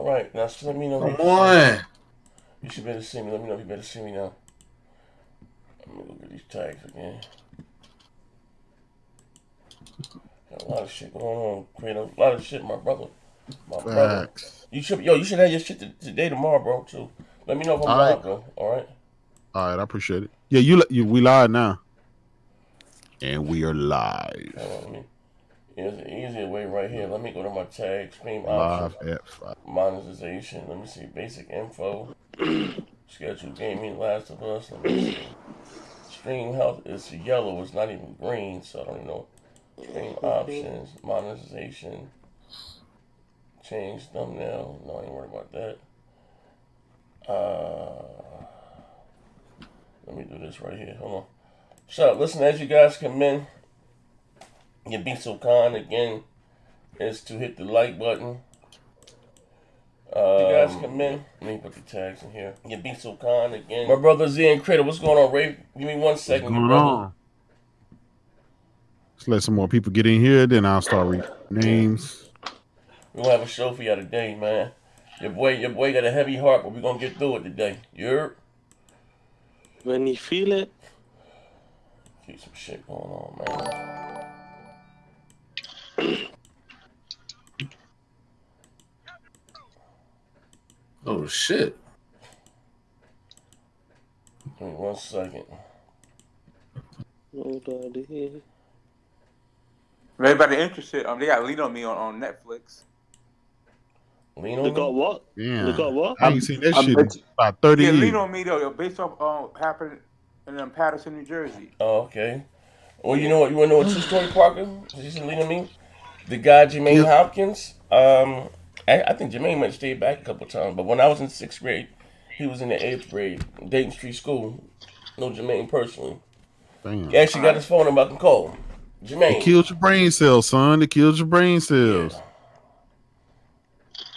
All right, now so let me know. Come on. You should better see me. Let me know if you better see me now. Let me look at these tags again. Got a lot of shit going on. Create a lot of shit, my brother. My brother. Facts. You should have your shit today, tomorrow, bro. Too. Let me know if I'm All right. live, though. All right. All right, I appreciate it. Yeah, you we live now. And we are live. Hold on, let me. Here's an easier way right here. Let me go to my tag, stream Live options, at 5. monetization. Let me see, basic info, scheduled gaming, Last of Us. Let me see. Stream health is yellow. It's not even green, so I don't even know. Stream options, monetization, change thumbnail. No, I ain't worried about that. Let me do this right here. Hold on. Shut up. Listen, as you guys come in, you be so kind again is to hit the like button. You guys come in. Let me put the tags in here. You be so kind again. My brother Z and Critter, what's going on, Ray? Give me 1 second, What's going brother. on? Let's let some more people get in here, then I'll start reading names. We're gonna have a show for y'all today, man. Your boy got a heavy heart, but we're gonna get through it today. You heard? When you feel it. Keep some shit going on, man. Oh shit. Give me 1 second. Hold on here. For everybody interested, they got Lean on Me on Netflix. Lean They on got me? what? Yeah. They got what? I ain't seen that I shit bet in about 30 Yeah, years. Lean on Me though, based off happened in Patterson, New Jersey. Oh, okay. Well, you know what? You wanna know a true story, Parker? You should lean on me. The guy Jermaine Yep. Hopkins. I think Jermaine might stay back a couple times, but when I was in 6th grade, he was in the 8th grade, Dayton Street School. Know Jermaine personally. Damn. He actually got his phone number. I can call him. Jermaine. It killed your brain cells, son. It killed your brain cells.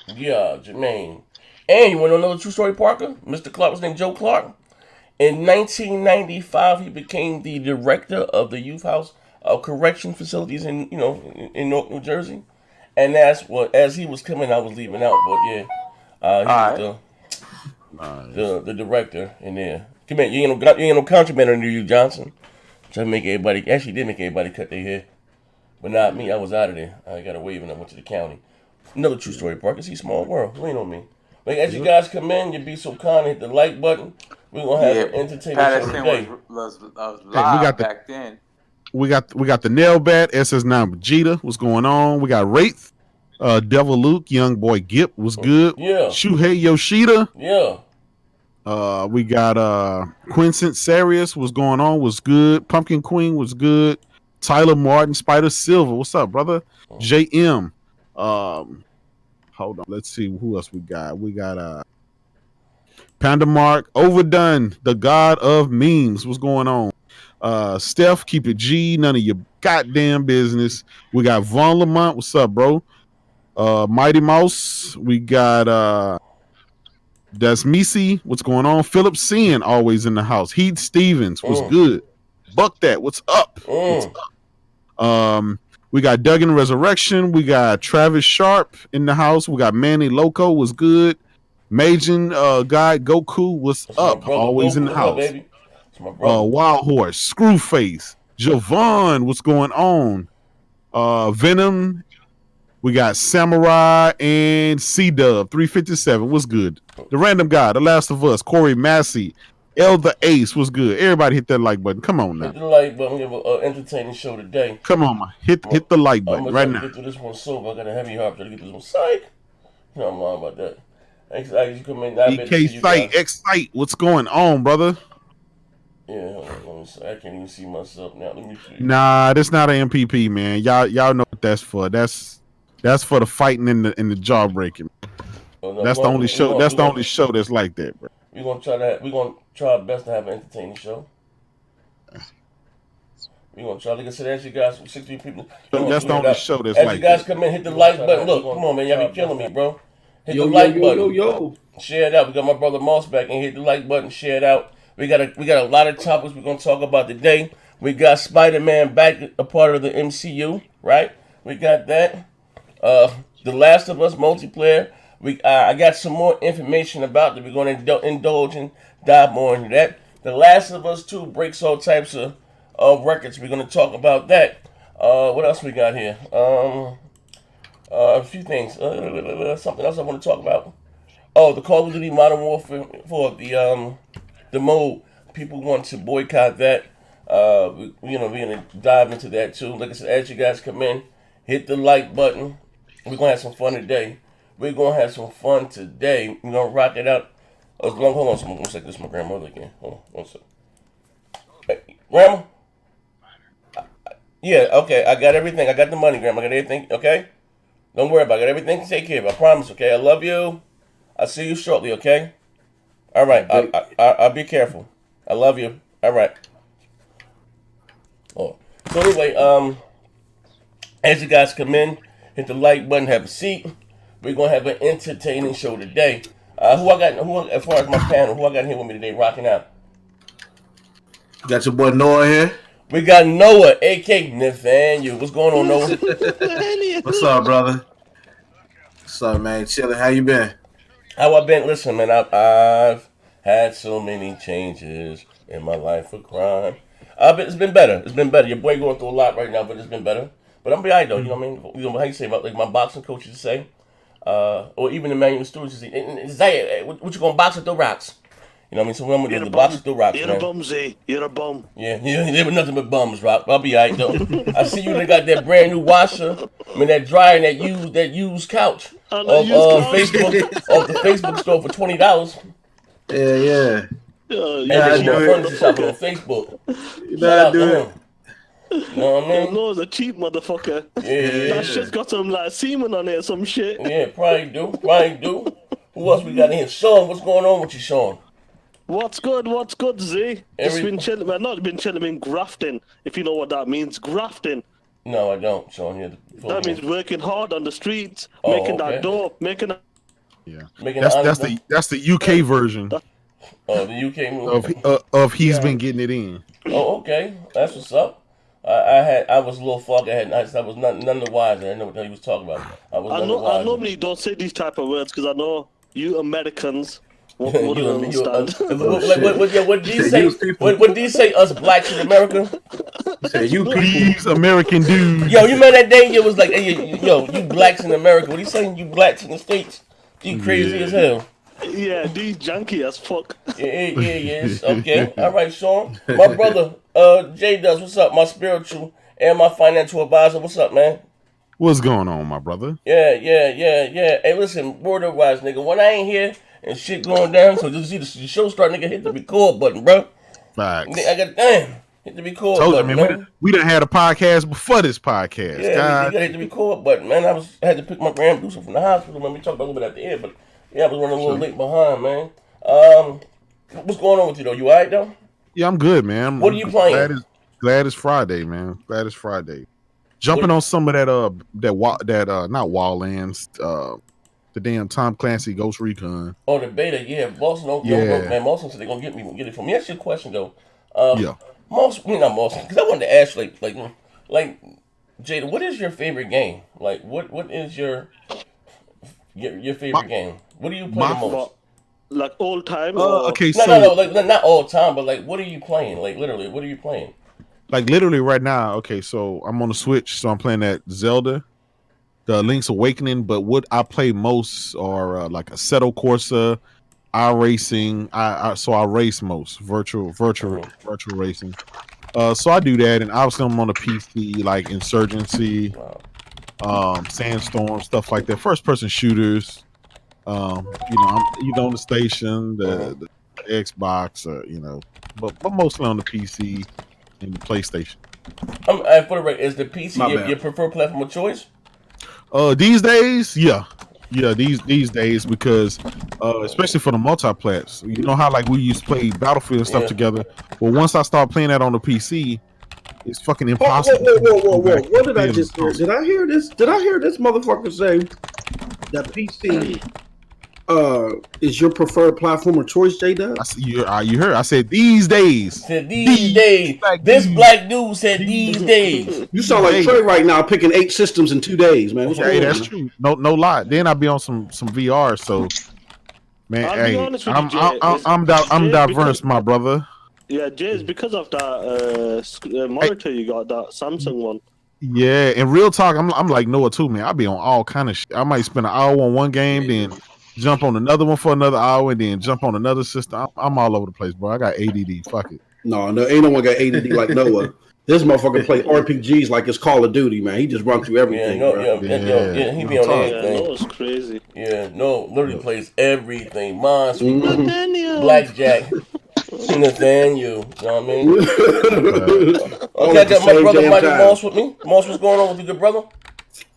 Yeah, Jermaine. And you want to know another true story, Parker? Mr. Clark was named Joe Clark. In 1995, he became the director of the Youth House Correction Facilities in New Jersey. And that's what, as he was coming, I was leaving out. But yeah, he was the director in there. Come here, you ain't no contraband under you, Johnson. Trying to make everybody, actually did make everybody cut their hair. But not me, I was out of there. I got away and I went to the county. Another true story, Parker. See, small world. Lean on me. Like, as you guys come in, you be so kind, hit the like button. We're going to have an entertaining show today. Was live back then. We got the Nail Bat, SS9 Vegeta. What's going on? We got Wraith, Devil Luke, Young Boy Gip was good. Yeah. Shuhei Yoshida. Yeah. We got Quincent Sarius was going on, was good. Pumpkin Queen was good. Tyler Martin, Spider Silver. What's up, brother? JM. Hold on. Let's see who else we got. We got Panda Mark, Overdone, the god of memes. What's going on? Steph, keep it G, none of your goddamn business. We got Vaughn Lamont. What's up, bro? Mighty Mouse. We got That's Misi. What's going on? Philip Sin, always in the house. Heath Stevens was good. Buck that. What's up? What's up? We got Duggan Resurrection. We got Travis Sharp in the house. We got Manny Loco was good. Majin guy Goku was up. Always Goku in the house. Wild Horse, Screwface, Javon. What's going on? Venom. We got Samurai and C-Dub 357. What's good? The Random Guy, The Last of Us, Corey Massey, Elder Ace was good. Everybody hit that like button. Come on now. Hit the like button. We have an entertaining show today. Come on, man. Hit the like button right now. Get through this one sober. I got a heavy heart. Try to get this one. Psych. You know I'm lying about that. Thanks, you come in. DK Sight, X-Sight. What's going on, brother? Yeah, hold on, let me see. I can't even see myself now. Let me see. Nah, that's not an MPP, man. Y'all know what that's for. That's for the fighting and the jaw breaking. That's the only show. That's the only show that's like that, bro. We're gonna try our best to have an entertaining show. We're gonna try. Like I said, as you guys, 60 people. That's the only show that's like that. As you guys come in, hit the like button. Look, come on, man, y'all be killing me, bro. Hit the like button. Share it out. We got my brother Moss back and hit the like button. Share it out. We got a lot of topics we're gonna talk about today. We got Spiderman back, a part of the MCU, right? We got that. The Last of Us multiplayer. I got some more information about that. We're going to indulge and dive more into that. The Last of Us 2 breaks all types of records. We're going to talk about that. What else we got here? A few things. Something else I want to talk about. Oh, the Call of Duty Modern Warfare for the mode. People want to boycott that. We're gonna dive into that too. Like I said, as you guys come in, hit the like button. We're gonna have some fun today. We're gonna rock it out. Hold on, one second. This is my grandmother again. Hold on, one second. Hey, Grandma? Yeah, okay. I got everything. I got the money, Grandma. I got everything. Okay. Don't worry about it. I got everything to take care of. I promise. Okay. I love you. I'll see you shortly. Okay. All right. I'll be careful. I love you. All right. Oh. So anyway, as you guys come in, hit the like button, have a seat. We're gonna have an entertaining show today. As far as my panel, who I got here with me today, rocking out? Got your boy Noah here. We got Noah, aka Nathaniel. What's going on, Noah? What's up, brother? What's up, man? Chilling. How you been? How I been? Listen, man, I've had so many changes in my life of crime. It's been better. It's been better. Your boy going through a lot right now, but it's been better. But I'm alright though. You know what I mean? You know how you say about like my boxing coach used to say, or even Emmanuel Stewart used to say, Zay, what you gonna box with the rocks? You know what I mean? So I'm gonna do the box with the rocks, You're man. a bum, Zay. You're a bum. Yeah, they were nothing but bums, Rock. I'll be alright though. I see you got that brand new washer, that dryer, and that used couch off the Facebook store for $20. Yeah. And there's more furniture shopping on Facebook. You know how to do it. You know what I mean? Noah's a cheap motherfucker. Yeah. That shit's got some like semen on it or some shit. Yeah, probably do. Who else we got in here? Sean, what's going on with you, Sean? What's good, Z? Just been chilling. Well, not been chilling, been grafting, if you know what that means. Grafting. No, I don't, Sean. That means working hard on the streets, that dough, Yeah. Making that's the UK version the UK movie. of he's been getting it in. Oh, okay. That's what's up. I was a little foggy. I was none the wiser. I didn't know what he was talking about. I normally don't say these type of words because I know you Americans wouldn't understand. What do you say? What do you say? Us blacks in America? These American dudes. Yo, you remember that day? It was like, hey, you blacks in America. What are you saying? You blacks in the States? You crazy as hell. Yeah, these junky as fuck. Yes. Okay. All right, Sean. My brother, Jay Does. What's up? My spiritual and my financial advisor. What's up, man? What's going on, my brother? Yeah. Hey, listen, word of wise, nigga. When I ain't here and shit going down, so just see the show start, nigga, hit the record button, bro. Facts. Hit the record button, man. We done had a podcast before this podcast. Yeah, you gotta hit the record button, man. I had to pick my grandmother from the hospital when we talked about a little bit at the end, but yeah, I was running a little late behind, man. What's going on with you though? You alright though? Yeah, I'm good, man. What are you playing? Glad it's Friday, man. Glad it's Friday. Jumping on some of that not Wildlands, the damn Tom Clancy Ghost Recon. Oh, the beta, yeah. Boston, man. Boston said they're gonna get it from me. Ask you a question though. Not Boston, because I wanted to ask like Jada, what is your favorite game? Like, what is your favorite game? What do you play the most? Like all time? Okay, no, like not all time, but like, what are you playing? Like, literally, what are you playing? Like literally right now. Okay, so I'm on the Switch, so I'm playing that Zelda, the Link's Awakening. But what I play most are like Assetto Corsa, iRacing. I race most virtual racing. So I do that, and obviously I'm on a PC like Insurgency, Sandstorm, stuff like that. First person shooters. I'm either on the station, the Xbox, but mostly on the PC and the PlayStation. For the record, is the PC your preferred platform of choice? These days, yeah, these days because especially for the multiplats, you know how like we used to play Battlefield and stuff together. Well, once I start playing that on the PC, it's fucking impossible. Whoa! What did I just hear? Did I hear this? Did I hear this motherfucker say that PC is your preferred platform or choice, J Dub? You heard? I said these days. Said these days. This black dude said these days. You sound like Trey right now, picking 8 systems in 2 days, man. What's Hey, going that's on? true. No lie. Then I'll be on some VR. So, man, I'll be hey, honest with you, Jay. I'm Jay, diverse, because- my brother. Yeah, Jay, it's because of that monitor you got, that Samsung one. Yeah, in real talk, I'm like Noah too, man. I be on all kind of shit. I might spend an hour on one game, then jump on another one for another hour, and then jump on another system. I'm all over the place, bro. I got ADD. Fuck it. No, ain't no one got ADD like Noah. This motherfucker play RPGs like it's Call of Duty, man. He just run through everything, bro. Yeah, he be on Yeah, everything. Noah's crazy. Yeah, no, literally plays everything. Monster, Nathaniel. blackjack, Nathaniel. You know what I mean? All Okay, I at the got my same brother damn Mighty time. Moss with me. Moss, what's going on with you, good brother?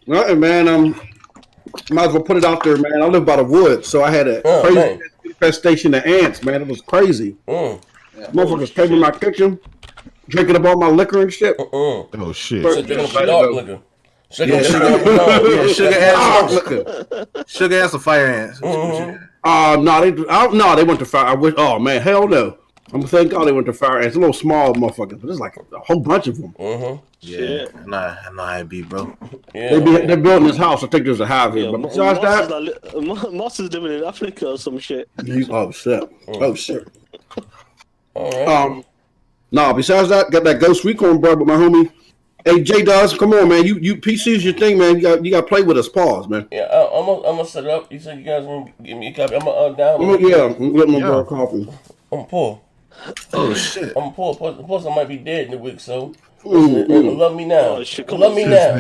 Nothing, man. Might as well put it out there, man. I live by the woods, so I had a crazy man. infestation of ants, man. It was crazy. Motherfuckers came in my kitchen, drinking up all my liquor and shit. Oh shit. So drinking up dark liquor. Yeah, sugar ass or fire ants. No, they went to fire. I wish. Oh man, hell no. I'm thank God they went to fire ants. A little small motherfuckers, but there's like a whole bunch of them. Yeah, I know how it be, bro. Yeah, They're building this house. I think there's a hive here, but besides that, Moss is living in Africa or some shit. oh shit. all right. No, besides that, got that Ghost Recon, bro, with my homie. Hey, J Duz, come on, man. You PC is your thing, man. You got to play with us. Pause, man. Yeah, I'm gonna set it up. You said you guys want to give me a copy. I'm gonna download. I'm getting my girl coffee. I'm poor. Oh shit. I'm poor. Plus, I might be dead in a week, so love me now. Oh, shit, come Love on, me Z. now.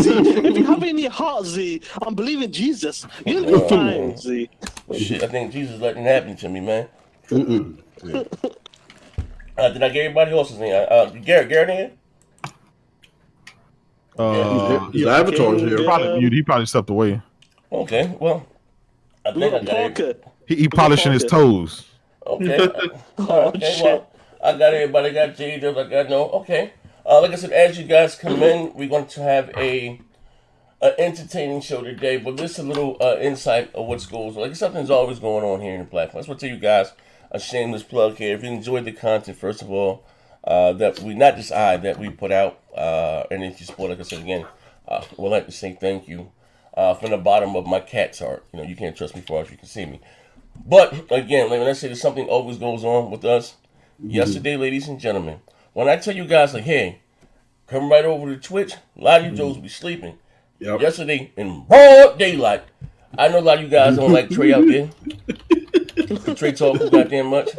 Z, if you have it in your heart, Z, I'm believing Jesus. You'll be fine, Z. Shit, I think Jesus letting it happen to me, man. Did I get everybody else's name? Garrett in here? His avatar's here. He probably stepped away. Okay, well, I think I got it. He polishing his toes. Okay. Okay, well, I got everybody. I got J Dubs. I got no. Okay. Like I said, as you guys come in, we're going to have a entertaining show today. But this is a little insight of what's goes on. Like something's always going on here in the platform. That's what I tell you guys. A shameless plug here. If you enjoyed the content, first of all, that we not just that we put out, and if you support, like I said again, we'd like to say thank you from the bottom of my cat's heart. You know, you can't trust me far as you can see me. But again, like when I say that something always goes on with us, yesterday, ladies and gentlemen, when I tell you guys like, hey, come right over to Twitch, a lot of you Joes be sleeping. Yep. Yesterday in broad daylight, I know a lot of you guys don't like Trey out there. Trey talk too goddamn much.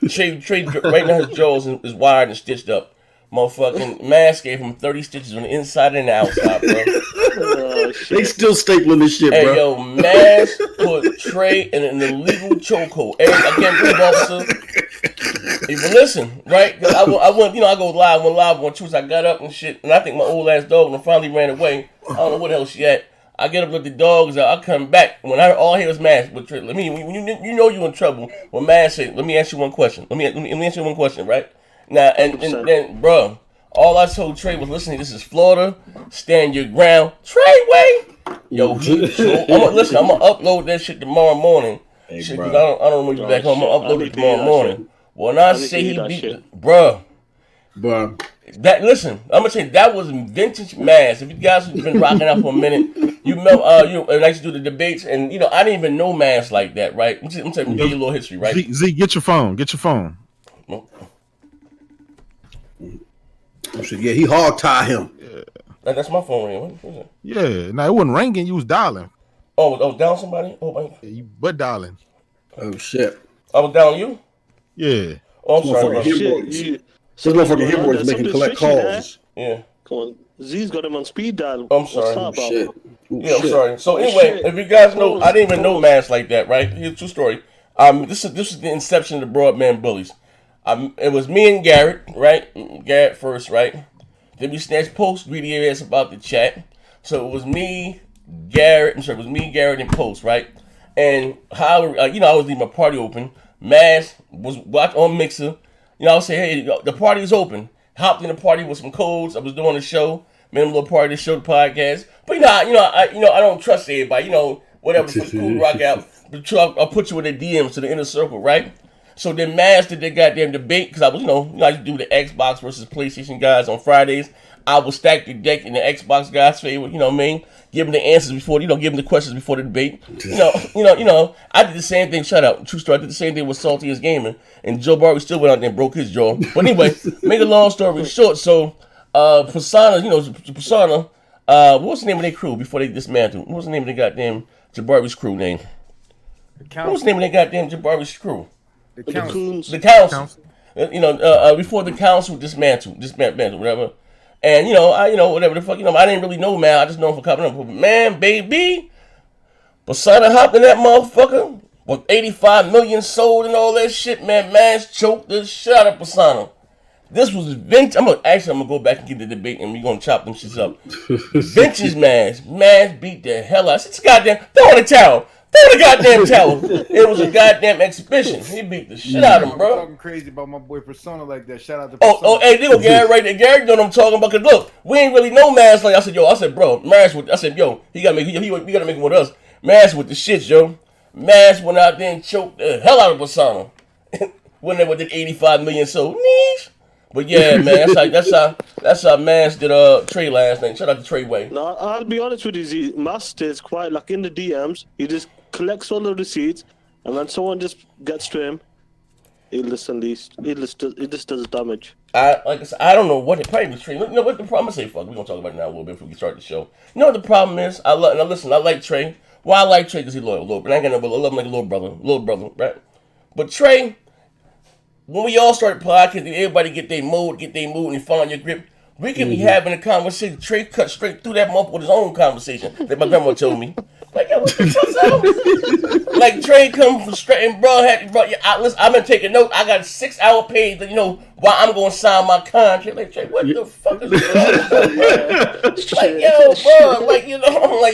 Trey right now his jaws is wired and stitched up. Motherfucking mask gave him 30 stitches on the inside and the outside, bro. They still stapling this shit, Hey, bro. yo, Mask put Trey in an illegal chokehold. Hey, I can't believe, officer. Even listen, right? I went, I go live, went live on Tuesday. I got up and shit, and I think my old ass dog and finally ran away. I don't know what the hell she at. I get up with the dogs. I come back when all I hear is Mask. But Trey, when you know you in trouble. When Mask said, "Let me ask you one question. Let me ask you one question, right?" Now and then, bro. All I told Trey was, listen, this is Florida. Stand your ground. Trey, wait. Yo, I'm gonna upload that shit tomorrow morning. Hey, Shit, bro. cause I don't know you back home. I'm gonna upload it tomorrow morning. When I say he beat, bro. Bro. That listen, I'm gonna say that was vintage Mask. If you guys have been rocking out for a minute, and I used to do the debates, and I didn't even know Mask like that, right? I'm telling you, give you a little history, right? Z, get your phone. Get your phone. Yeah, he hog tie him. That's my phone ringing. What is it? Yeah, no, it wasn't ringing. You was dialing. Oh, I was down somebody? Oh, my. Yeah, you butt dialing. Oh shit. I was down you? Yeah. Oh, I'm sorry. Bro. This motherfucking hemorrhoids making collect calls. Yeah. Come on, Z's got him on speed dial. I'm sorry. What's up, Shit. Yeah, I'm sorry. So anyway, if you guys know, I didn't even know Mask like that, right? Here's a true story. This is the inception of the Broadman Bullies. It was me and Garrett, right? Garrett first, right? Then we snatched Post, greedy ass about the chat. So it was me, Garrett, and Post, right? And how, I was leaving my party open. Mask was watching on Mixer. I would say, hey, the party is open. Hopped in the party with some codes. I was doing a show. Made a little party to show the podcast. But I don't trust everybody. whatever the cool rock out. I'll put you in the DMs to the inner circle, right? So then Maz did their goddamn debate because I was, I used to do the Xbox versus PlayStation guys on Fridays. I would stack the deck in the Xbox guys' favor, you know what I mean? Give them the answers before, give them the questions before the debate. I did the same thing. Shut up, true story. I did the same thing with Salty as Gaming, and Joe Barry still went out there and broke his jaw. But anyway, make a long story short. So, Persona, Persona. What was the name of their crew before they dismantled? What was the name of the goddamn Jabari's crew name? What was the name of their goddamn Jabari's crew? The Coons. The council. Before the council dismantled, whatever. And whatever the fuck, I didn't really know, man. I just know him for coming up. But man, baby, Persona hopped in that motherfucker with 85 million sold and all that shit, man. Man's choked the shit out of Persona. This was vintage. I'm gonna go back and get the debate, and we're gonna chop them shits up. Vintage Maz beat the hell out. It's goddamn throw in the towel. Throw the goddamn towel. It was a goddamn exhibition. He beat the shit out of him, bro. Talking crazy about my boy Persona like that. Shout out to Persona. Oh, hey, there go Gary right there. Gary know what I'm talking about. Cause look, we ain't really know Maz like I said, bro, Maz with. I said, yo, we gotta make him with us. Maz with the shit, yo. Maz went out there and choked the hell out of Persona. When they with the 85 million sold. Niche. But yeah, man, that's how Maz did Trey last night. Shout out to Trey Way. No, I'll be honest with you, Master is quite like in the DMs. He just collects all the receipts, and when someone just gets to him, he just does damage. I don't know what it probably was Trey. You know what the problem? I'm gonna say fuck. We're gonna talk about it now a little bit before we start the show. You know what the problem is? I like Trey. Well, I like Trey because he's loyal, but I ain't gonna love him like a little brother, right? But Trey, when we all started podcasting, everybody get their mood, and you find your grip. We can be having a conversation. Trey cut straight through that month with his own conversation that my grandma told me. Like, yo, what the fuck's up? Like, Trey come from straight, and I've been taking notes. I got a 6-hour page that, while I'm going to sign my contract. Like, Trey, what the fuck is this? Like, yo, bro, I'm like,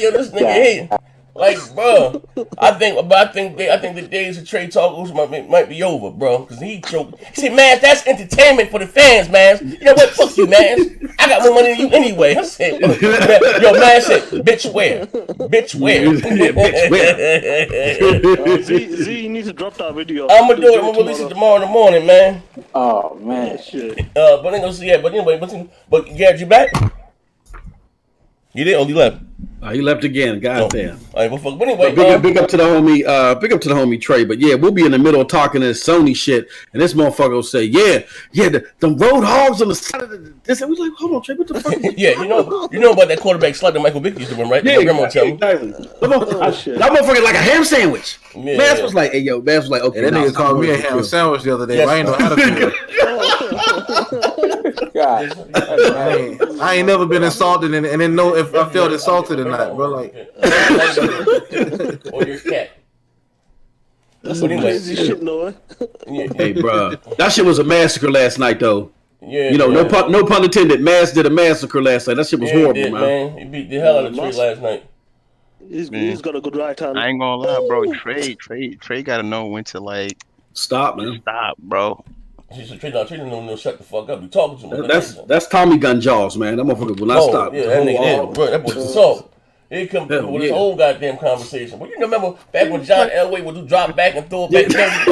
yo, this nigga here. Like, bro, I think the days of Trey talk might be over, bro, because he choked. See, man, that's entertainment for the fans, man. You know what? Fuck you, man. I got more money than you anyway. I said, man said, bitch, where? Bitch, where? Z, you need to drop that video. I'm gonna do it. I'm gonna release it tomorrow in the morning, man. Oh man, shit. But anyway, but Gary, you back? You did? Oh, you left. He left again. Goddamn. All right, well, fuck. But anyway, big up to the homie Trey. But yeah, we'll be in the middle talking this Sony shit, and this motherfucker will say, the road hogs on the side of this. And we're like, hold on, Trey, what the fuck? Yeah, you know about that quarterback slide that Michael Vick used to win, right? Yeah, exactly. That motherfucker like a ham sandwich. Yeah, Maz was like, hey yo, Maz was like, okay. That nigga called me a ham sandwich the other day. Yes. I ain't know how to feel. God, I ain't never been insulted and didn't know if I felt insulted or not, bro. Like, or your cat. That's some crazy shit, Noah. Hey, bro, that shit was a massacre last night, though. Yeah, no pun intended. Maz did a massacre last night. That shit was horrible, man. He beat the hell out of Trey last night. He's got a good right hand. I ain't gonna lie, bro. Trey gotta know when to stop, man. Stop, bro. Trey don't know shut the fuck up. You talking to him? That's Tommy gun jaws, man. That motherfucker will not stop. Yeah, that nigga, bro, that boy's assault. He come with his whole goddamn conversation. But you remember back when John Elway would do drop back and throw it back?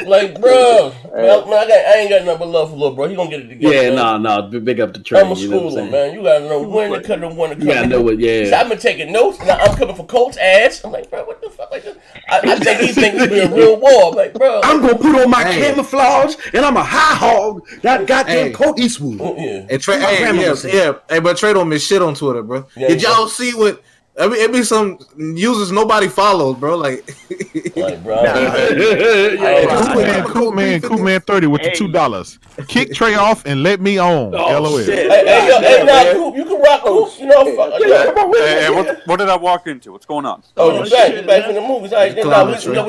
Like, bro, man, I ain't got nothing but love for little bro. He gonna get it together. Yeah, nah, big up the Trey. I'm a schooler, man. You gotta know when to cut and when to cut. You gotta know it, yeah. So I've been taking notes, and I'm coming for Colts ads. I'm like, bro, what the fuck? Like, I think he thinks it's be a real war. I'm like, bro, I'm gonna put on my camouflage, and I'm a high hog. That goddamn Colt Eastwood. Yeah. And Trey, hey, but Trey don't miss shit on Twitter, bro. Yeah, did y'all see what? It be some users nobody follows, bro. Like bro. Cool man 30 with the $2. Kick Trey off and let me on. LOL. Hey, Coop, you can rock Coop. You know, Hey, what did I walk into? What's going on? Oh, you back from the movies. All right, we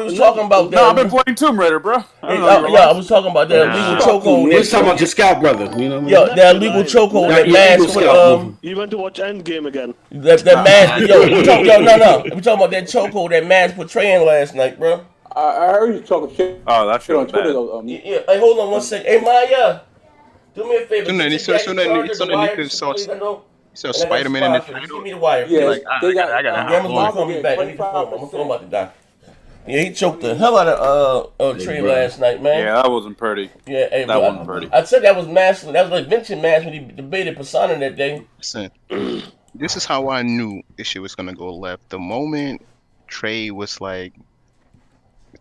was talking about that. No, I've been playing Tomb Raider, bro. I was talking about that legal chokehold. We was talking about your scout brother. You know, that legal chokehold that Maz put. You went to watch Endgame again. That Maz, we're talking about that chokehold that Maz put Trey in last night, bro. I heard you talking shit. Oh, that shit on was Twitter. bad. Yeah. Hey, hold on one second. Hey, Maya, do me a favor. So And I got Spider-Man in the surprise for you. Just give title. me the wire, You're Yeah, please. like, they got. I gotta hop Gamma's gonna on. call me back. Let me perform. I'm about to die. Yeah, he choked the Hey, hell out of Trey bro. last night, man. Yeah, that wasn't pretty. Yeah, hey, That wasn't pretty. I said that was masculine. That was like Vincent Mass when he debated Persona that day. Listen, this is how I knew this shit was gonna go left. The moment Trey was like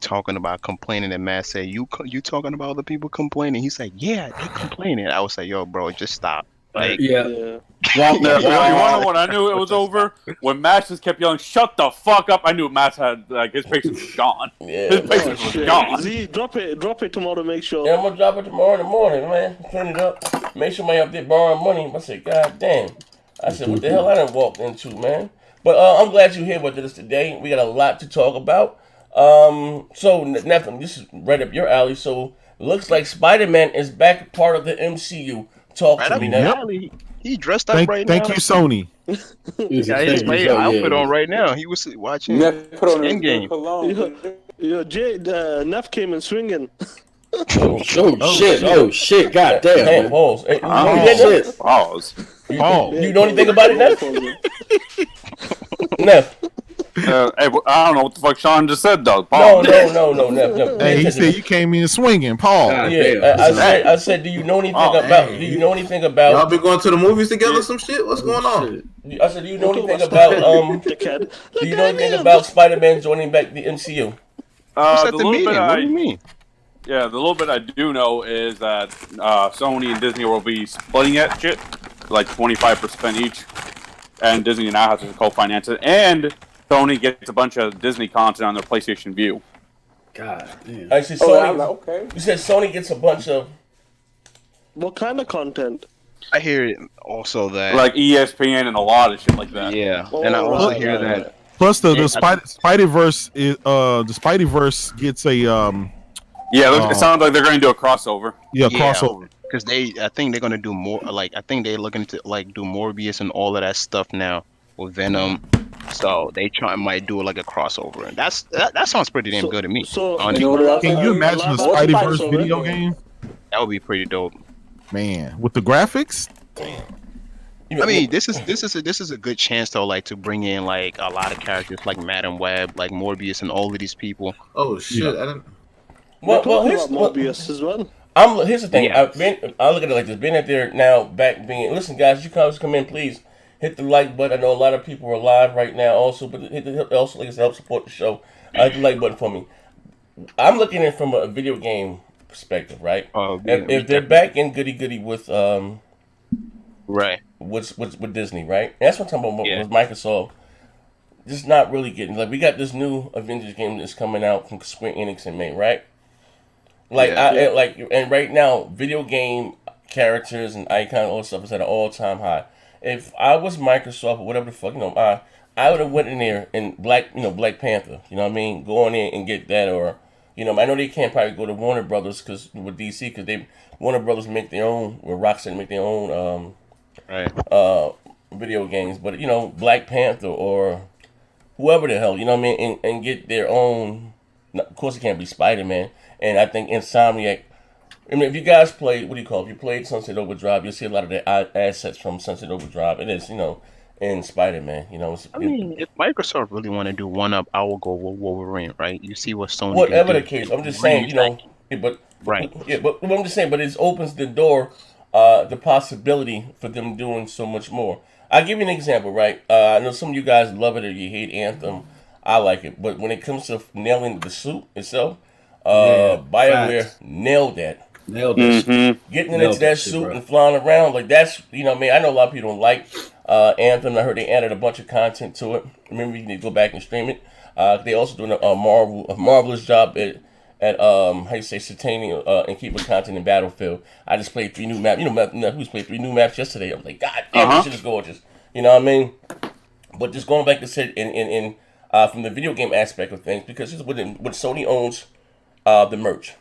talking about complaining, and Matt said, "You talking about other people complaining?" He's like, "Yeah, they complaining." I was like, "Yo, bro, just stop." Like, Yeah. Yeah. Walk Yeah, you walk- wanna know when I knew it was over? When Max just kept yelling, "Shut the fuck up!" I knew Max had like his patience was gone. Yeah, His man. patience was gone. Z, drop it tomorrow. Make sure. Yeah, I'm gonna drop it tomorrow in the morning, man. Clean it up. Make sure my up there borrowing money. I said, God damn. I said, what the hell I done walked into, man? But I'm glad you're here with us today. We got a lot to talk about. So Nathan, this is right up your alley. So looks like Spider-Man is back part of the MCU. Talk right to up me his now. alley. He dressed up right now. Thank you, Sony. He got his outfit on right now. He was watching Neff put on his Endgame. cologne. Yo, Jay, Neff came in swinging. Oh shit! God damn. Hey, Man. pause. Hey, Oh, you did shit. Pause. Oh, You know anything about it, Neff? Neff? Hey, I don't know what the fuck Sean just said though. No, Pause. Neff. hey, he said you came in swinging, Paul. God Yeah, damn. I said, do you know anything Oh, about? dang. Do you know anything Y'all about? be going to the movies together, some shit? What's going on? I said, do you know anything about? Dickhead. Do you know anything about Spider-Man joining back the MCU? What's The at the little meeting? bit What do you mean? yeah, the little bit I do know is that Sony and Disney will be splitting that shit, like 25% each, and Disney now has to co-finance it, and Sony gets a bunch of Disney content on their PlayStation View. God damn. I said, Oh, Sony. I'm like, okay. You said Sony gets a bunch of. What kind of content? I hear it also that Like ESPN and a lot of shit like that. yeah, and I also hear right, that right. Plus the Yeah, Spideyverse is the Spideyverse gets a Yeah, it sounds like they're going to do a crossover. crossover. because I think they're gonna do more. Like I think they're looking to like do Morbius and all of that stuff now with Venom. So they might do like a crossover, and that sounds pretty damn good to me. So honestly. You know what else? Can you imagine a live action Spideyverse crossover? video game? That would be pretty dope. Man, with the graphics? I mean, this is a good chance though, like to bring in like a lot of characters like Madam Web, like Morbius, and all of these people. Oh shit! I didn't. Well, Here's Morbius as well. Here's the thing. Yeah. I look at it like this. Being out there now, back being. Listen, guys, you guys come in, please hit the like button. I know a lot of people are live right now, also, but also like I said, help support the show. Hit the like button for me. I'm looking at it from a video game perspective, right? Oh, if they're back in goody with right. with Disney, right? That's what I'm talking about Yeah. with Microsoft. Just not really getting like we got this new Avengers game that's coming out from Square Enix in May, right? Like and right now, video game characters and icons, all that stuff is at an all-time high. If I was Microsoft or whatever the fuck, I would have went in there and Black Panther. You know what I mean? Go in there and get that, or I know they can't probably go to Warner Brothers with DC because Warner Brothers make their own, or Rocksteady make their own Right. video games, but Black Panther or whoever the hell, you know what I mean, and get their own. Of course, it can't be Spider-Man. And I think Insomniac. I mean, if you guys played, what do you call it? If you played Sunset Overdrive, you'll see a lot of the assets from Sunset Overdrive. It is, in Spider-Man. I mean, if Microsoft really want to do one up, I will go with Wolverine, right? You see what Sony. Whatever can the do. case, I'm just saying, but Right. Yeah, but I'm just saying, but it opens the door, the possibility for them doing so much more. I'll give you an example, right? I know some of you guys love it or you hate Anthem. I like it, but when it comes to nailing the suit itself, BioWare nailed that. Nailed it. Getting Nailed into that shit, suit bro. and flying around, like that's, I know a lot of people don't like Anthem. I heard they added a bunch of content to it. Remember, you need to go back and stream it. They also doing a marvelous job at how you say, sustaining and keeping content in Battlefield. I just played 3 new maps. Who's played 3 new maps yesterday? I was like, God damn, this shit is gorgeous. You know what I mean? But just going back to say in from the video game aspect of things, because this is what Sony owns the merch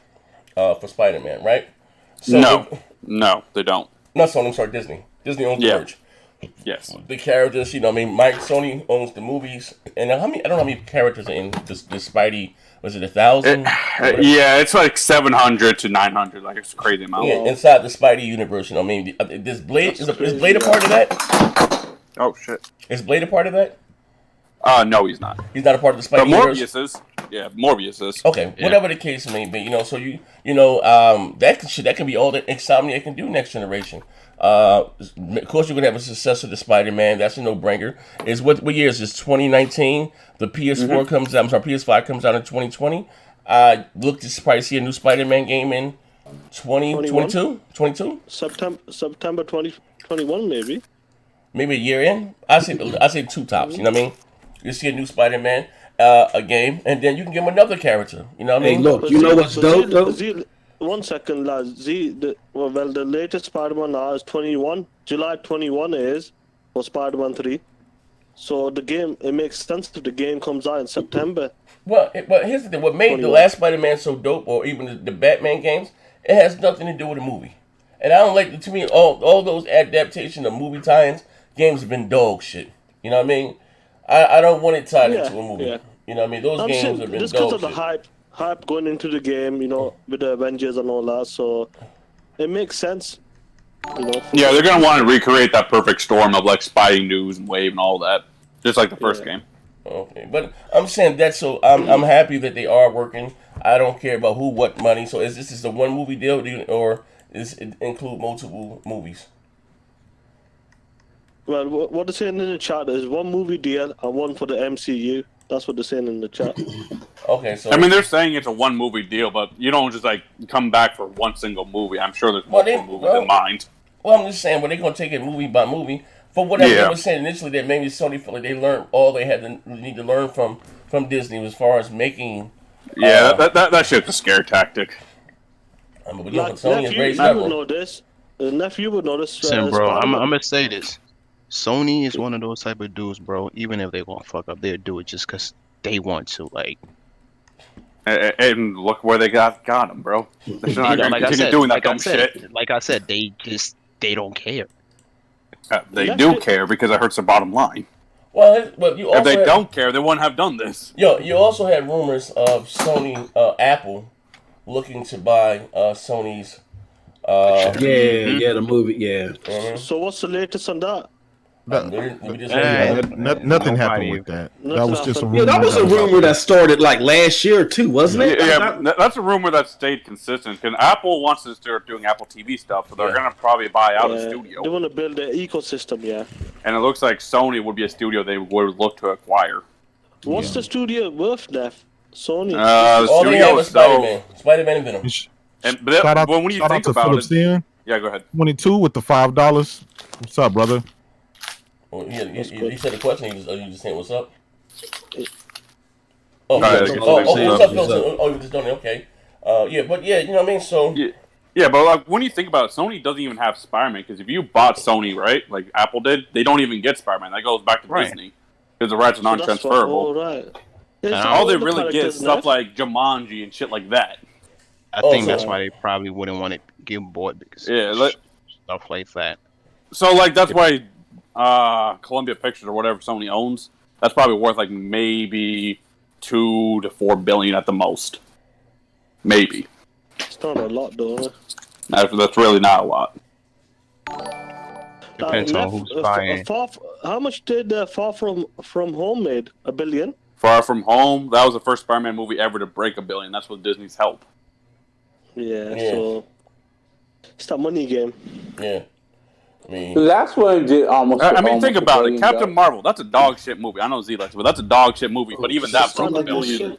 for Spider-Man, right? So No, they don't. Not Sony, I'm sorry, Disney. Disney owns the merch. Yes. The characters, Sony owns the movies. And I don't know how many characters are in the Spidey. Was it 1,000? Yeah, it's like 700 to 900. Like, it's a crazy amount. Yeah, inside the Spidey universe, is Blade a part of that? Oh shit. Is Blade a part of that? No, he's not. He's not a part of the But Spidey universe? Morbius is. Yeah, Morbius is. Okay, Yeah. whatever the case may be, so that can be all that Insomniac can do next generation. Of course, you're gonna have a successor to Spider-Man. That's a no-brainer. Is what year is this? 2019. The PS4 comes out. I'm sorry, PS5 comes out in 2020. Look to probably see a new Spider-Man game in 2022. 22. September 2021 maybe. Maybe a year in. I say two tops. You know what I mean? You see a new Spider-Man, a game, and then you can give him another character. You know what I Hey, mean? look, you know what's dope though? 1 second, lads. The latest Spider-Man now is 21. July 21 is for Spider-Man 3. So the game, it makes sense if the game comes out in September. Well, but here's the thing. What made the 21. last Spider-Man so dope, or even the Batman games, it has nothing to do with the movie. And I don't like, to me, all those adaptation of movie tie-ins, games have been dog shit. You know what I mean? I don't want it tied into a movie. Yeah. You know what I mean? Those I'm games saying have been just because dog of the shit. hype going into the game, with the Avengers and all that, so it makes sense. Yeah, they're gonna want to recreate that perfect storm of like Spidey news and Wave and all that, just like the first game. Okay, but I'm saying that, so I'm happy that they are working. I don't care about who, what money. So is this a one movie deal, or does it include multiple movies? Well, what they're saying in the chat is one movie deal and one for the MCU. That's what they're saying in the chat. Okay, so I mean, they're saying it's a one movie deal, but you don't just like come back for one single movie. I'm sure there's multiple movies in mind. Well, I'm just saying, they're going to take it movie by movie. For whatever they were saying initially, that maybe Sony felt like they learned all they need to learn from Disney as far as making. Yeah, that shit's a scare tactic. I mean, but Like, Sony is great. you would know this. Nephew would know this. Listen, bro, I'm Spider-Man. gonna say this. Sony is one of those type of dudes, bro. Even if they won't fuck up, they'll do it just because they want to. Like, and look where they got him, bro. They're not gonna continue doing that dumb shit. Like I said, they don't care. They do care because it hurts their bottom line. Well, you also if they don't care, they wouldn't have done this. You also had rumors of Sony, Apple, looking to buy Sony's. The movie, yeah. So what's the latest on that? Nothing happened with that. That was just a rumor. Yeah, that was a rumor that started like last year too, wasn't it? Yeah, that's a rumor that stayed consistent. Because Apple wants to start doing Apple TV stuff, so they're gonna probably buy out a studio. They want to build an ecosystem, yeah. And it looks like Sony would be a studio they would look to acquire. What's the studio worth, Neff? Sony. The all they have studio is Spider-Man and Venom. But when you think about it, yeah, go ahead. 22 with the $5. What's up, brother? Well, you said the question. You just saying what's up? What's up, Philson? Oh, you just done it. Okay. You know what I mean. So. Yeah, but like when you think about it, Sony doesn't even have Spider-Man because if you bought Sony, right, like Apple did, they don't even get Spider-Man. That goes back to Disney because the rights are non-transferable. All they really get is stuff like Jumanji and shit like that. I think that's why they probably wouldn't want to give board because stuff like that. So like that's why Columbia Pictures or whatever Sony owns, that's probably worth like maybe $2 to $4 billion at the most. Maybe. It's not a lot, though. That's really not a lot. Depends on who's buying. How much did Far From Home made? $1 billion? Far From Home, that was the first Spider-Man movie ever to break $1 billion. That's with Disney's help. Yeah. So it's that money game. Yeah. The last one did almost. I mean, think about it. Captain Marvel, that's a dog shit movie. I know Z likes it, but that's a dog shit movie. But even that broke $1 billion.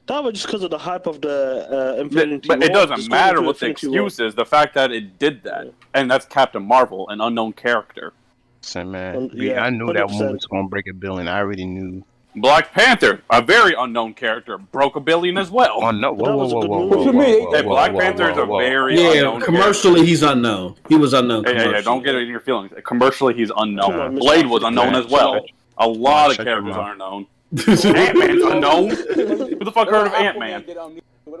That was just because of the hype of the Infinity But it War. doesn't matter what the excuse is. The fact that it did that, and that's Captain Marvel, an unknown character. Listen, man, I knew that movie was gonna break $1 billion. I already knew. Black Panther, a very unknown character, broke $1 billion as well. Oh no! Whoa! Black Panther is a very unknown commercially character. he's unknown. He was unknown. Hey, don't get it in your feelings. Commercially, he's unknown. Blade was unknown as well. A lot of characters are unknown. Ant-Man's unknown. Who the fuck heard of Ant-Man?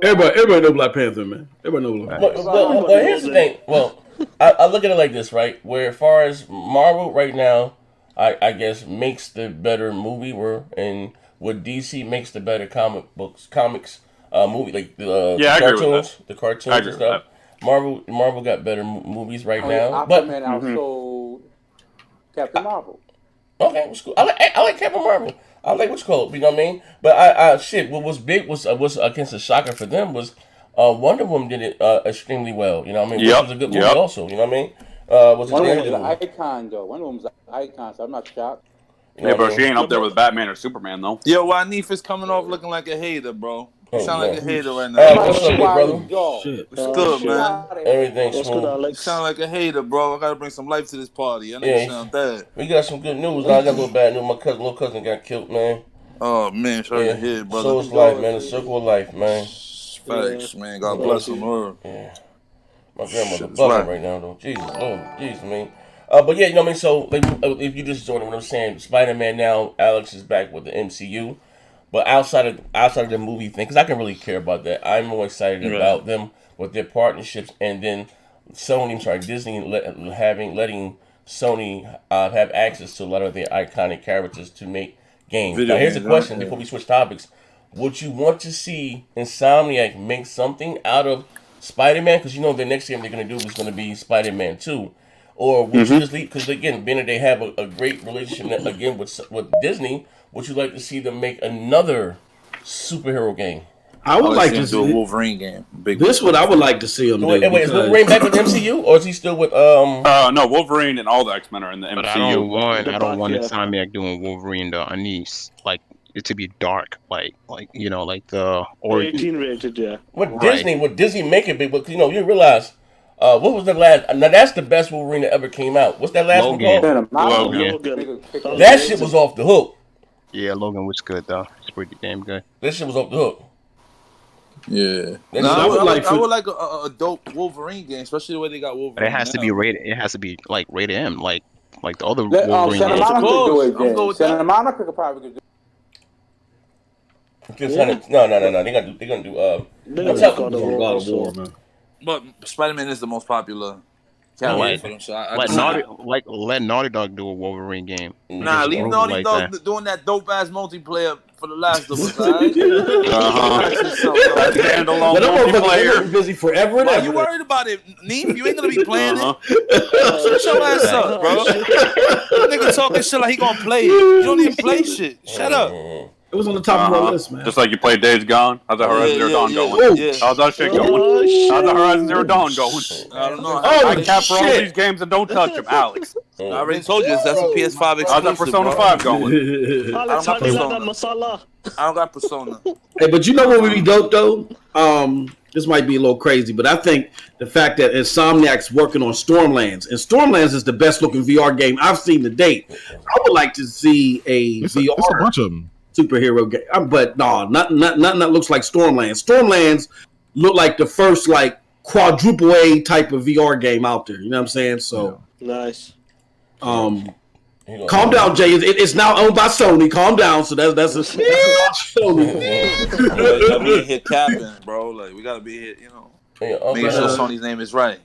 Everybody know Black Panther, man. Everybody know Black Panther. Well, here's the thing. Well, I look at it like this, right? Where as far as Marvel right now, I guess makes the better movie, and what DC makes the better comics movie, like the cartoons and stuff. Marvel got better movies right now, but Aquaman outsold Captain Marvel. Okay, what's cool. I like Captain Marvel. I like what's called. You know what I mean? But I shit. What was big was against a shocker for them was Wonder Woman did it extremely well. You know what I mean? Which was a good movie also. You know what I mean? Was Wonder Woman was an icon though. Wonder Woman was an icon, so I'm not shocked. You know Yeah, but she ain't up there with Batman or Superman though. Yo, Wanif is coming off looking like a hater, bro. You sound like a hater right now. Hey, what's up, brother? Shit. What's good, man? Everything's What's good, smooth. Alex? You sound like a hater, bro. I gotta bring some life to this party. I know Yeah. you sound bad. We got some good news. I got a little bad news. My little cousin got killed, man. Oh man, sorry to hear, brother. So it's life, man. The circle of life, man. Facts, man. God bless him, Lord. Yeah. My grandmother Shit, bugging right. right now, though. Jesus, Lord. Jesus, man. But yeah, you know what I mean? So, like, if you just joined what I'm saying, Spider-Man now, Alex is back with the MCU. But outside of the movie thing, because I can really care about that, I'm more excited about them with their partnerships, and then Disney letting Sony have access to a lot of their iconic characters to make games. Now, here's a question before we switch topics. Would you want to see Insomniac make something out of Spider-Man? Because you know the next game they're going to do is going to be Spider-Man 2. Or would you just leave? Because again, being that they have a great relationship again with Disney, would you like to see them make another superhero game? I would like to do a Wolverine game. This what I would like to see him do. Wait, is Wolverine back with MCU, or is he still with No, Wolverine and all the X-Men are in the MCU. But I don't want Insomniac doing Wolverine though. I need like it to be dark, like you know, like the 18 rated, yeah. Would Disney make it big? But you know, you realize what was the last? Now that's the best Wolverine that ever came out. What's that last one called? Logan. That shit was off the hook. Yeah, Logan was good though. It's pretty damn good. That shit was off the hook. Yeah. I would like a dope Wolverine game, especially the way they got Wolverine. But it has to be rated. It has to be like rated M, like the other Let, Wolverine Santa games. Monica do it I'm then. Santa Monica could probably do it. No. They're gonna do God of War, man. But Spider-Man is the most popular character for them, so let Naughty Dog do a Wolverine game. Nah, leave Naughty Dog doing that dope ass multiplayer for the Last of Us, alright? Standalone multiplayer. Busy forever and Why ever. you worried about it, Neef? You ain't gonna be playing it. Shut your ass up, bro. Nigga talking shit like he gonna play it. You don't even play shit. Shut up. It was on the top of my list, man. Just like you played Days Gone. How's the Horizon Zero Dawn going? How's that shit going? How's the Horizon Zero Dawn going? I don't know. I cap for all these games and don't touch them, Alex. I already told you that's a PS5 exclusive. How's that Persona 5 going? Alex, how do you like that masala? I don't got Persona. Hey, but you know what would be dope though? This might be a little crazy, but I think the fact that Insomniac's working on Stormlands, and Stormlands is the best looking VR game I've seen to date. I would like to see a VR It's a bunch of them. superhero game, but no, nothing that looks like Stormlands. Stormlands look like the first like quadruple A type of VR game out there. You know what I'm saying? So nice. Calm down, Jay. It's now owned by Sony. Calm down. So that's a Sony. We gotta be here capping, bro. Like we gotta be here, you know. Making sure Sony's name is right.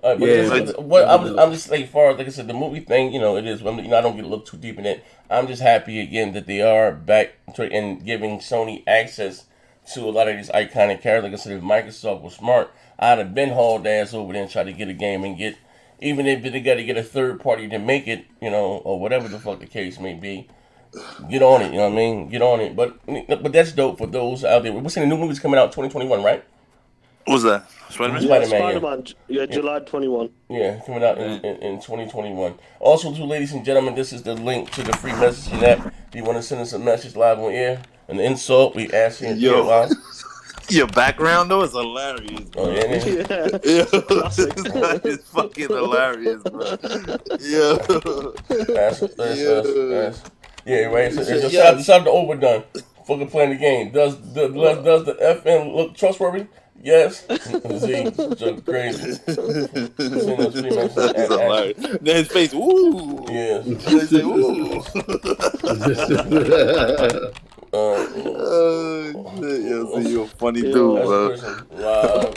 I'm just like far as like I said, the movie thing, you know, it is. I don't get to look too deep in it. I'm just happy again that they are back and giving Sony access to a lot of these iconic characters. Like I said, if Microsoft was smart, I'd have been hauled ass over there and tried to get a game and get, even if they got to get a third party to make it, you know, or whatever the fuck the case may be. Get on it, you know what I mean? Get on it. But that's dope for those out there. We're seeing the new movies coming out 2021, right? What's that? Spider-Man? Spider-Man. Yeah, July 21. Yeah, coming out in 2021. Also, too, ladies and gentlemen, this is the link to the free messaging app. If you want to send us a message live on air, an insult, we ask you. Your background though is hilarious. Bro. Oh yeah, it's fucking hilarious, bro. Yeah, right. So, shout out to Overdone. Fucking playing the game. Does the FN look trustworthy? Yes. See, so crazy. That's hilarious. Then his face, ooh. Yeah. They say, ooh. You're a funny dude, bro.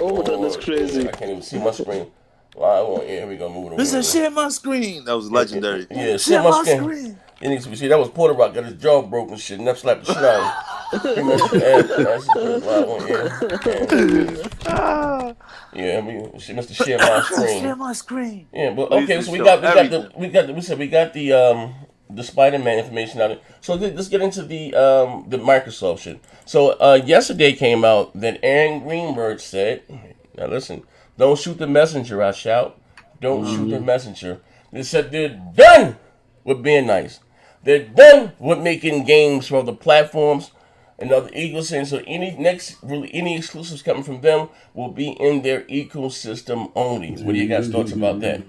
Overdone is crazy. I can't even see my screen. Live on here we go. Moving. Listen, share my screen. That was legendary. Yeah, share my screen. It needs to be seen. That was Porter Rock, got his jaw broken and shit, and that slapped the shit out of him. Yeah, I mean, Mr. Share My Screen. Share my screen. Yeah, but Please okay, do so we show got everything. the Spider-Man information out. So let's get into the Microsoft shit. So yesterday came out that Aaron Greenberg said, now listen, don't shoot the messenger, I shout. Don't shoot the messenger. They said they're done with being nice. They're done with making games for the platforms and other ecosystems. So any exclusives coming from them will be in their ecosystem only. What do you guys thoughts about that?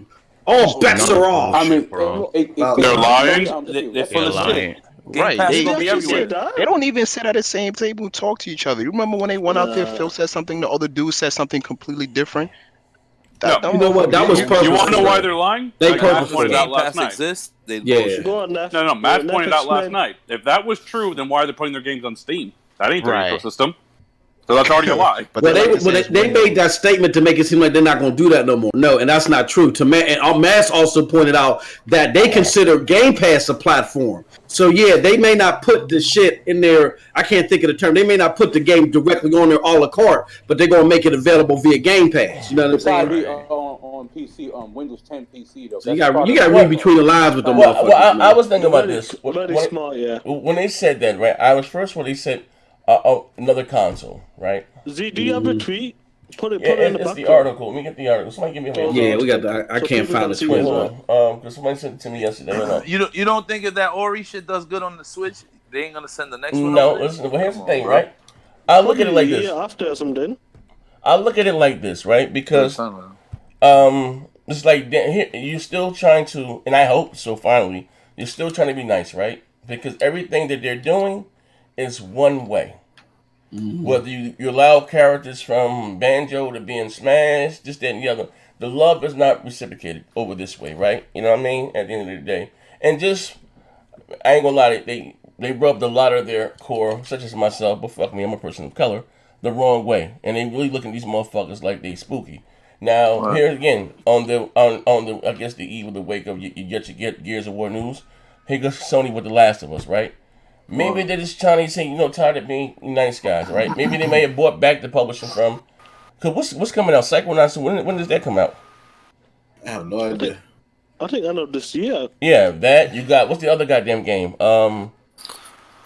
All bets are off. I I mean, bro. They're lying. They're full They're of lying. shit. Game Right. Pass They, is gonna be actually said everywhere. that? they don't even sit at the same table and talk to each other. You remember when they went out there, Nah. Phil said something, the other dude said something completely different? No. You know what? That was You want to know purposeful. why they're lying? They Like Matt purposeful. pointed out Game last Pass night. exists. They Yeah. bullshit. Go on, Neff. No, Matt Neff, pointed out last explain. night. If that was true, then why are they putting their games on Steam? That ain't their Right. ecosystem. So that's already a lie. But Well, like to say it's they windows. made that statement to make it seem like they're not going to do that no more. No, and that's not true. And Mass also pointed out that they consider Game Pass a platform. So yeah, they may not put the shit in there. I can't think of the term. They may not put the game directly on their a la carte, but they're going to make it available via Game Pass. You know what I'm It's gotta saying? be on PC, Windows 10 PC though. So you got to read between the lines with the motherfuckers. Well, I man. was thinking about Very, this. very smart, yeah. When they said that, right? I was first when they said another console, right? Z, do you have a tweet? Put it Yeah, in the it's back. the article. Let me get the article. Somebody give me a minute. Yeah, we got the. I So can't people find can the see tweet. as Hold well. on, because somebody sent it to me yesterday. Hold on. You don't think if that Ori shit does good on the Switch, they ain't gonna send the next one? No, over there? listen. Well, here's the Come on, thing, bro. right? I look at it like Probably a this. year after or something. I look at it like this, right? Because Son, it's like you're still trying to, and I hope so. Finally, you're still trying to be nice, right? Because everything that they're doing is one way. Whether you allow characters from Banjo to being Smash, this, that, and the other, the love is not reciprocated over this way, right? You know what I mean? At the end of the day, and just I ain't gonna lie, they rubbed a lot of their core, such as myself, but fuck me, I'm a person of color, the wrong way, and they really looking at these motherfuckers like they spooky. Now here again on the I guess the eve of the wake of you get Gears of War news. Here goes Sony with The Last of Us, right? Maybe they're just trying to say, tired of being nice guys, right? Maybe they may have bought back the publishing from. Cause what's coming out? Psychonauts. When does that come out? I have no idea. I think end of this year. Yeah, that you got. What's the other goddamn game?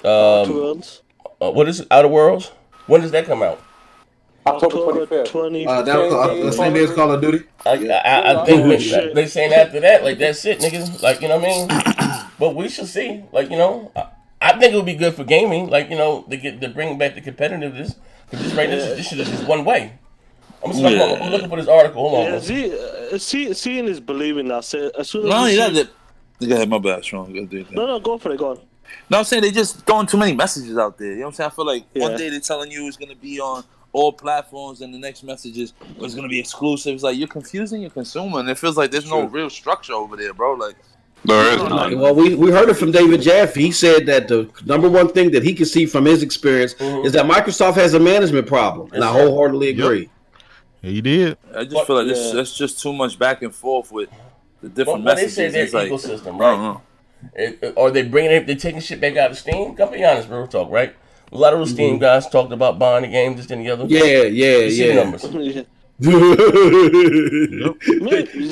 Afterwards. What is it? Outer Worlds. When does that come out? October 25th. 20th. The same day as Call of Duty. I think Shit. they saying after that, like that's it, nigga. Like you know what I mean. But we should see. Like I think it would be good for gaming. Like to bring back the competitiveness. Because this right, this shit is just one way. I'm looking for this article. Hold on. Yeah, seeing is believing. As soon as no, we yeah, see- go ahead, my bad, Sean. You gotta do that. No, go for it. Go on. No, I'm saying they just throwing too many messages out there. You know what I'm saying? I feel like one Yeah. day they're telling you it's gonna be on all platforms, and the next message is it's gonna be exclusive. It's like you're confusing your consumer, and it feels like there's no real structure over there, bro. Like There is none. Well, we heard it from David Jaffe. He said that the number one thing that he can see from his experience is that Microsoft has a management problem, and I wholeheartedly agree. Yeah, you did. I just feel like yeah. that's just too much back and forth with the different But they messages. say their It's like, ecosystem, I don't right? know. Are they bringing it? They taking shit back out of Steam? Gotta be honest, real talk, right? A lot of those Steam guys talked about buying the game, this and the other. Yeah, You see the yeah. numbers.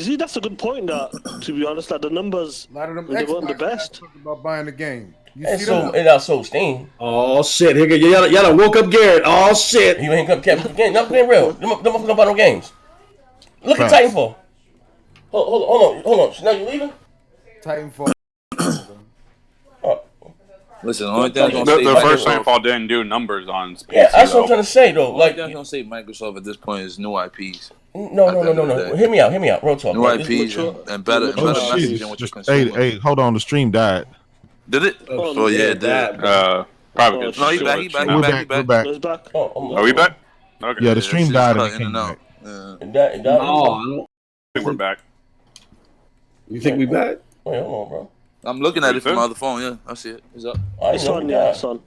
See, that's a good point. That, to be honest, like the numbers, A lot of them they weren't the Xbox guys best. talked about buying the game. You And see so them? it also Steam. Oh shit! Here, y'all done woke up Garrett. Oh shit! He ain't come Kevin again. No, being real. Them motherfuckers don't buy no games. Look at Facts. Titanfall. Hold on. So now you leaving? Titanfall. Listen, the only thing I'm gonna The say, first Microsoft, Titanfall didn't do numbers on PC. Yeah, that's what I'm though. trying to say though. the only Like, thing I'm gonna say, Microsoft at this point is new IPs, no. at the end of the day. Hear me out. Real talk. new right? IPs, and better Oh, messaging with your consumer. Hey, hold on. The stream died. Did it? Oh yeah, it did. Probably Oh, good. No, he shit. back. He back. Now. He We're back. back. He We're back. back. It's back. Oh, Are we back? Okay. Yeah, the This stream shit's died and cutting it came in and out. back. Yeah. It died. Oh, I don't- I think we're back. you think we back? Wait, hold on, bro. I'm looking at it from Good. my other phone. Yeah, I see it. It's up. I It's didn't know on, we yeah, died. it's on.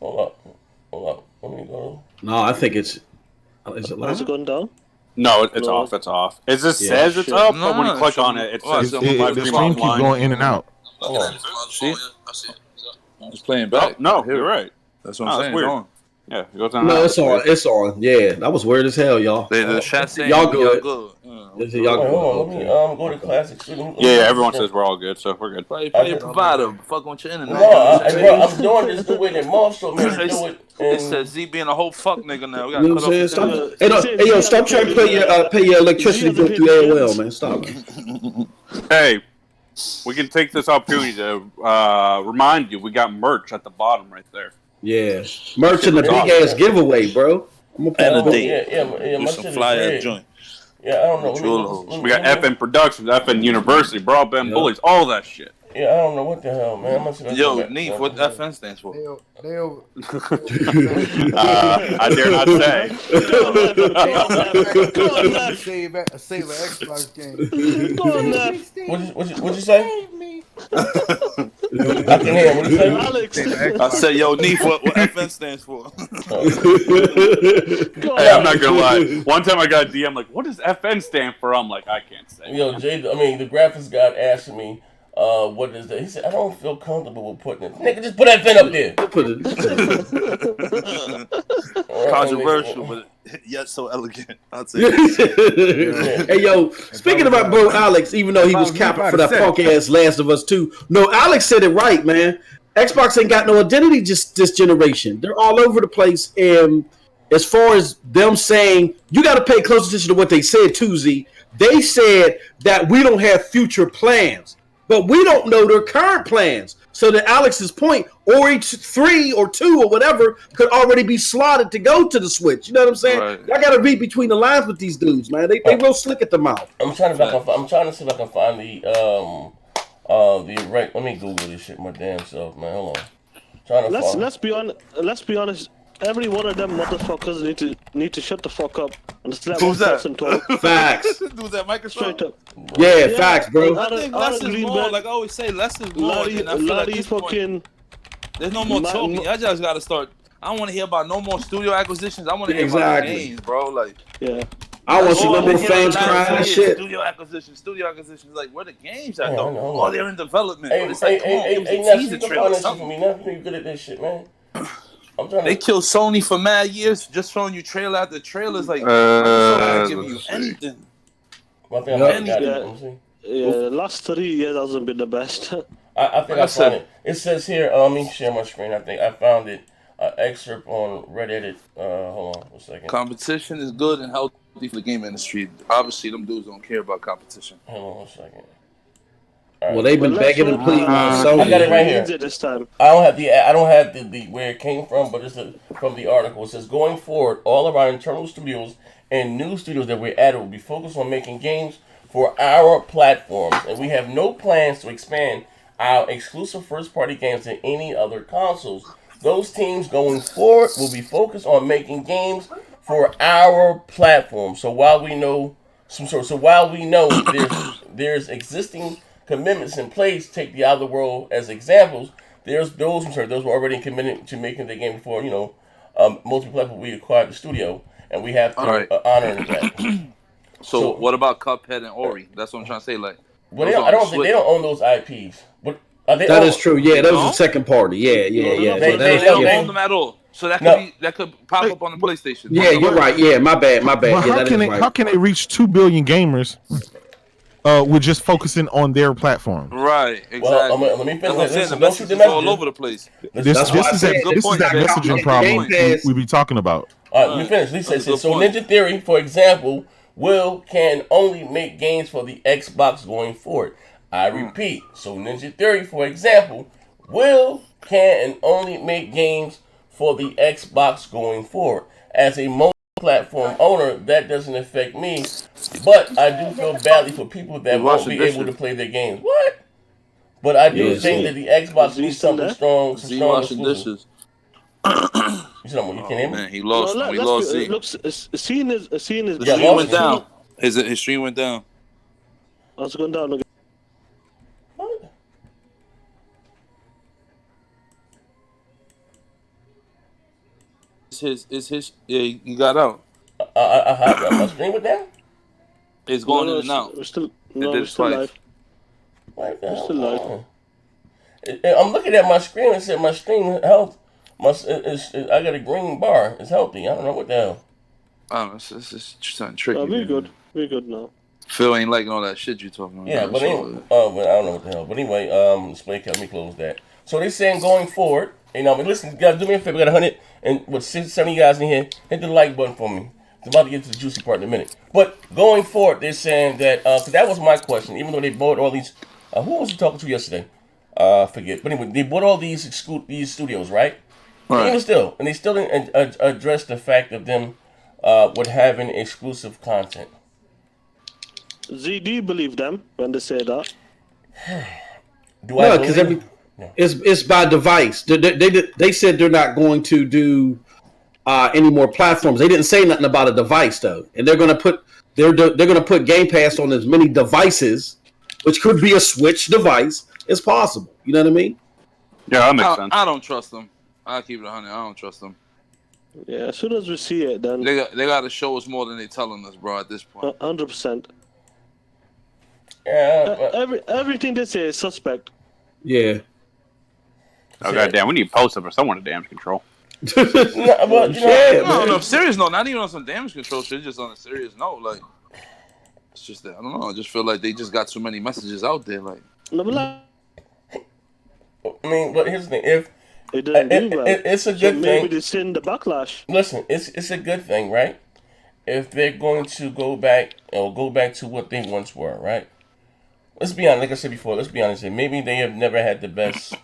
Hold up. Let me go. No, I think it's. Is it Has live? it gone down? No, it's No. off. It's off. It just Yeah. says it's Shit. up, No, but when you no, click it's on on- it, it oh, says it's The live stream keep offline. going in and out. Hold on. See? I see it. It's playing Oh, back. no, I hear you're it. right. That's what Oh, I'm that's saying. weird. It's on. Yeah, it goes on. No, it's on. It's on. Yeah, that was weird as hell, y'all. The chat saying Y'all y'all good. good. Y'all Wait, good. hold on. Let me go to classics. Yeah, everyone says we're all good, so we're good. Play your provider. Fuck on your internet. No, I'm doing this the way that Moth showed me to do it. It says Z being a whole fuck nigga now. We You know gotta what I'm cut saying? off his Stop. internet. Hey, stop trying to pay your electricity bill through AOL, man. Stop, man. Hey, we can take this opportunity to remind you we got merch at the bottom right there. Yeah, merch in the big ass giveaway, bro. I'm gonna And a put date. Yeah, my Do some shit is flyer red. joint. Yeah, I don't know. We got FN Productions, FN University, Broadband Bullies, all that shit. Yeah, I don't know what the hell, man. Yo, Neef, what FN stands for? I dare not say. Save an Xbox game. Go on, Neff. What'd you say? I can hear. What you say? Alex. I said, yo, Neef, what FN stands for? Hey, I'm not gonna lie. One time I got a DM like, "What does FN stand for?" I'm like, I can't say. Yo, the graphics guy asked me, what is that? He said, I don't feel comfortable with putting it. Nigga, just put that thing up there. Controversial, but yet so elegant. I'll say it. Hey, yo, speaking about bro Alex, even though he was capping for that punk ass Last of Us 2, no, Alex said it right, man. Xbox ain't got no identity just this generation. They're all over the place, and as far as them saying, you got to pay close attention to what they said, too, Z. They said that we don't have future plans, but we don't know their current plans. So to Alex's point, Ori 3 or 2 or whatever could already be slotted to go to the Switch. You know what I'm saying? Right. I got to read between the lines with these dudes, man. They real slick at the mouth. I'm trying to see if I can find the right. Let me Google this shit my damn self, man. Hold on. Let's be honest. Every one of them motherfuckers need to shut the fuck up. Understand? Who's that? Facts. Who's that? Microsoft? Straight up. Yeah, facts, bro. I think less is more. Like I always say, less is more. And I feel like this point, there's no more talking. I just gotta start. I don't want to hear about no more studio acquisitions. I want to hear about games, bro. Like, yeah. I want to see no more fans crying and shit. Studio acquisitions. Like, where the games at though? Oh, they're in development. Hey, it's like, come on, give us a teaser trailer. For me, now you good at this shit, man. They killed Sony for mad years, just showing you trailer after trailers. Like, Microsoft not giving you anything. Yeah, last 3 years hasn't been the best. I think I found it. It says here. Let me share my screen. I think I found it. Excerpt on Reddit. Hold on 1 second. Competition is good and healthy for the game industry. Obviously, them dudes don't care about competition. Hold on 1 second. Well, they've been begging and pleading on Sony. I got it right here. This time. I don't have the where it came from, but it's from the article. It says, going forward, all of our internal studios and new studios that we're added will be focused on making games for our platforms, and we have no plans to expand our exclusive first-party games to any other consoles. Those teams going forward will be focused on making games for our platform. So while we know there's existing commitments in place, take the Outer World as examples. Those were already committed to making the game before multi-platform. We acquired the studio, and we have to honor that. So what about Cuphead and Ori? That's what I'm trying to say. Like, well, they don't own those IPs. But that is true. Yeah, that was the second party. Yeah. They don't own them at all. So that could pop up on the PlayStation. Yeah, you're right. Yeah, my bad. But Yeah, how can they reach 2 billion gamers with just focusing on their platform? Right, exactly. Well, let me finish. The message is all over the place. This is that messaging problem we be talking about. All right, let me finish. Lisa says, so Ninja Theory, for example, can only make games for the Xbox going forward. I repeat. So Ninja Theory, for example, can only make games for the Xbox going forward. As a multi-platform owner, that doesn't affect me, but I do feel badly for people that won't be able to play their games. What? But I do think that the Xbox needs something strong. Some strong exclusive. You can't hear me? Man, he lost. We lost. Seeing his the stream went down. His stream went down. Oh, it's going down again. What? It's his. Yeah, you got out. I have my screen went down. It's going in and out. We're still live. Like that. We're still live. I'm looking at my screen and said my screen health I got a green bar. It's healthy. I don't know what the hell. I don't know. It's something tricky. We're good. We're good now. Phil ain't liking all that shit you talking about. Yeah, but anyway, but I don't know what the hell. But anyway, display cap. Let me close that. So they're saying going forward, listen, guys, do me a favor. We got 100 and 70 guys in here. Hit the like button for me. It's about to get to the juicy part in a minute. But going forward, they're saying that because that was my question. Even though they bought all these, who was he talking to yesterday? I forget. But anyway, they bought all these studios, right? Right. Even still, and they still didn't address the fact of them with having exclusive content. Z, do you believe them when they say that? No, because it's by device. They said they're not going to do any more platforms. They didn't say nothing about a device though, and they're going to put Game Pass on as many devices, which could be a Switch device, as possible. You know what I mean? Yeah, that makes sense. I don't trust them. I'll keep it 100. I don't trust them. Yeah, as soon as we see it, then they got to show us more than they telling us, bro. At this point, 100%. Yeah, everything they say is suspect. Yeah. Oh goddamn, we need post up for someone to damage control. I don't know. Serious note, not even on some damage control shit. Just on a serious note, like it's just that I don't know. I just feel like they just got too many messages out there. Like, but here's the thing: if it didn't do well, it's a good thing. Maybe they send the backlash. Listen, it's a good thing, right? If they're going to go back to what they once were, right? Let's be honest. Like I said before, let's be honest. Maybe they have never had the best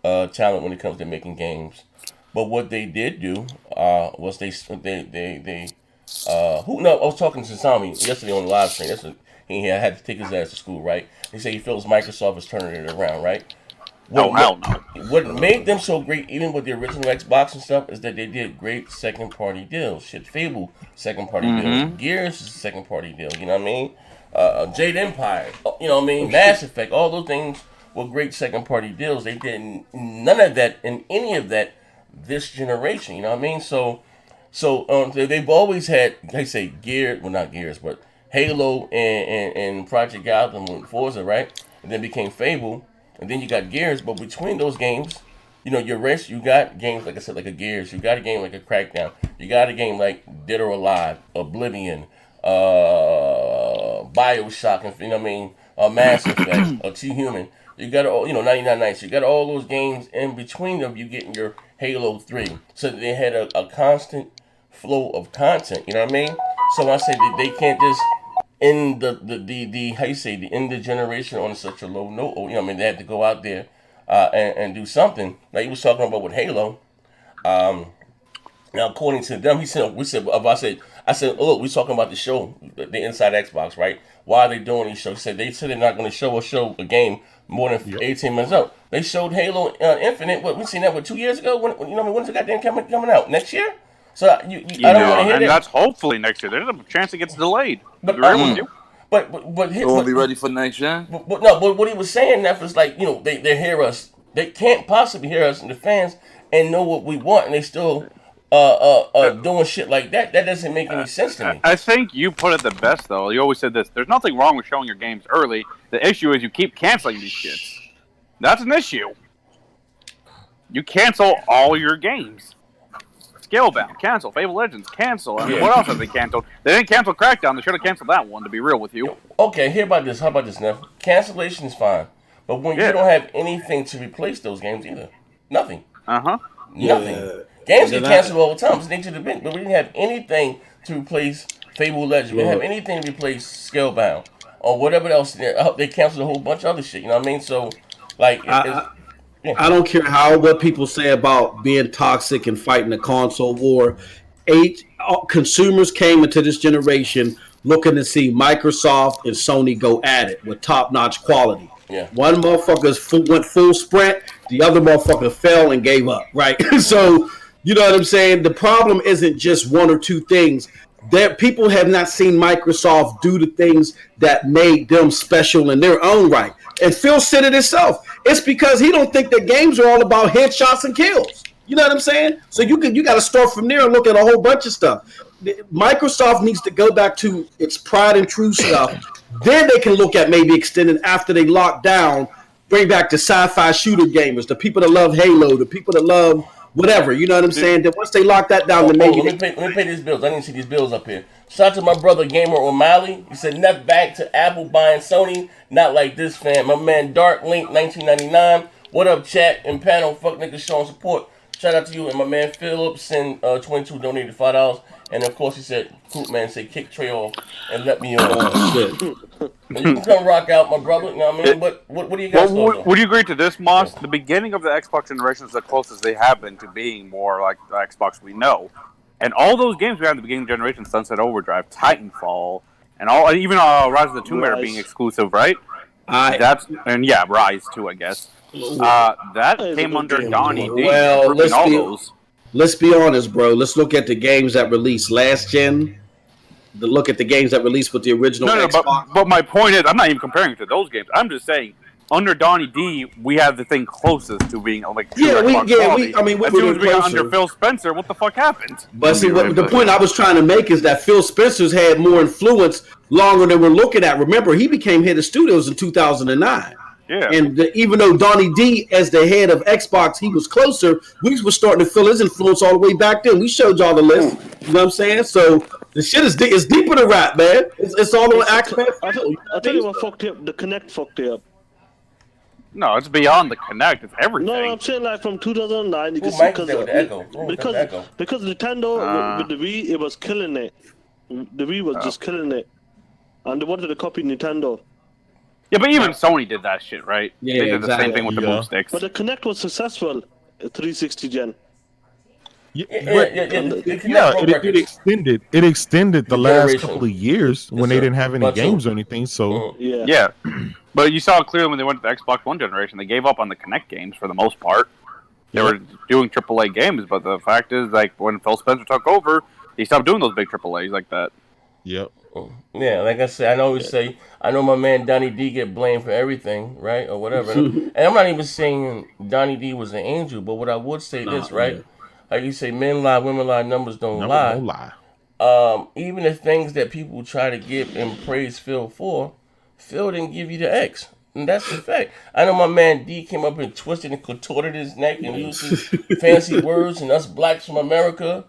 talent when it comes to making games, but what they did do was I was talking to Sami yesterday on the live stream. That's what he had to take his ass to school, right? He said he feels Microsoft is turning it around, right? Hell no. What made them so great, even with the original Xbox and stuff, is that they did great second-party deals. Shit, Fable, second-party deals. Gears is a second-party deal, you know what I mean? Jade Empire, you know what I mean? Mass Effect, all those things were great second-party deals. They did none of that in any of that this generation, you know what I mean? So they've always had, they say Gears, well not Gears, but Halo and Project Gotham and Forza, right? And then became Fable. And then you got Gears, but between those games, you got games, like I said, like a Gears. You got a game like a Crackdown. You got a game like Dead or Alive, Oblivion, Bioshock, and you know what I mean, Mass Effect, T-Human. You got 99 Nights. You got all those games in between them. You getting your Halo 3. So they had a constant flow of content. You know what I mean? So I say that they can't just end the end the generation on such a low note. You know what I mean? They had to go out there and do something. Like he was talking about with Halo. Now, according to them, I said, oh, look, we're talking about the show, the Inside Xbox, right? Why are they doing these shows? They said they're not going to show a game more than 18 months out. They showed Halo Infinite. What we seen that 2 years ago? When's it goddamn coming out? Next year? So I don't want to hear that. And that's hopefully next year. There's a chance it gets delayed. But it won't be ready for next year. But what he was saying, that was like, they hear us. They can't possibly hear us and the fans and know what we want, and they still doing shit like that. That doesn't make any sense to me. I think you put it the best though. You always said this. There's nothing wrong with showing your games early. The issue is you keep canceling these shits. That's an issue. You cancel all your games. Scalebound, cancel. Fable Legends, cancel. I mean, what else have they canceled? They didn't cancel Crackdown. They should have canceled that one, to be real with you. Okay, how about this, Neff? Cancellation is fine. But when you don't have anything to replace those games either. Nothing. Nothing. Games get canceled all the time. It's nature of the beast. But we didn't have anything to replace Fable Legends. We didn't have anything to replace Scalebound. Or whatever else. They canceled a whole bunch of other shit. You know what I mean? So, like... I don't care what people say about being toxic and fighting the console war. Consumers came into this generation looking to see Microsoft and Sony go at it with top-notch quality. Yeah. One motherfucker went full sprint, the other motherfucker fell and gave up, right? So, you know what I'm saying? The problem isn't just one or two things. That people have not seen Microsoft do the things that made them special in their own right. And Phil said it himself. It's because he don't think that games are all about headshots and kills. You know what I'm saying? So you got to start from there and look at a whole bunch of stuff. Microsoft needs to go back to its tried and true stuff. Then they can look at maybe extending after they lock down, bring back the sci-fi shooter gamers, the people that love Halo, the people that love whatever. You know what I'm saying? Then once they lock that down, then maybe let me pay these bills. I didn't see these bills up here. Shout out to my brother Gamer O'Malley. He said, "Net back to Apple buying Sony. Not like this, fam." My man Dark Link 1999. What up, chat and panel? Fuck niggas showing support. Shout out to you and my man Phillips and 22 donated $5. And of course he said, "Coop man, say kick Trey off and let me on." Shit. You can come rock out, my brother. You know what I mean? But what do you guys think? Would you agree to this, Moss? The beginning of the Xbox generation is the closest they have been to being more like the Xbox we know. And all those games we had at the beginning of the generation, Sunset Overdrive, Titanfall, and even Rise of the Tomb Raider being exclusive, right? Rise too, I guess. That came under Donnie D. Well, let's be honest, bro. Let's look at the games that released last gen. Look at the games that released with the original Xbox. But my point is, I'm not even comparing it to those games. I'm just saying, under Donnie D, we have the thing closest to being like true Xbox quality. As soon as we got under Phil Spencer, what the fuck happened? But see, the point I was trying to make is that Phil Spencer's had more influence longer than we're looking at. Remember, he became head of studios in 2009. Yeah. And even though Donnie D, as the head of Xbox, he was closer, we were starting to feel his influence all the way back then. We showed y'all the list. You know what I'm saying? So the shit is deeper than rap, man. It's all on Xbox. I'll tell you what fucked you up. The Kinect fucked you up. No, it's beyond the Kinect. It's everything. No, I'm saying like from 2009. You can see because Nintendo with the Wii, it was killing it. The Wii was just killing it, and they wanted to copy Nintendo. Yeah, but even Sony did that shit, right? Yeah, they did the same thing with the move sticks. But the Kinect was successful. 360 gen. It extended the last couple of years when they didn't have any games or anything. So yeah, but you saw clearly when they went to the Xbox One generation, they gave up on the Kinect games for the most part. They were doing AAA games, but the fact is, like when Phil Spencer took over, he stopped doing those big AAAs like that. Yep. Yeah, like I said, I know my man Donnie D get blamed for everything, right, or whatever. And I'm not even saying Donnie D was an angel, but what I would say right? Like you say, men lie, women lie, numbers don't lie. Even the things that people try to give and praise Phil for, Phil didn't give you the X. And that's the fact. I know my man D came up and twisted and contorted his neck and used fancy words and us blacks from America.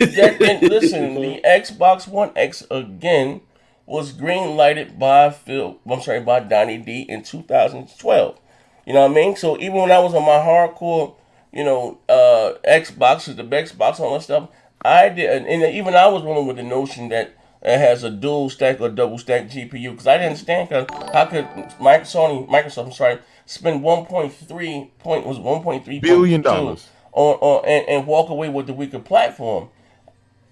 Listen, the Xbox One X again was green lighted by by Donnie D in 2012. You know what I mean? So even when I was on my hardcore, Xbox is the best Xbox and all that stuff, I did, and even I was rolling with the notion that it has a dual stack or double stack GPU because I didn't understand how could Microsoft spend 1.3 billion on and walk away with the weaker platform.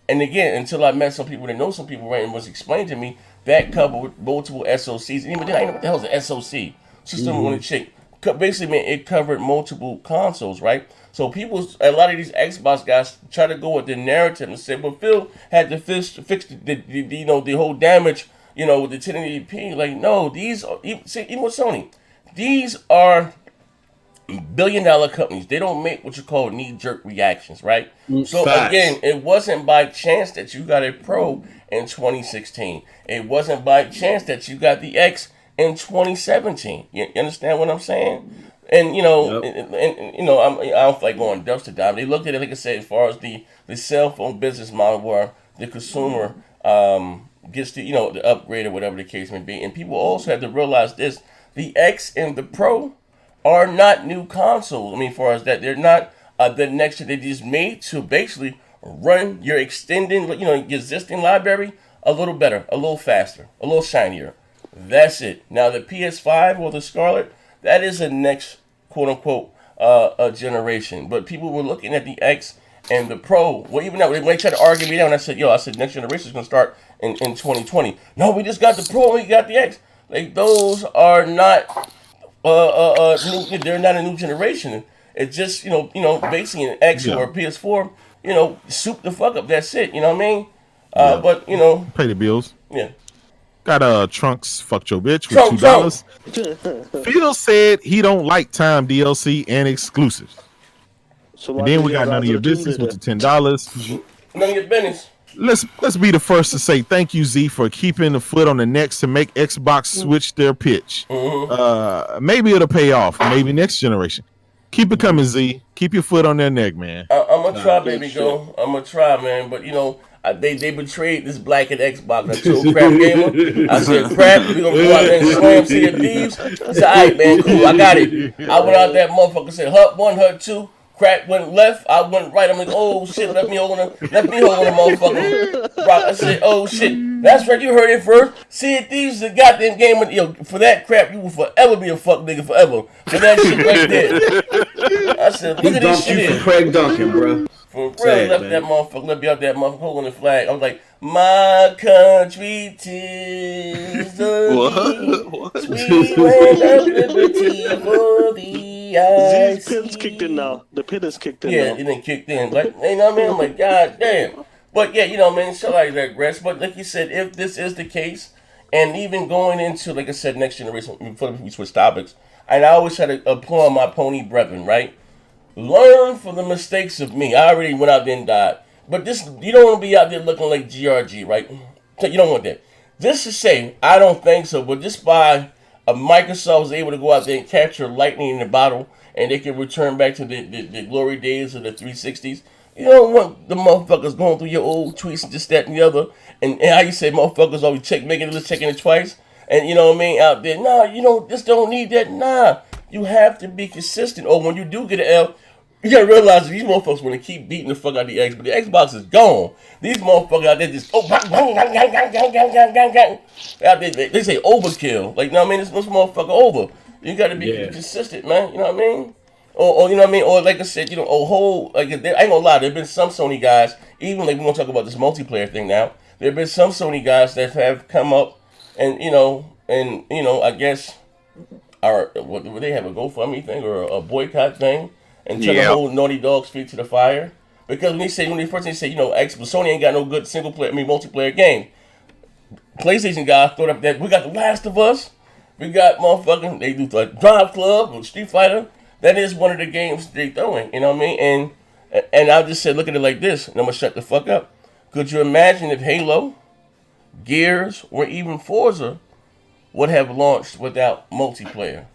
And again, until I met some people that know some people, right, and was explained to me that covered multiple SoCs. And even then, I didn't know what the hell is an SoC. System on a chip. Basically, man, it covered multiple consoles, right? So a lot of these Xbox guys try to go with the narrative and say, well, Phil had to fix the whole damage, with the 1080p. Like, no, these are, even with Sony, these are billion-dollar companies. They don't make what you call knee-jerk reactions, right? So again, it wasn't by chance that you got a Pro in 2016. It wasn't by chance that you got the X in 2017. You understand what I'm saying? And I don't like going dumpster dive. They looked at it, like I said, as far as the cell phone business model where the consumer gets the upgrade or whatever the case may be. And people also have to realize this: the X and the Pro are not new consoles. I mean, as far as that, they're not the next. They just made to basically run your extending, your existing library a little better, a little faster, a little shinier. That's it. Now the PS5 or the Scarlet, that is a next quote unquote generation. But people were looking at the X and the Pro. Well, even now, when they tried to argue me down, I said, next generation is gonna start in 2020. No, we just got the Pro and we got the X. Like those are not new, they're not a new generation. It's just basically an X or a PS4. Soup the fuck up. That's it. You know what I mean? But pay the bills. Yeah. Got Trunks fucked your bitch with $2. Phil said he don't like time DLC and exclusives. So and then we got none of your business with the $10. None of your business. Let's be the first to say thank you, Z, for keeping the foot on the necks to make Xbox switch their pitch. Maybe it'll pay off. Maybe next generation. Keep it coming, Z. Keep your foot on their neck, man. I'm gonna try, baby, go. I'm gonna try, man. But they betrayed this black and Xbox. I told Crap Gamer, I said, Crap, we gonna go out there and slam Sea of Thieves. He said, all right, man, cool, I got it. I went out that motherfucker, said, Hut 1, Hut 2. Crap went left, I went right. I'm like, oh shit, left me holding the motherfucker. Rock, I said, oh shit, that's right, you heard it first. Sea of Thieves is a goddamn game. For that crap, you will forever be a fuck nigga forever. For that shit right there. I said, look at this shit. You for Craig Duncan, bro. For real, left me out that motherfucker holding the flag. I was like, my country 'tis the sweet land of liberty for thee I Z's pin's kicked in now. The pin is kicked in now. Yeah, it done kicked in. Like, you know what I mean? I'm like, God damn. But yeah, you know what I mean? So I digress. But like you said, if this is the case, and even going into, like I said, next generation, before we switch topics, and I always try to applaud my pony brethren, right? Learn from the mistakes of me. I already went out there and died. But you don't want to be out there looking like GRG, right? You don't want that. Just to say, I don't think so, but just by Microsoft was able to go out there and capture lightning in the bottle, and they can return back to the glory days of the 360s. You don't want the motherfuckers going through your old tweets and just that and the other. And how you say motherfuckers always checking it twice. And you know what I mean? Out there, nah, just don't need that. Nah, you have to be consistent. Or when you do get an L, you gotta realize that these motherfuckers want to keep beating the fuck out of the X, but the Xbox is gone. These motherfuckers out there just out there, they say overkill. Like, you know what I mean? This motherfucker over. You gotta be consistent, man. You know what I mean? Or you know what I mean? Or like I said, I ain't gonna lie. There've been some Sony guys, even like we want to talk about this multiplayer thing now. There've been some Sony guys that have come up and I guess would they have a GoFundMe thing or a boycott thing? And try to hold Naughty Dog's feet to the fire. Because when they say, Sony ain't got no good multiplayer game. PlayStation guys thought up that we got The Last of Us. We got they do the Drive Club or Street Fighter. That is one of the games they throwing, you know what I mean? And I just said, look at it like this, and I'm gonna shut the fuck up. Could you imagine if Halo, Gears, or even Forza would have launched without multiplayer?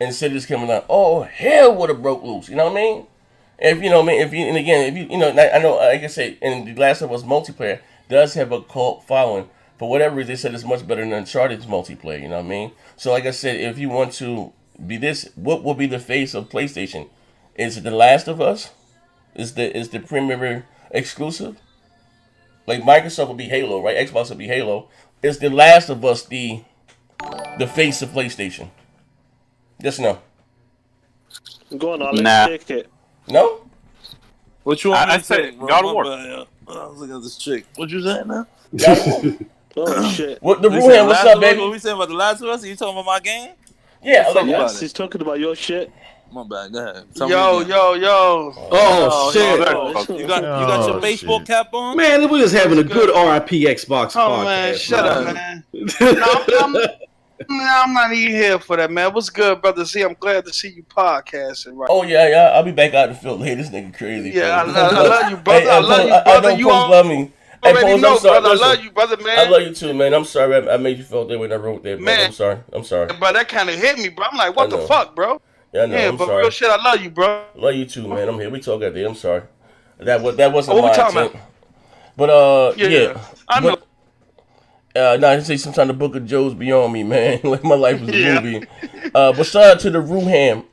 Instead of just coming out, oh, hell would have broke loose. You know what I mean? I know, like I said, and The Last of Us multiplayer does have a cult following. For whatever reason, they said it's much better than Uncharted's multiplayer. You know what I mean? So, like I said, if you want to be this, what will be the face of PlayStation? Is it The Last of Us? Is the premier exclusive? Like Microsoft will be Halo, right? Xbox will be Halo. Is The Last of Us the face of PlayStation? Yes or no? Go on, Alex. Take it. No? What you want me to say? God of War. I was looking at this chick. What you saying now? Oh, shit. What the Ruhan, what's up, baby? What we saying about The Last of Us? Are you talking about my game? Yeah, yes, he's talking about your shit. My bad, go ahead. Yo. Oh, shit. You got your baseball cap on? Man, we was having a good RIP Xbox podcast. Oh, man, shut up, man. I'm not even here for that, man. What's good, brother? See, I'm glad to see you podcasting. Right? Oh yeah. I'll be back out in the field later. This nigga crazy. Yeah, I love you, brother. I love you, brother. You love me. Already know, brother. I love you, brother, man. I love you too, man. I'm sorry I made you feel that when I wrote that, man. I'm sorry. Bro, that kind of hit me, bro. I'm like, what the fuck, bro? Yeah, I know. I'm but sorry. Real shit, I love you, bro. Love you too, man. I'm here. We talk out there. I'm sorry. That wasn't what my we talking intent. About? But yeah. I know. I say sometimes the Book of Joe's beyond me, man. Like my life was a movie. But shout out to the Ruham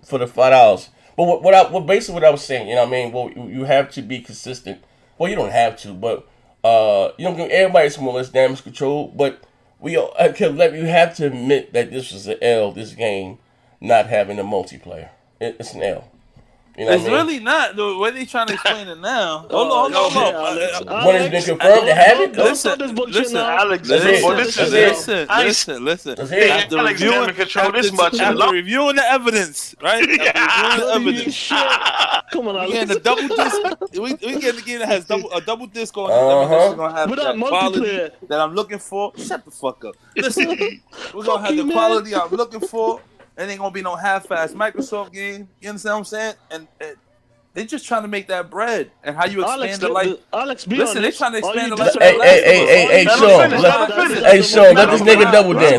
for the $5. But what basically what I was saying, you know what I mean? Well, you have to be consistent. Well, you don't have to, but everybody's more or less damage control. But you have to admit that this was an L. This game not having a multiplayer. It's an L. You know it's really not. The way they trying to explain it now. Hold on. When it's been confirmed to have it? Listen, Alex. Listen. After reviewing the evidence, right? After reviewing the evidence. Come on, Alex. We getting a double disc. We getting a game that has a double disc on it. That's gonna have that quality that I'm looking for. Shut the fuck up. Listen, we're gonna have the quality I'm looking for. It ain't gonna be no half-ass Microsoft game. You understand what I'm saying? And They just trying to make that bread, and how you expand the life. Alex, be listen, they honest. trying to expand the All life. you Hey, Sean. Hey, Sean, let this nigga double dance.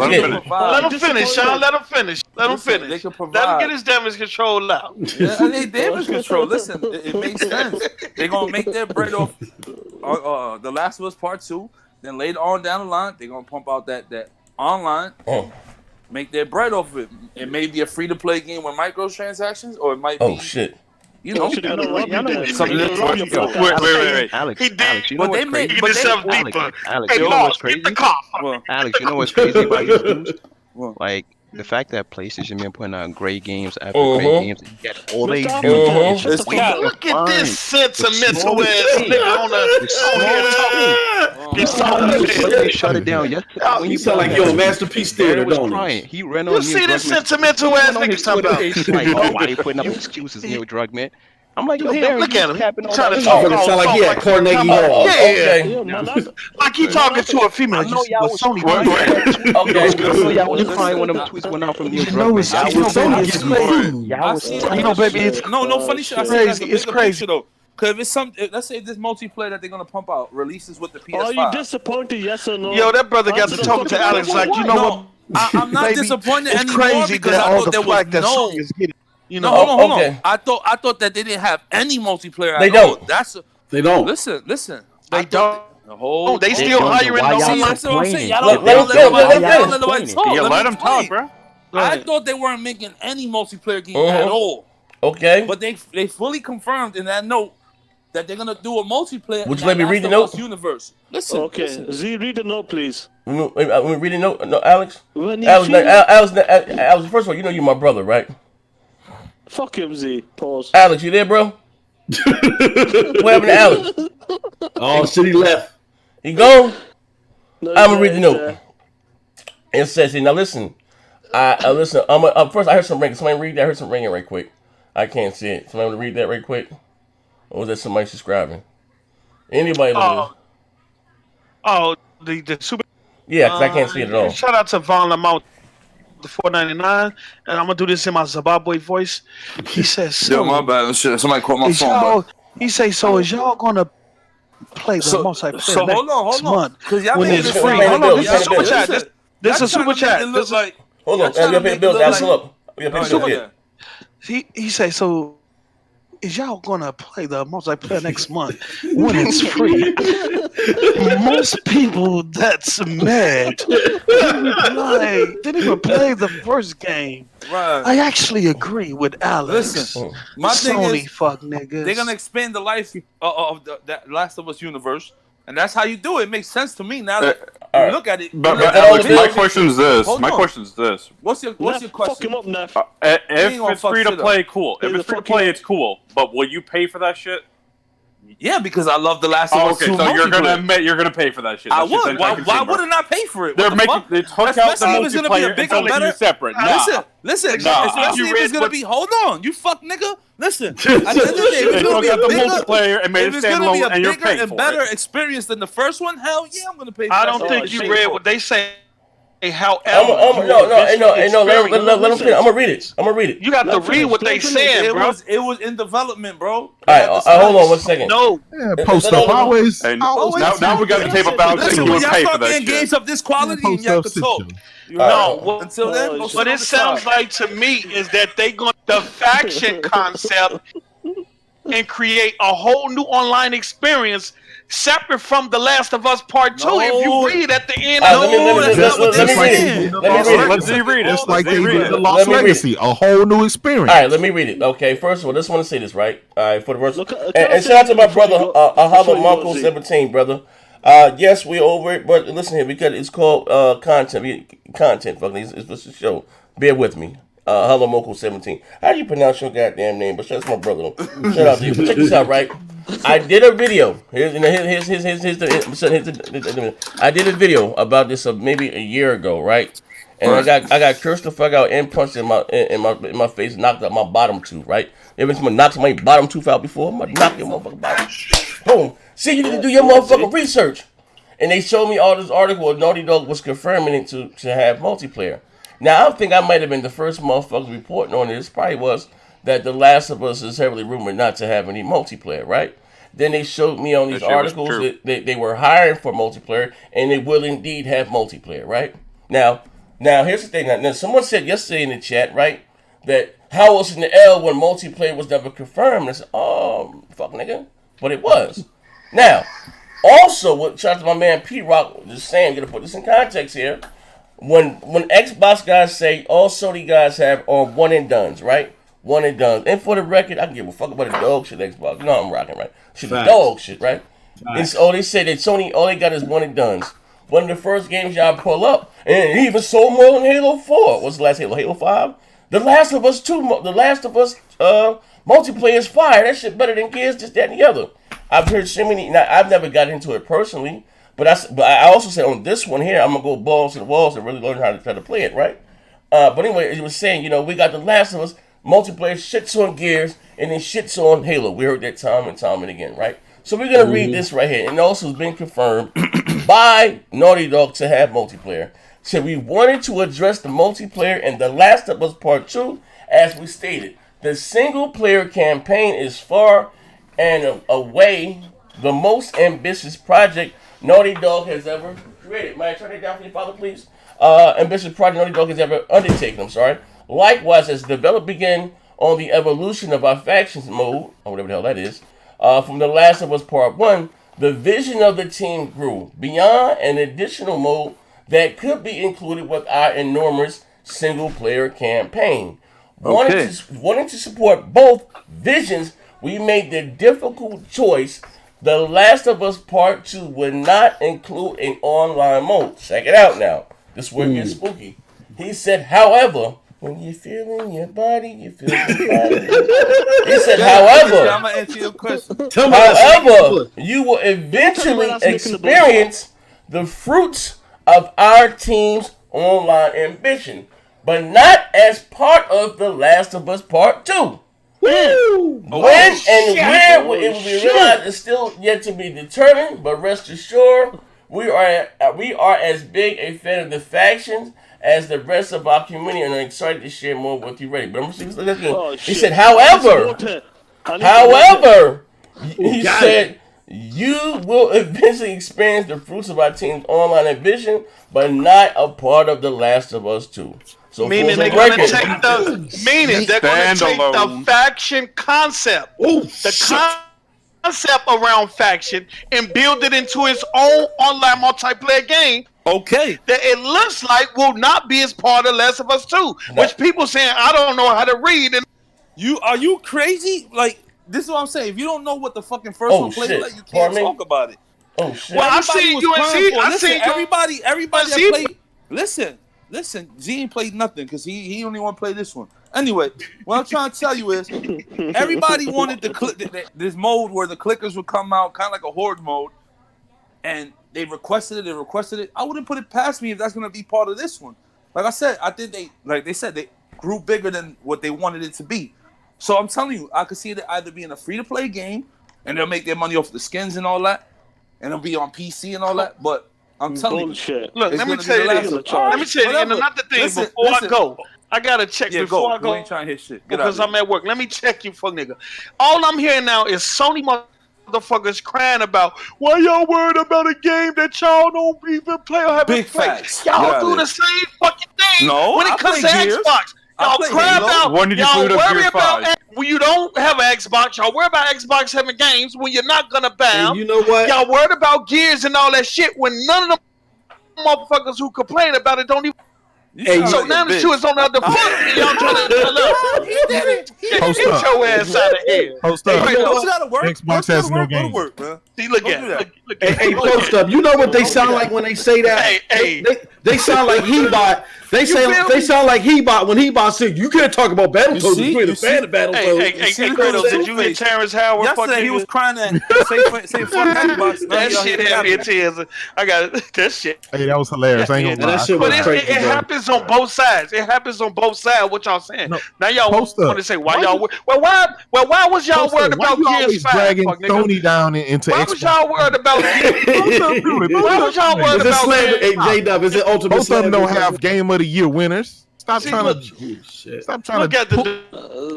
Let him finish, Sean. Let him finish. Let him finish. They can Let him provide. get his damage control out. Yeah, they damage control. Listen, it makes sense. They're gonna make their bread off The Last of Us Part 2. Then later on down the line, they're gonna pump out that online, make their bread off of it. It may be a free to play game with microtransactions, or it might be. Oh shit. You know, Wait. Alex, You know what's crazy? Deeper. Alex, Hey, you know boss, what's crazy? get the car. Alex, you know what's crazy about these dudes? Like the fact that PlayStation been putting out great games after great games, yet all they do is just look at this sentimental ass nigga on here talking. They shut it down yesterday. When You sound like you're a masterpiece theater, was don't crying. you? He ran on. You see this sentimental ass nigga talking about? Like, oh, why they putting up excuses here with Drug Man? I'm like, yo, Barry, look at him. Capping on Trying to that. talk Sound like he at Carnegie Hall. Like he talking to a female. I know y'all was Sony. I know y'all was crying when them tweets went out from Neil Druckmann. No funny shit. I see that's a bigger picture though. Cause if it's let's say this multiplayer that they're gonna pump out releases with the PS5. Are you disappointed? Yes or no? Yo, that brother got to talk to Alex like, you know what? I'm not disappointed it's anymore crazy because that I all thought the there flack was that no. Sony is getting. You know, Hold on. I thought that they didn't have any multiplayer. They don't. They don't. Listen. They don't. They still hiring Let him talk, bro. I thought they weren't making any multiplayer game at all. Okay. But they fully confirmed in that note that they're gonna do a multiplayer. Would you let me read the note? Universe. Listen. Okay, listen. Z, read the note, please. We read the note. No, Alex. Alex, first of all, you know you're my brother, right? Fuck him, Z. Pause. Alex, you there, bro? What happened to Alex? Oh, shit, he left. He gone? No, I'm gonna read the note. It says, now listen. Listen. First, I heard some ringing. Somebody read that. I heard some ringing right quick. I can't see it. Somebody want to read that right quick? Or was that somebody subscribing? Anybody? The super. Yeah, because I can't see it at all. Shout out to Von Lamont, the $4.99, and I'm gonna do this in my Zimbabwe voice. He says, "So, yo, my bad. Shit, somebody called my phone. He say, "So is y'all gonna play the multiplayer hold on. when it's free?" Hold on, this is super chat. This is super chat. Hold on, we gotta pay the bills. Alex, hold up. We gotta pay the bills. He say, "So is y'all gonna play the multiplayer next month when it's free?" Most people that's mad didn't even play the first game. Right. I actually agree with Alex. Listen, my thing Sony is, fuck niggas. they're gonna expand the life of that Last of Us universe, and that's how you do it. It makes sense to me now that you look at it. But Alex, my question's this. What's your question? Fuck him up, Neff. If it's free to play, cool. If it's free to play, it's cool. But will you pay for that shit? Yeah, because I love the Last of Us 2 so you're gonna admit you're gonna pay for that shit. I would. Why wouldn't I pay for it? They took out the multiplayer and selling you separate. Listen. Especially if it's gonna be. Hold on, you fuck nigga. Listen. At the end of the day, if it's gonna be a bigger multiplayer and made it standalone, and you're paying for it. and better experience than the first one, hell yeah, I'm gonna pay. For I don't think you read what they say. However, no. Let him finish. I'm gonna read it. You got to read what they said, bro. It was in development, bro. All right, hold on 1 second. No. Post up always. Now we got the tape about Listen, you when y'all pay for start that getting shit. games of this quality, and y'all can talk. No, until then. What it sounds like to me is that they going the faction concept and create a whole new online experience separate from The Last of Us Part 2. If you read at the end, let me read it. It's like they did the Lost Legacy, a whole new experience. All right, let me read it. Okay, first of all, I just want to say this, right? All right, for the first, and shout out to my brother, Ahava Marco 17, brother. Yes, we're over it, but listen here, because it's called content. Fucking, it's a show. Bear with me. Hello, Moco 17. How do you pronounce your goddamn name? But that's my brother. Shout out to you. But check this out, right? I did a video. Here's I did a video about this maybe a year ago, right? And I got cursed the fuck out and punched in my face, knocked out my bottom tooth, right? Ever someone knocked my bottom tooth out before? I'm gonna knock your motherfucking bottom. Boom. See, you need to do your motherfucking research. And they showed me all this article where Naughty Dog was confirming it to have multiplayer. Now, I think I might have been the first motherfuckers reporting on this. Probably was that The Last of Us is heavily rumored not to have any multiplayer, right? Then they showed me on these articles that they were hiring for multiplayer, and they will indeed have multiplayer, right? Now here's the thing. Now, someone said yesterday in the chat, right, that how was in the L when multiplayer was never confirmed? I said, oh, fuck nigga. But it was. Now, also, shout out to my man P-Rock, just saying, gonna put this in context here. When Xbox guys say all Sony guys have are one and dones, right? One and done. And for the record, I can give a fuck about the dog shit Xbox. You know I'm rocking, right? Shit, the dog shit, right? It's, they say that Sony, all they got is one and dones. One of the first games y'all pull up, and it even sold more than Halo 4. What's the last Halo? Halo 5? The Last of Us 2, The Last of Us multiplayer is fire. That shit better than Gears, just that and the other. I've heard so many, now, I've never got into it personally, but I also said on this one here, I'm going to go balls to the walls and really learn how to try to play it, right? But anyway, it was saying, we got The Last of Us multiplayer shits on Gears and then shits on Halo. We heard that time and time and again, right? So we're going to read this right here. And also it's been confirmed by Naughty Dog to have multiplayer. So we wanted to address the multiplayer in The Last of Us Part 2, as we stated. The single-player campaign is far and away the most ambitious project Naughty Dog has ever created. May I turn it down for your father, please? Ambitious project Naughty Dog has ever undertaken, I'm sorry. Likewise, as development began on the evolution of our factions mode, or whatever the hell that is, from The Last of Us Part 1, the vision of the team grew beyond an additional mode that could be included with our enormous single-player campaign. Okay. Wanting to support both visions, we made the difficult choice. The Last of Us Part 2 would not include an online mode. Check it out now. This is where it gets spooky. He said, however, when you feel in your body, you feel your body. He said, however, I'm gonna answer your question. however, you will eventually experience the fruits of our team's online ambition, but not as part of The Last of Us Part 2. When and where it will be realized is still yet to be determined, but rest assured, we are as big a fan of the factions as the rest of our community, and are excited to share more with you. Ready? But I'm going to see again. He said, however, he said, you will eventually experience the fruits of our team's online ambition, but not a part of The Last of Us 2. So meaning they're going to take the faction concept, concept around faction, and build it into its own online multiplayer game. Okay. That it looks like will not be as part of Last of Us 2, which people saying I don't know how to read. And are you crazy? Like, this is what I'm saying. If you don't know what the fucking first one played like, you can't talk about it. Oh shit. Well, I seen UNC. I seen everybody that played. Listen. Z ain't played nothing because he only want to play this one. Anyway, what I'm trying to tell you is, everybody wanted this mode where the clickers would come out, kind of like a horde mode, and they requested it. I wouldn't put it past me if that's gonna be part of this one. Like I said, I think they grew bigger than what they wanted it to be. So I'm telling you, I could see it either being a free-to-play game, and they'll make their money off the skins and all that, and it'll be on PC and all that. But I'm telling you, look, let me tell you this. Let me tell you, and another thing before I go. I gotta check before I go. You ain't trying to hit shit. Because I'm at work. Let me check you, fuck nigga. All I'm hearing now is Sony motherfuckers crying about why y'all worried about a game that y'all don't even play or have big played. Facts. Y'all do the same fucking thing when it comes to Xbox. Y'all cry about, y'all worry about when you don't have an Xbox. Y'all worry about Xbox having games when you're not gonna bound. You know what? Y'all worried about Gears and all that shit when none of them motherfuckers who complain about it don't even. So now the shoe is on the other foot, and y'all trying to tell us. He did it. Get your ass out of here. Post up. Hey, don't you gotta work? Xbox has no game. See, look at it. Hey, post up. You know what they sound like when they say that? They sound like He-Bot. They sound like He-Bot when He-Bot said, you can't talk about Battletoads. You ain't a fan of Battletoads. Hey, Kratos, did you hear Terrence Howard? Yesterday he was crying at say fuck Xbox. That shit had me in tears. I got that shit. Hey, that was hilarious. I ain't gonna lie. But it happens on both sides. It happens on both sides. What y'all saying? No, now y'all want to say why y'all? Why was y'all worried about Gears 5? Dragging Sony down into Why Xbox? was y'all worried about Gears? Why was y'all worried about Hey, J-Dub, is it Ultimate Both of them don't Slander? have Game of the Year winners. Stop trying look, to. shit. Stop trying Look to. at the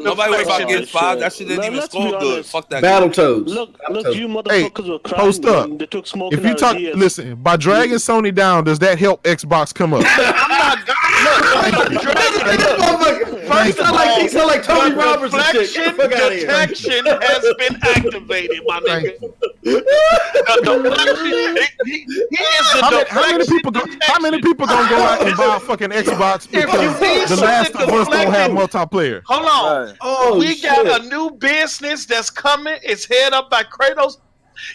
Nobody worry about getting shit. five. That shit didn't even Let's be score good. honest. Fuck that. game. Battletoads. Look, Battletoads. you Hey, motherfuckers were post crying up. when they took smoking If you out talk, of DS. listen, by dragging Sony down, does that help Xbox come up? I'm not. He sound like Tony Roberts and shit. Get the fuck out of here. Detection has been activated, my nigga. He is the How many people gonna go out and buy a fucking Xbox because The Last of Us don't have multiplayer? Hold on. Right. Oh, We shit. got a new business that's coming. It's head up by Kratos.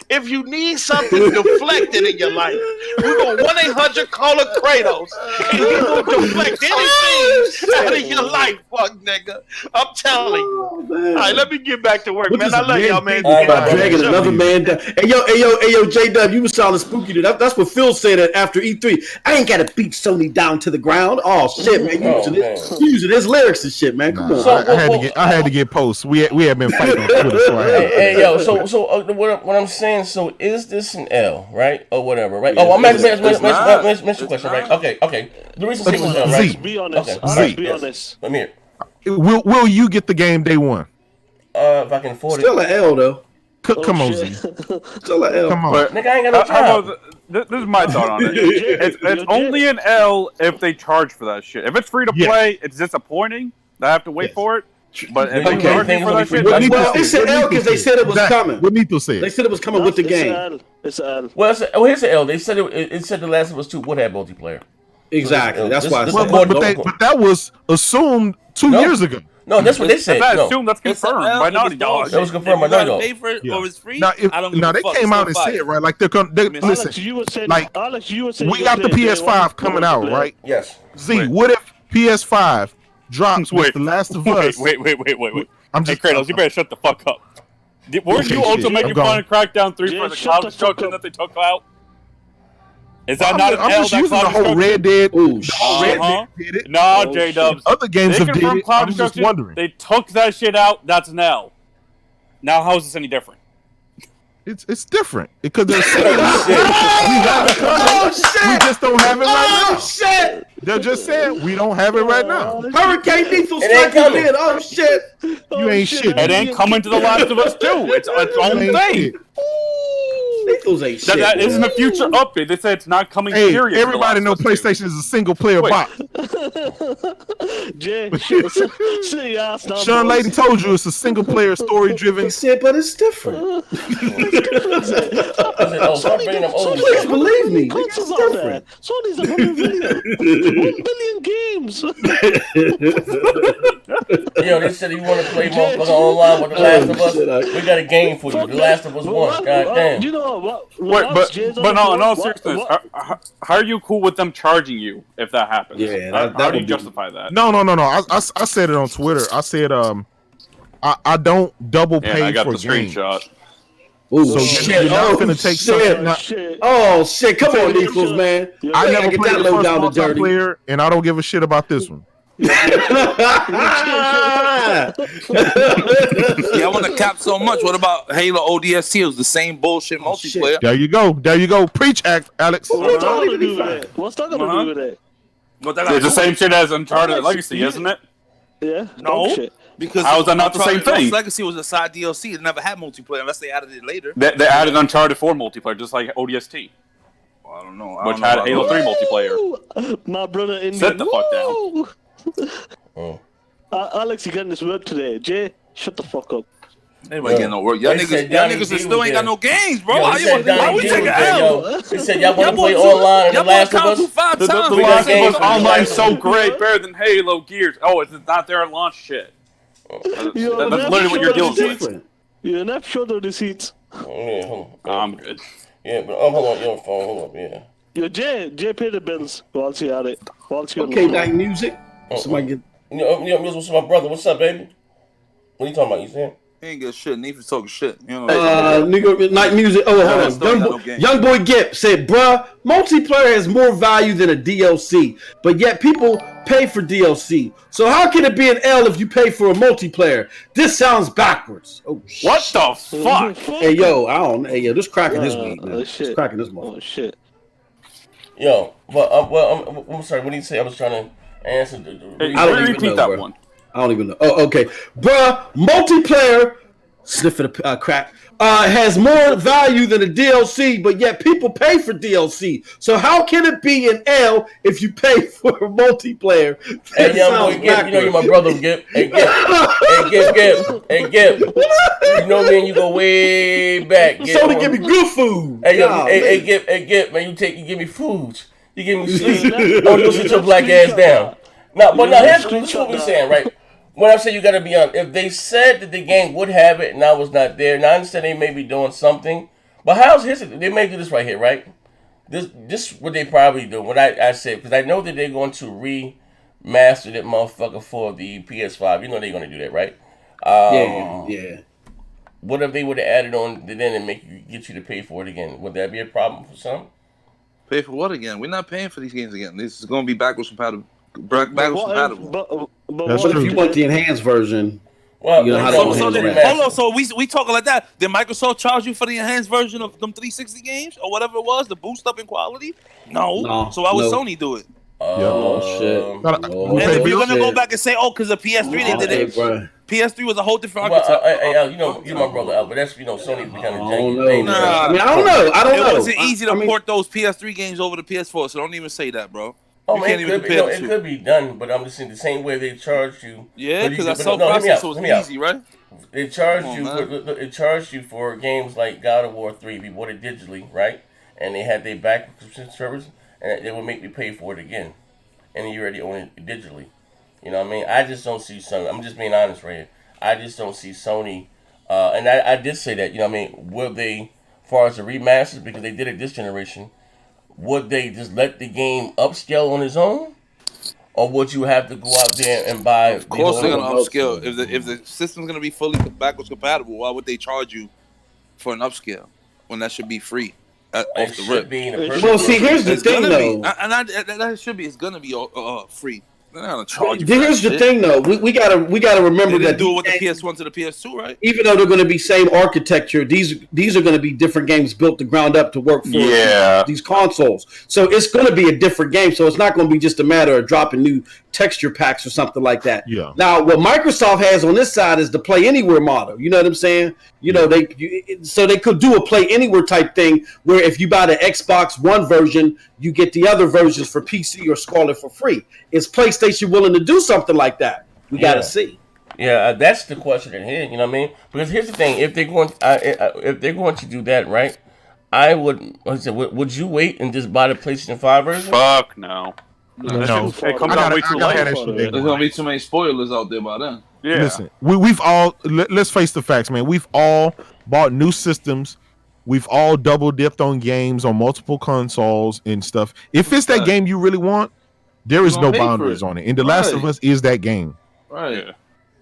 If you need something deflected in your life, we're going to 1-800 call a Kratos. And he's going to deflect anything out of your life, fuck nigga. I'm telling you. Oh, man. All right, let me get back to work, What man. is I love man y'all, man. thinking about All right, dragging man. another man down? Hey, yo, J-Dub, you was sounding spooky. Dude. That's what Phil said after E3. I ain't got to beat Sony down to the ground. Oh, shit, man. You using his lyrics and shit, man. Come on. So, I had to get posts. We had been fighting on Twitter, so I had to. Hey, yo, so what I'm saying, so is this an L, right, or whatever, right? Oh, I'm asking a question, right? Okay. The reason it's L, right? Let's be honest. Okay. Let's be honest. Let me hear. Will you get the game day one? If I can afford Still it. an L, though. Come on, shit. Z. Still an L. Come on. But Nigga, I ain't got no how job. about this is my thought on it. It's only an L if they charge for that shit. If it's free to play, it's disappointing. I have to wait for it. But if they charge me for that shit, Well, it's an L because they said it was coming. What Nito said. They said it was coming with the game. It's an L. Well, here's the L. They said it said The Last of Us 2 would have multiplayer. Exactly. That's why I said Well, but that was assumed 2 years ago. No, that's what they said. That's No. assumed. That's confirmed by Naughty Dog. That was confirmed by Naughty Dog. Pay for it or it's free. Now, they fuck, came it's out and still said, fire. right, like listen, Alex, you were saying, like, we got the PS5 coming out, right? Yes. Z, what if PS5 drops with The Last of Us? Wait. I'm just, Hey, Kratos, you better shut the fuck up. Weren't you Okay, also shit, making I'm fun of Crackdown 3 Yeah, for the shut cloud the fuck destruction up. that they took out? Is that not an I'm L, just that using the cloud whole destruction? Red Dead. Ooh, Red Uh-huh. Dead did it. Nah, Oh, J-Dubs. Other games They have did confirmed it. cloud I'm just destruction. wondering. They took that shit out. That's an L. Now, how is this any different? It's different because they're saying we have it coming. We just don't have it right now. shit! They're just saying we don't have it right now. Hurricane Lethal It ain't Strike is coming. in. Oh, shit. You ain't shit. It ain't coming to The Last of Us 2. It's its own You ain't thing. shit. Lethal's ain't shit. That man. isn't a future update. They said it's not coming. Hey, period. to The everybody Last know of Us 2. PlayStation is a single player Wait. box. Jay, sit your ass down. Sean boys. Layden told you it's a single player story driven. He said, but it's different. Oh, stop bringing up old Please shit. believe me. Consoles It's out there. different. Sony's 100 million. 1 billion games. Yo, they said you want to play motherfucker online with The Last of Us. shit, We got a game for you. The Last of Us 1. God damn. You know what? Wait, but no, in all seriousness, how are you cool with them charging you if that happens? Yeah, How that do you would be- justify that? No. I said it on Twitter. I said I don't double Yeah, pay I got for the games. screenshot. Ooh, So shit. you're not Oh, finna take shit. something. Shit. Oh, shit. Come on, Nichols, man. I You never gotta get played that the low first down to dirty. multiplayer, and I don't give a shit about this one. Yeah, I want to cap so much. What about Halo ODST? It was the same bullshit multiplayer. There you go. Preach, Alex. What's that got to do with it? What's that got to do with it? But that It's the same shit as Uncharted Legacy, isn't it? Yeah. No. Dog shit. Because How is that not the same Uncharted thing? Legacy was a side DLC. It never had multiplayer unless they added it later. They added Uncharted 4 multiplayer, just like ODST, Well, I don't know. which had Halo 3 multiplayer. My brother Indian. Sit the fuck down. Oh. Alex, you getting this work today? Jay, shut the fuck up. Anybody getting no work? Y'all They said niggas Donnie still D ain't was got there. no games, bro. Yo, How they you said want? Why Donnie we D take was an there, L? yo. They said y'all want to play online in The Last of Us. Five The times. The We got Last of games Us for The Online Last so of Us. great, better than Halo, Gears. Oh, it's not there at launch shit. That's literally what you're dealing with. You're an F show the receipts. Yeah, hold on. I'm good. Yeah, but hold on, your phone, hold up, yeah. Yo, Jay, pay the bills whilst you at it. Whilst you're Okay, that music. Somebody get. What's my brother? What's up, baby? What are you talking about? You saying? He ain't good shit. Neef is talking shit. You know. Nigga, night music. Oh, hold on. Young boy Gip said, "Bruh, multiplayer has more value than a DLC, but yet people pay for DLC. So how can it be an L if you pay for a multiplayer? This sounds backwards." Oh, what the fuck? Hey yo, I don't. Hey yo, this cracking this week, man. This cracking this month. Oh shit. Yo, well, I'm sorry. What did you say? I was trying to. Answer. I don't even know, bro. I don't even know. Oh, okay, bruh. Multiplayer, sniffing a crack, has more value than a DLC, but yet people pay for DLC. So how can it be an L if you pay for multiplayer? Hey, young boy, Gip, you know you're my brother, Gip. Hey, Gip. You know me and you go way back. Gip. Sony give me good food. Hey, Gip, man, you give me food. You give me sleep. Don't you sit your black ass down. Now, but now here's what we're saying, right? When I say you gotta be on, if they said that the game would have it and I was not there, and I understand they may be doing something, but they may do this right here, right? This what they probably do. What I said, because I know that they're going to remaster that motherfucker for the PS5. You know they're gonna do that, right? Yeah. What if they would have added on then and get you to pay for it again? Would that be a problem for some? Pay for what again? We're not paying for these games again. This is going to be backwards compatible. But if you want the enhanced version, well, you know how to hold on. So we talking like that? Did Microsoft charge you for the enhanced version of them 360 games or whatever it was, the boost up in quality? No. So why would Sony do it? Oh shit! And if you're gonna go back and say, because the PS3 they did it. Bro. PS3 was a whole different architecture. You know, you're my brother, but that's Sony's kind of janky. I don't know. It wasn't easy to port those PS3 games over to PS4, so don't even say that, bro. Oh man, it could be done, but I'm just saying the same way they charged you. Yeah, because I saw process was easy, right? They charged you for games like God of War 3. We bought it digitally, right? And they had their back subscription service, and they would make me pay for it again, and you already own it digitally. You know what I mean? I just don't see Sony. I'm just being honest right here. I just don't see Sony. And I did say that. You know what I mean? Will they, as far as the remasters, because they did it this generation, would they just let the game upscale on its own? Or would you have to go out there and buy? Of course they're going to upscale. If the system's going to be fully backwards compatible, why would they charge you for an upscale when that should be free? Off the rip. Well, see, here's the thing, though. That should be. It's going to be free. Here's the thing, though. We gotta remember that do it with the PS1 to the PS2, right? Even though they're going to be same architecture, these are going to be different games built to ground up to work for these consoles. So it's going to be a different game. So it's not going to be just a matter of dropping new texture packs or something like that. Yeah. Now, what Microsoft has on this side is the Play Anywhere model. You know what I'm saying? You know, they could do a Play Anywhere type thing where if you buy the Xbox One version, you get the other versions for PC or Scarlet for free. Is PlayStation willing to do something like that? We got to see. Yeah, that's the question in here. You know what I mean? Because here's the thing: if they're going to do that, right? I would. Would you wait and just buy the PlayStation 5 version? Fuck no. No. It comes out way too late. There's gonna be too many spoilers out there by then. Yeah. Listen, we've all let's face the facts, man. We've all bought new systems. We've all double dipped on games on multiple consoles and stuff. If it's that game you really want, there is no boundaries on it. And The Last of Us is that game. Right.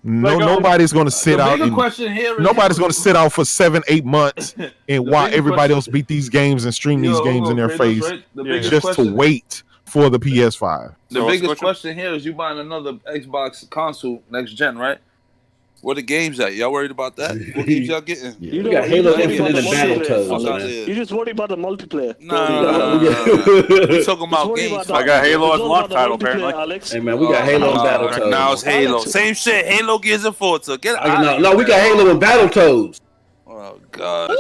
Nobody's going to sit out. Nobody's going to sit out for 7-8 months and watch everybody else beat these games and stream these games in their face just to wait for the PS5. The biggest question here is you buying another Xbox console next gen, right? Where the games at? Y'all worried about that? What games y'all getting? You got Halo Infinite and Battletoads. You just worried about the multiplayer. No. We're talking about games. I got Halo as launch title, apparently. Hey, man, we got Halo and Battletoads. Now it's Halo. Same shit. Halo, Gears, and Forza. Get out. No, we got Halo and Battletoads. Oh, God.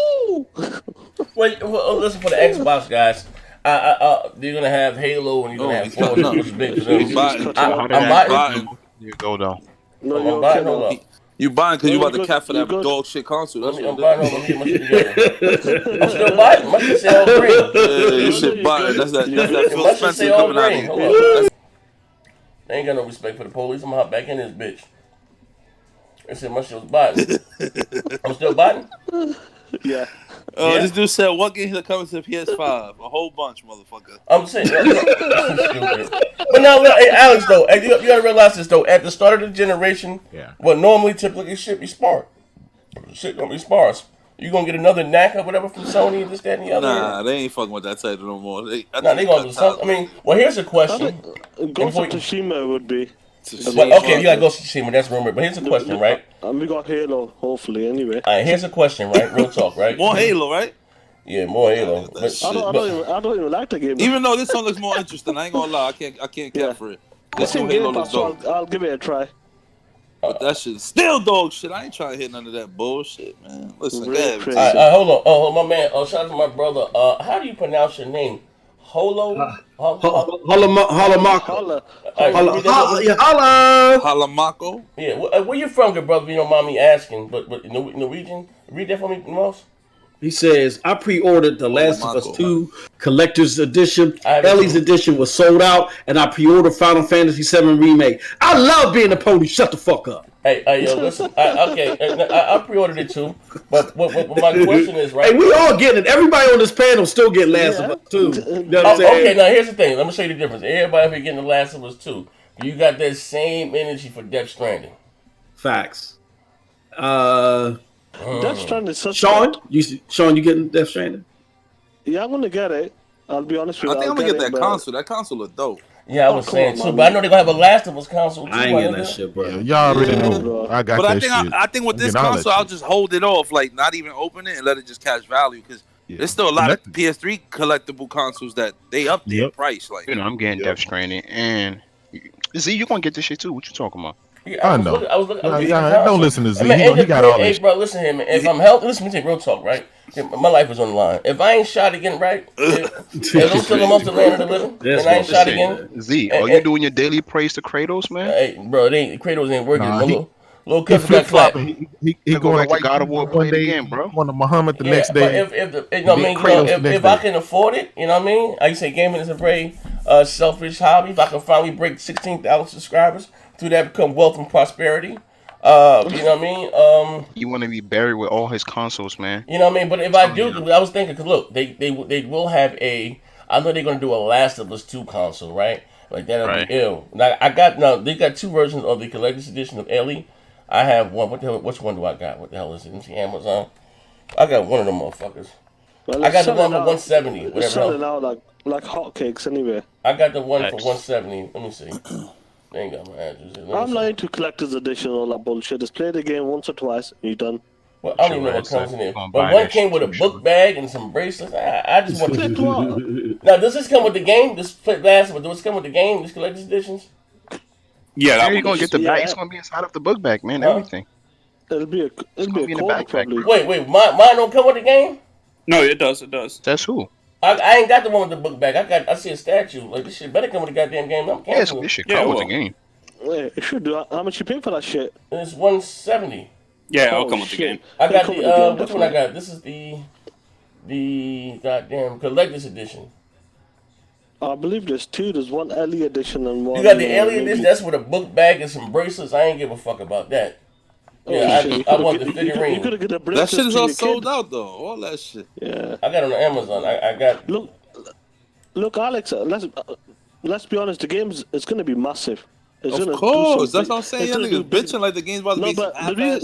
Well, listen, for the Xbox guys, they're going to have Halo and you're going to have Forza, which is big for them. I'm buying. You go, though. No, I'm buying. Hold up. You buying because you about to cap for that dog shit console. That's I'm buying. Hold on, let me get my shit together. I'm still buying. My shit say all green. Yeah, you should buy it. That's that Phil Spencer coming out of here. They ain't got no respect for the police. I'm gonna hop back in this bitch. They said my shit was buying. I'm still buying? Yeah. This dude said, what games are coming to the PS5? A whole bunch, motherfucker. I'm saying, but now, hey, Alex, though, you gotta realize this, though. At the start of the generation, what normally typically should be smart. Shit gonna be sparse. You gonna get another knack or whatever from Sony, this, that, and the other? Nah, they ain't fucking with that title no more. They gonna do something. I mean, well, here's a question. Ghost of Tsushima would be. Okay, you gotta go to Tsushima, that's rumored. But here's a question, right? We got Halo, hopefully, anyway. All right, here's a question, right? Real talk, right? More Halo, right? Yeah, more Halo. I don't even like the game. Even though this one looks more interesting, I ain't gonna lie. I can't care for it. It's in Game Pass, so I'll give it a try. But that shit's still dog shit. I ain't trying to hit none of that bullshit, man. Listen, Really go crazy. ahead. Hold on. Oh, my man. Shout out to my brother. How do you pronounce your name? Holo? Holamako. Halamako? Yeah, where you from, good brother? If you don't mind me asking. But Norwegian? Read that for me, Moss. He says, I pre-ordered The Last of Us 2 Collector's Edition. Ellie's edition was sold out, and I pre-ordered Final Fantasy VII Remake. I love being a pony. Shut the fuck up. Hey, yo, listen. I pre-ordered it too. But what my question is, right? Hey, we all getting it. Everybody on this panel still get Last of Us 2. You know what I'm saying? Okay, now here's the thing. Let me show you the difference. Everybody getting The Last of Us 2. You got that same energy for Death Stranding. Facts. Death Stranding is such Sean, you getting Death Stranding? Yeah, I'm gonna get it. I'll be honest with you. I think I'm gonna get that but... console. That console is dope. Yeah, I was saying too, but I know they're gonna have a Last of Us console too. I ain't getting that shit, bro. Y'all already know. I got that shit. I think with this console, I'll just hold it off, like not even open it and let it just catch value, because there's still a lot of PS3 collectible consoles that they up their price. Like, I'm getting Death Stranding, and Z, you gonna get this shit too? What you talking about? Yeah, I know. Don't listen to Z. He got all this. Hey, bro, listen here, man. If I'm healthy, listen, let me take real talk, right? My life is on the line. If I ain't shot again, right? If I'm still amongst the land of the living, and I ain't shot again. Z, are you doing your daily praise to Kratos, man? Hey, bro, Kratos ain't working. Little cousin got clapped. He going back to God of War, play it again, bro. Going to Muhammad the next day. If I can afford it, you know what I mean? I say gaming is a very selfish hobby. If I can finally break 16,000 subscribers, through that become wealth and prosperity. You know what I mean? You want to be buried with all his consoles, man. You know what I mean? But if I do, I was thinking, cause look, they will have I know they're gonna do a Last of Us 2 console, right? Like that'll be ill. Now they got two versions of the collector's edition of Ellie. I have one. What the hell? Which one do I got? What the hell is it? It's Amazon. I got one of them motherfuckers. Well, I got the one for 170. It's selling out like hotcakes anyway. I got the one for 170. Let me see. They ain't got my address. I'm not into collector's edition and all that bullshit. Just play the game once or twice and you're done. Well, I don't even know what comes in it. But one came with a book bag and some bracelets. I just want to. Now, does this come with the game? This Last, but does this come with the game? This collector's editions? Yeah, you're gonna get the bag. It's gonna be inside of the book bag, man. Everything. It'll be a code probably. Wait, mine don't come with the game? No, it does. That's who. I ain't got the one with the book bag. I see a statue. Like, this shit better come with the goddamn game. I'm canceling. This shit come with the game. Wait, it should do. How much you pay for that shit? It's 170. Yeah, it'll come with the game. I got the which one I got? This is the goddamn collector's edition. I believe there's two. There's one Ellie edition and one. You got the Ellie edition. That's with a book bag and some bracelets. I ain't give a fuck about that. Yeah, I want the figurine. You could get a that shit is all sold out though. All that shit. Yeah. I got it on Amazon. I got. Look, Alex. Let's be honest. The game's it's gonna be massive. Of course, that's what I'm saying. Y'all niggas bitching like the game's about to be some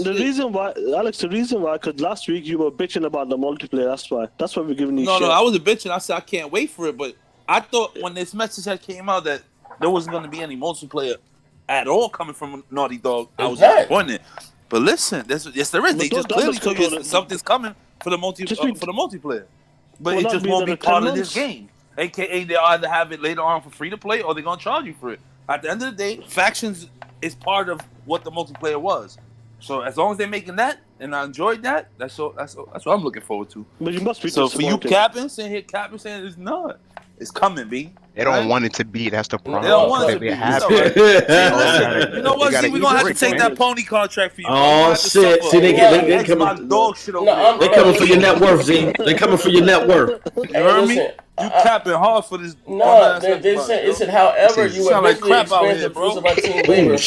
the reason why, Alex, because last week you were bitching about the multiplayer. That's why we're giving you shit. No, I wasn't bitching. I said I can't wait for it, but I thought when this message had came out that there wasn't going to be any multiplayer at all coming from Naughty Dog. I was disappointed. But listen, yes, there is. They just clearly told you something's coming for the multiplayer, but it just won't be part of this game. AKA, they either have it later on for free to play, or they're gonna charge you for it. At the end of the day, factions is part of what the multiplayer was. So as long as they're making that, and I enjoyed that, that's what I'm looking forward to. But you must be so for you saying it's not. It's coming, B. They don't want it to be. That's the problem. They don't want it to be. Right. You know what? See, we're gonna have to take that pony contract for you. Oh shit! See, they coming. Dog shit over they coming for your net worth, Z. They coming for your net worth. You heard me? You capping hard for this. No, they said, however, you eventually experience the fruits of our team labor.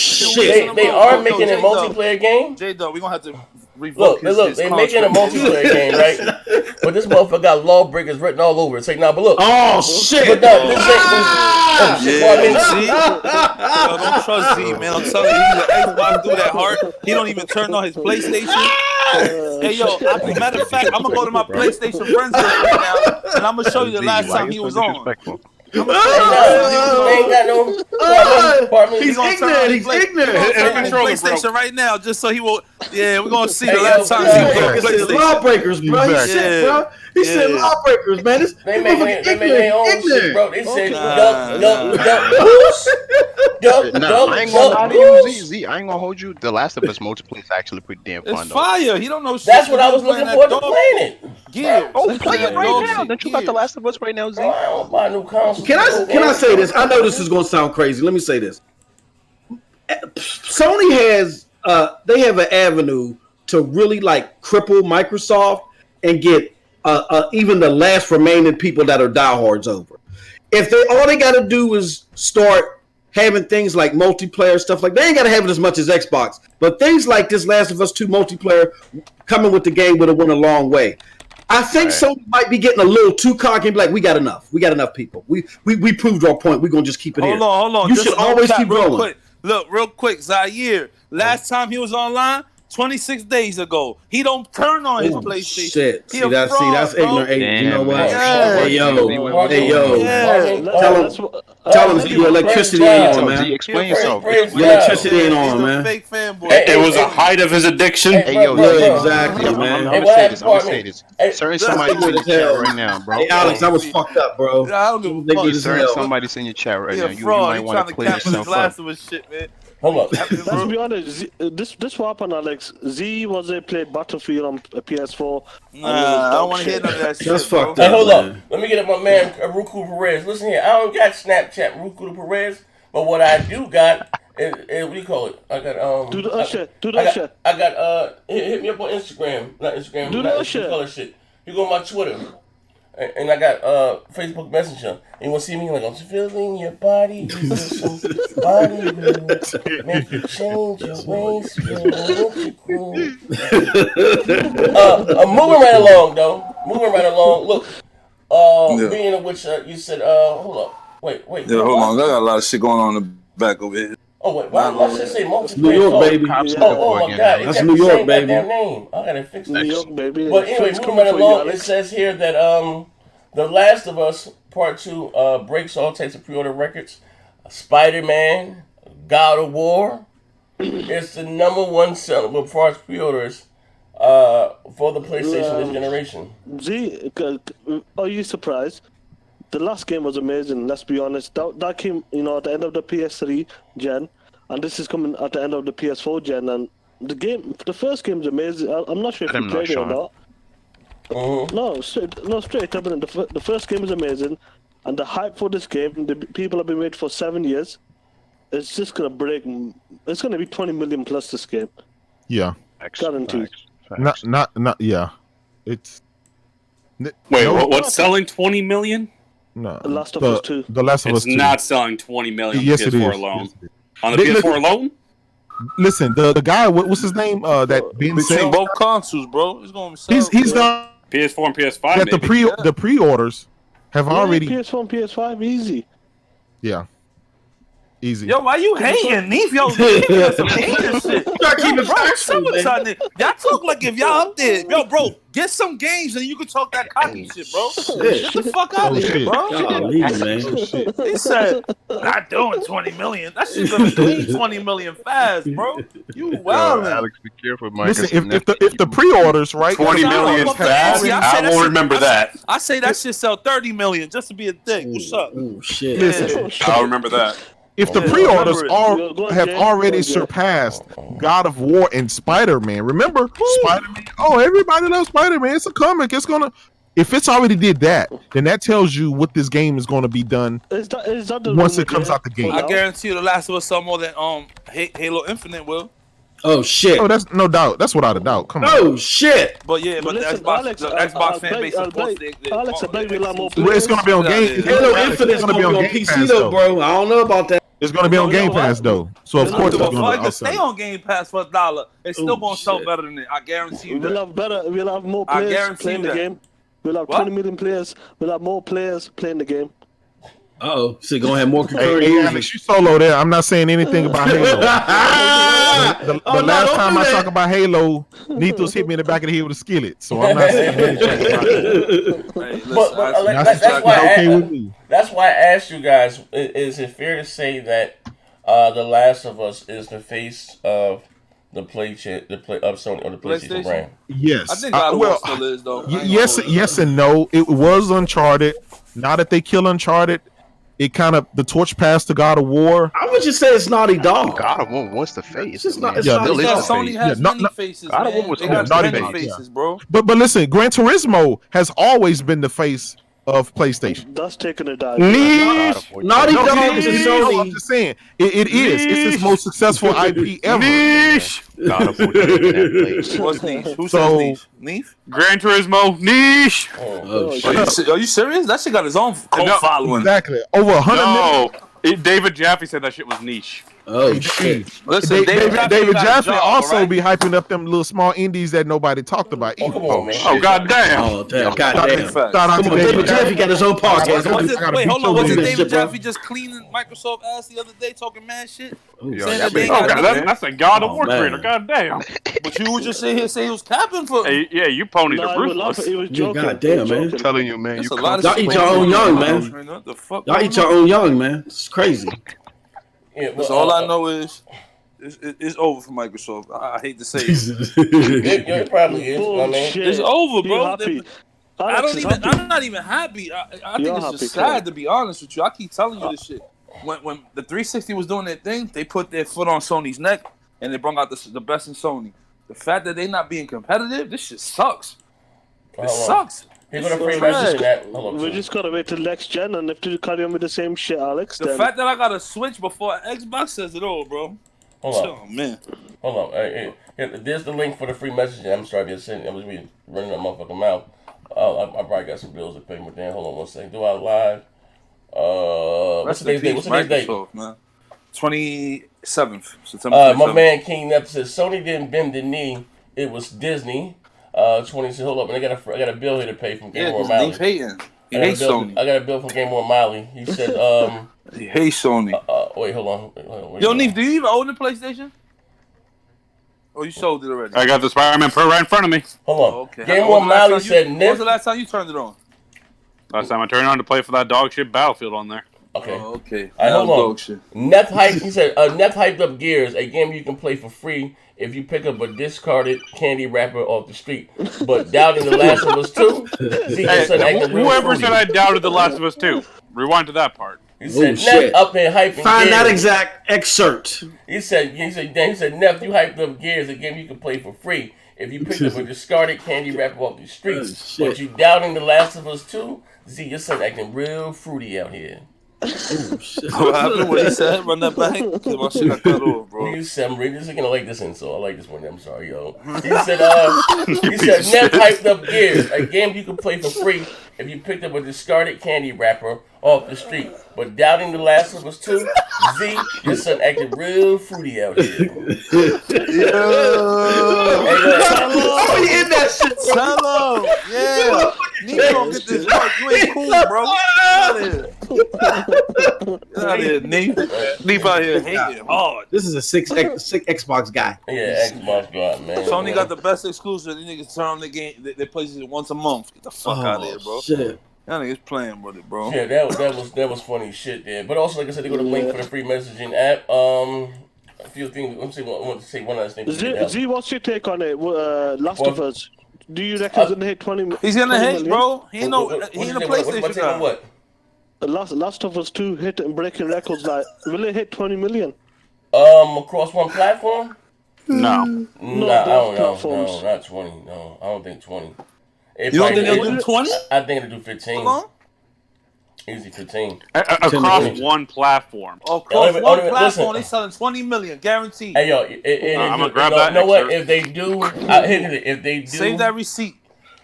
They are making a multiplayer game. J-Dog, we're gonna have to revoke Look, they're making a multiplayer game, right? But this motherfucker got lawbreakers written all over it. Say, but look. Oh, shit. But no, this ain't. See? Yo, don't trust Z, man. I'm telling you, he's an Xbox dude at heart. He don't even turn on his PlayStation. Hey, yo, matter of fact, I'm gonna go to my PlayStation friends list right now, and I'm gonna show you the last time he was on. They ain't got no. Pardon me. He's ignorant. He's ignorant. PlayStation right now, just so he will. Yeah, we're gonna see the Hey, last yo, time yeah, he yeah. played PlayStation. Lawbreakers, bro. He Yeah. said, bro. He said lawbreakers, man. This They make their own shit, bro. They said duck, Nah, I ain't gonna lie to you, Z. I ain't gonna hold you. The Last of Us multiplayer is actually pretty damn fun, It's though. fire. He don't know shit. That's what I was looking forward to playing it. Gears. Oh, play it right now. Don't you got The Last of Us right now, Z? I don't buy new consoles. Can I say this? I know this is gonna sound crazy. Let me say this. Sony has they have an avenue to really like cripple Microsoft and get even the last remaining people that are diehards over. If all they got to do is start having things like multiplayer stuff like they ain't got to have it as much as Xbox, but things like this Last of Us 2 multiplayer coming with the game would have went a long way. I think Sony might be getting a little too cocky and be like, we got enough. We got enough people. We proved our point. We're going to just keep it here. Hold on. You should always keep going. Quick. Look, real quick, Zaire. Last time he was online, 26 days ago. He don't turn on his PlayStation. Shit. He See, that's ignorant. Hey, you know what? Yeah. Hey, yo. Yeah. Tell him your electricity ain't on, man. Explain yourself. Your electricity ain't on, man. Fake fanboy. It was a height of his addiction. Hey, yo, Yeah, exactly, man. I'm gonna say this. Certain somebody in your chat right now, bro. Hey, Alex, I was fucked up, bro. I don't give a fuck. Certain somebody's in your chat right now. You might want to clear yourself up. Shit, man. Hold up. Let's be honest. This what happened, Alex. Z was a played Battlefield on PS4. Nah, I don't want to hear none of that shit. That's fucked Hey, up. hold man. up. Let me get up my man Ruku Perez. Listen here, I don't got Snapchat Ruku Perez, but what I do got is what do you call it? I got Do the usher. I got hit me up on Instagram. Not Instagram. Do the not usher. color shit. You go on my Twitter. And I got Facebook Messenger. And you want to see me like I'm feeling your body, body will make you change your ways. I'm moving right along though. Look, being in which you said, hold up, wait. Yeah, hold on. I got a lot of shit going on in the back over here. Oh wait, why should I say multiplayer? New York, baby. Oh my God, That's New York, baby. Name. I gotta fix New that. York, baby. But anyway, moving right along, it says here that The Last of Us Part 2 breaks all types of pre-order records. Spiderman, God of War. It's the number one seller as far as pre-orders for the PlayStation this generation. Z, are you surprised? The last game was amazing. Let's be honest. That came, at the end of the PS3 gen, and this is coming at the end of the PS4 gen. And the first game is amazing. I'm not sure if you played it or not. No, straight up. The first game is amazing, and the hype for this game, the people have been waiting for 7 years. It's just gonna break. It's gonna be 20 million plus this game. Yeah, guaranteed. Not. Yeah, it's. Wait, what's selling 20 million? No, The Last of Us 2. The Last of Us 2. It's not selling 20 million Yes, on it PS4 is. alone. Yes, it is. On the PS4 alone? Listen, the guy, what's his name? That Ben Between Sales. both consoles, bro, it's gonna sell. He's done PS4 and PS5. that. The pre-orders have already. PS4 and PS5 easy. Yeah. Easy. Yo, why you hating? Neef, yo, some hating shit. Try to keep it Bro, factual, man. y'all talk like if y'all up there. Yo, bro, get some games and you can talk that cocky shit, bro. Get the fuck out of here, bro. Golly, man. He said, not doing 20 million. That shit's gonna do 20 million fast, bro. You wildin'. Alex, be careful, Mike. Listen, if the pre-orders, right? 20 million fast? I will remember that. I say that shit sell 30 million just to be a thing. What's up? Oh, shit. Listen, I'll remember that. if the pre-orders have already surpassed God of War and Spider-Man, remember Spider-Man? Oh, everybody loves Spider-Man. It's a comic. It's gonna. If it's already did that, then that tells you what this game is going to be done Is that the once rumor it comes here? out the gate. I guarantee you, The Last of Us sell more than Halo Infinite will. Oh, shit. Oh, that's no doubt. That's without a doubt. Come on. Oh, shit. But yeah, but Listen, the Xbox, Alex, the Xbox fan I'll base bet- supports Alex, I bet we a lot more Well, it's going to be on game. Halo Infinite's gonna be on PC Pass, though, bro. I don't know about that. It's going to be on You know Game what? Pass though. So of I course don't it's give a going fuck. to If stay on Game Pass for $1, it's still gonna sell shit. better than it. I guarantee you We'll that. have more I players guarantee playing you the that. game. We'll have What? 20 million players. We'll have more players playing the game. Oh, so you're gonna have more Hey, concurrent hey users. Alex, you solo there. I'm not saying anything about Halo. The last time I talk about Halo, Nithos hit me in the back of the head with a skillet. So I'm not saying anything about that. Hey, But that's why I asked you guys: is it fair to say that The Last of Us is the face of the Sony or the PlayStation brand? Yes. I think God of War still is though. Yes and no. It was Uncharted. Now that they kill Uncharted, it kind of the torch passed to God of War. I would just say it's Naughty Dog. God of War was the face. It's not. It's Yeah, not still is the Sony face. has Yeah, many faces, God of War man. was They always got the many face. faces, bro. But listen, Gran Turismo has always been the face of PlayStation. That's taking a dive. Naughty Dog is a No, Sony. I'm just saying it is. It's its most successful IP ever. Niche. God of War taking that place. What's niche? Who So- says niche? Niche? Gran Turismo. Niche. Oh Are shit! you serious? That shit got his own cult No, following. Exactly. Over 100 million. No. David Jaffe said that shit was niche. Oh shit! Listen, David Jaffe job, also right? be hyping up them little small indies that nobody talked about Oh, either. come on, man. Oh goddamn. Oh damn! Facts. Goddamn! Shout out Come to on, David Jaffe got his own podcast. I gotta Wait, beat hold your on. Wasn't relationship, David bro. Jaffe just cleaning Microsoft ass the other day, talking mad shit? Yo, Saying y'all that they been- Oh got god, niggas? that's a God of Oh, War man. creator. Goddamn. But you would just sit here and say he was capping for. Hey, yeah, you ponies Nah, are he was ruthless. laughing. He was Yeah, joking. goddamn, He was man. I'm joking. telling you, man. That's You a lot of Y'all shit. eat your own young, man. What the fuck? Y'all eat your own young, man. It's crazy. Yeah, That's all I know is it's over for Microsoft. I hate to say it. It probably is. I mean, Bullshit. It's over, You bro. happy? I Alex don't is even. happy. I'm not even happy. I think You're it's happy, just Clay. sad, to be honest with you. I keep telling you this shit. When the 360 was doing their thing, they put their foot on Sony's neck and they brought out the best in Sony. The fact that they not being competitive, this shit sucks. It sucks. Here's what a free It's message trash. that. Hold We on. just gotta wait till next gen, and if you carry on with the same shit, Alex, The then fact that I got a Switch before Xbox says it all, bro. Hold on. Oh man. Hold on. Here, there's the link for the free message. I'm sorry, I'm just be running that motherfucking mouth. I probably got some bills to pay, but then hold on one second. Do I live? What's today's date? What's today's date? Microsoft, man. 27th September. 27th. My man King Nep says Sony didn't bend the knee. It was Disney. 20 said, hold up, and I got a bill here to pay from Game Yeah, Boy because Mali. Dave hating. He I got a hates bill- Sony. I got a bill from Game Boy Mali. He said, He hates Sony. wait, hold on. Wait, Yo, hold on. Neef, do you even own the PlayStation? Or you sold it already? I got the Spider-Man Pro right in front of me. Hold on. Oh, okay. Game When Boy was the last Mali time said, when was the Nip. last time you turned it on? Last time I turned on to play for that dog shit Battlefield on there. Okay. Oh, okay. All right, That was hold on. dog shit. Nep hype. He said, Nep hyped up Gears, a game you can play for free if you pick up a discarded candy wrapper off the street. But doubting The Last of Us 2, Z Hey, said acting real whoever fruity. said I doubted The Last of Us 2, rewind to that part. He said, shit. Nep up here hyping Find Gears. that exact excerpt. He said, Nep, you hyped up Gears, a game you can play for free if you pick up a discarded candy wrapper off the streets. shit. But you doubting The Last of Us 2, Z, your son acting real fruity out here. Oh shit! What happened? What he said? Run that back? Cause my shit got cut off, bro. You said, I'm gonna like this one, so I like this one. I'm sorry, yo. He said, Nep hyped up Gears, a game you can play for free if you picked up a discarded candy wrapper off the street. But doubting The Last of Us 2, Z, your son acting real fruity out here. Oh, he in that shit. Hello, yeah. Neef don't get this work. You ain't cool, bro. Get out of here, Neef. Neef out here hating hard. This is a sick Xbox guy. Yeah, Xbox God, man. Sony got the best exclusive. These niggas turn on the game. They play it once a month. Get the fuck out of here, bro. Shit. Y'all niggas playing with it, bro. Yeah, that was funny shit there. But also, like I said, they got a link for the free messaging app. A few things. Let me see. I want to say one last thing. Z, what's your take on it? Last of Us. Do you reckon he's gonna hit 20? He's gonna 20 hit, million? bro. He ain't no. What He ain't you a say? What's my PlayStation take on guy. what? Last of Us 2 hit and breaking records. Like, will it hit 20 million? Across one platform? No. No, I both don't know. platforms. No, not 20. No, I don't think 20. You don't think they'll do 20? I think it'll do 15. How long? Easy 15. Across one platform. Across one platform, listen. they selling 20 million guaranteed. Hey yo, I'm gonna grab that. You know what? excerpt. If they do, if they do, Save that receipt.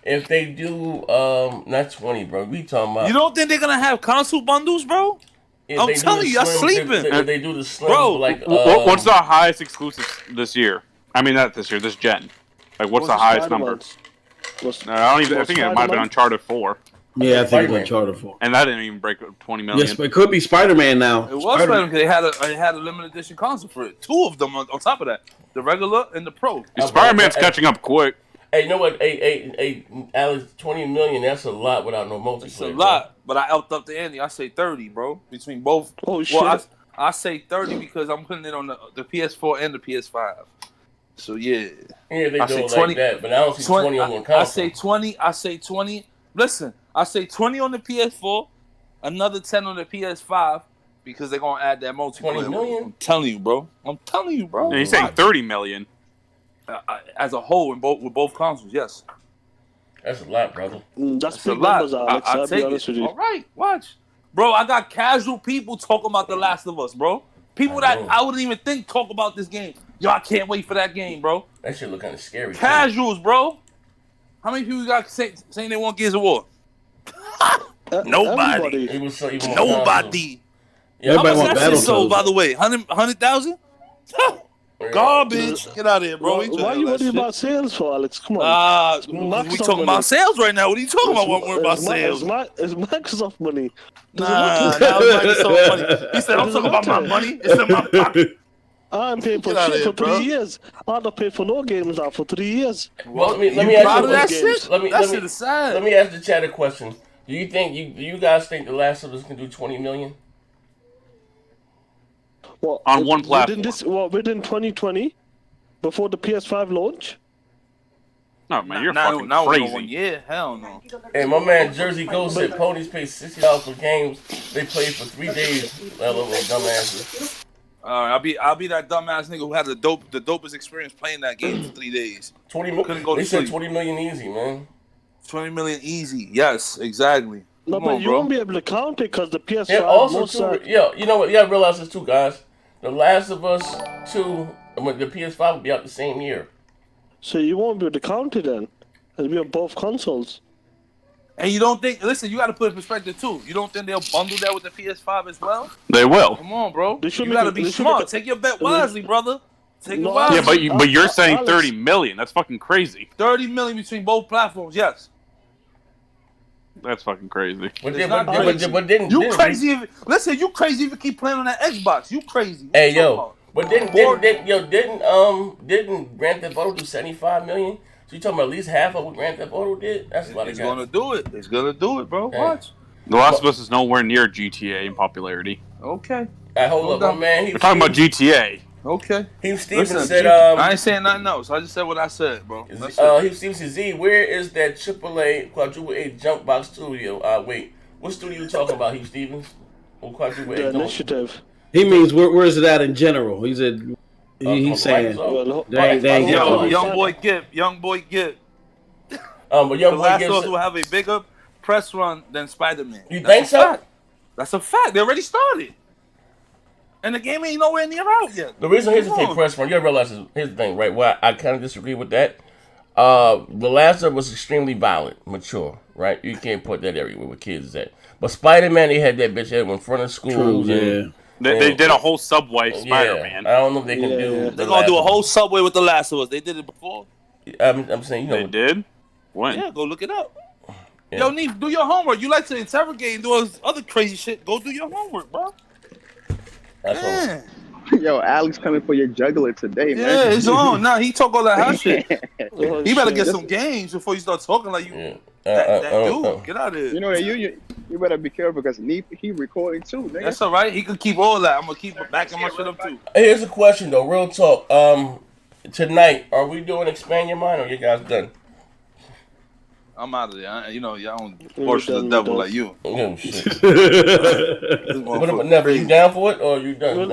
If they do, not 20, bro. We talking about. You don't think they're gonna have console bundles, bro? if I'm they do telling the you, I'm slim- sleeping. If they do the slim, Bro, like What's the highest exclusive this year? I mean, not this year, this gen. Like, what's the highest number? No, I don't even. I think it might have been Uncharted 4. Yeah, I think it's Spider-Man. Uncharted 4. And that didn't even break 20 million. Yes, but it could be Spider-Man now. It was Spider-Man because they had a limited edition console for it. 2 of them on top of that, the regular and the Pro. Spider-Man's catching up quick. Hey, you know what? Hey, Alex, 20 million. That's a lot without no multiplayer. It's a lot, but I upped up the ante. I say 30, bro, between both. Oh shit! Well, I say 30 because I'm putting it on the PS4 and the PS5. So yeah. Yeah, they do it 20, like that, but I don't see 20 on one console. I say 20. Listen, I say 20 on the PS4, another 10 on the PS5 because they're gonna add that multiplayer. 20 million? I'm telling you, bro. Yeah, he's saying 30 million. As a whole, with both consoles, yes. That's a lot, brother. That's big numbers, Alex. I'll be honest with you. All right, watch. Bro, I got casual people talking about The Last of Us, bro. People that I wouldn't even think talk about this game. Yo, I can't wait for that game, bro. That shit look kind of scary. Casuals, bro. How many people you got saying they want Gears of War? Nobody. Nobody. Yeah, how much want that shit sold, by the way? 100,000? Garbage. Get out of here, bro. Why are you worried about sales for, Alex? Come on. We talking about sales right now. What are you talking about? We're worried about sales. It's Microsoft money. Nah, it's Microsoft money. He said, I'm talking about my money. It's in my pocket. I'm paying for shit for 3 years. I don't pay for no games now for 3 years. Well, let me ask you that shit? That shit is sad. Let me ask the chat a question. Do you guys think The Last of Us can do 20 million? Well, on one platform. Within 2020, before the PS5 launch. No, man, you're fucking crazy. Yeah, hell no. Hey, my man Jersey Ghost said ponies pay $60 for games they played for 3 days. That little dumbasses. I'll be that dumbass nigga who had the dopest experience playing that game for 3 days. 20 million. They said 20 million easy, man. 20 million easy. Yes, exactly. No, but you won't be able to count it because the PS5. Yeah, also too. Yeah, you know what? You gotta realize this too, guys. The Last of Us 2, the PS5 will be out the same year. So you won't be able to count it then. It'll be on both consoles. And you don't think? Listen, you got to put it in perspective too. You don't think they'll bundle that with the PS5 as well? They will. Come on, bro. You got to be smart. Take your bet wisely, brother. Take it wisely. Yeah, but you're saying 30 million. That's fucking crazy. 30 million between both platforms. Yes. That's fucking crazy. But then you crazy? Listen, you crazy if you keep playing on that Xbox. You crazy? Hey yo, but didn't Grand Theft Auto do 75 million? So you talking about at least half of what Grand Theft Auto did? That's a lot of guys. It's gonna do it. It's gonna do it, bro. Watch. The Last of Us is nowhere near GTA in popularity. Okay. Hold up, my man. We're talking about GTA. Okay. Hugh Stevens Listen, said, I ain't saying nothing else. I just said what I said, bro. Hugh Stevens said, Z, where is that AAA Quadruple A Jump Box studio? Wait, what studio you talking about, Hugh Stevens? Or Quadruple A? The Initiative. He means where is it at in general? He's saying young boy Gibb. But young the boy Last Gibb of Us will have a bigger press run than Spider-Man. You think so? That's a fact. They already started. And the game ain't nowhere near out yet. The reason here's to take press run, you gotta realize here's the thing, right? Well, I kind of disagree with that. The Last of Us was extremely violent, mature, right? You can't put that everywhere where kids is at. But Spider-Man, they had that bitch in front of schools. True, They did a whole Subway Spider-Man. I don't know if they can do. They're gonna do a whole Subway with The Last of Us. They did it before. I'm saying, you know. They did? When? Yeah, go look it up. Yeah. Yo, Neef, do your homework. You like to interrogate and do all this other crazy shit. Go do your homework, bro. That's Yo, Alex coming for your juggler today, man. Yeah, it's on. Nah, he talk all that hot shit. He better get some games before you start talking like you. That dude, get out of here. You know, you better be careful because he recording too, nigga. That's all right. He can keep all that. I'm gonna keep backing my shit up too. Here's a question though, real talk. Tonight, are we doing Expand Your Mind or you guys done? I'm out of there. Y'all don't worship the devil like you. Oh shit. What about Never? You down for it or you done?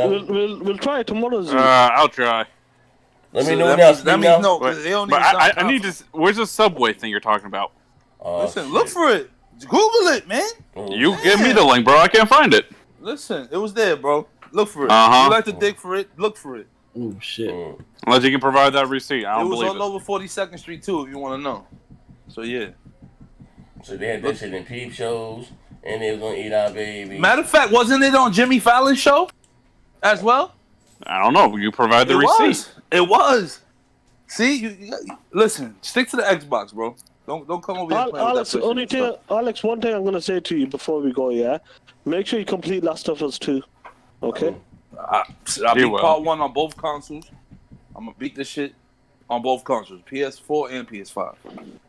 We'll try it tomorrow. I'll try. Let me know now. That means no. They don't but I need to. Where's the Subway thing you're talking about? Listen, look for it. Google it, man. You give me the link, bro. I can't find it. Listen, it was there, bro. Look for it. Uh-huh. You like to dig for it? Look for it. Oh shit. Unless you can provide that receipt, I don't believe it. It was all over 42nd Street too, if you want to know. So yeah. So they had that shit in peep shows, and they was on Eat Our Baby. Matter of fact, wasn't it on Jimmy Fallon's show as well? I don't know. You provide the receipt. It was. See, you listen. Stick to the Xbox, bro. Don't come over here playing Alex, with that only PlayStation thing, Alex, one thing I'm gonna say to you before we go, yeah, make sure you complete Last of Us 2. Okay. stuff. I beat part 1 on both consoles. I'm gonna beat this shit on both consoles, PS4 and PS5.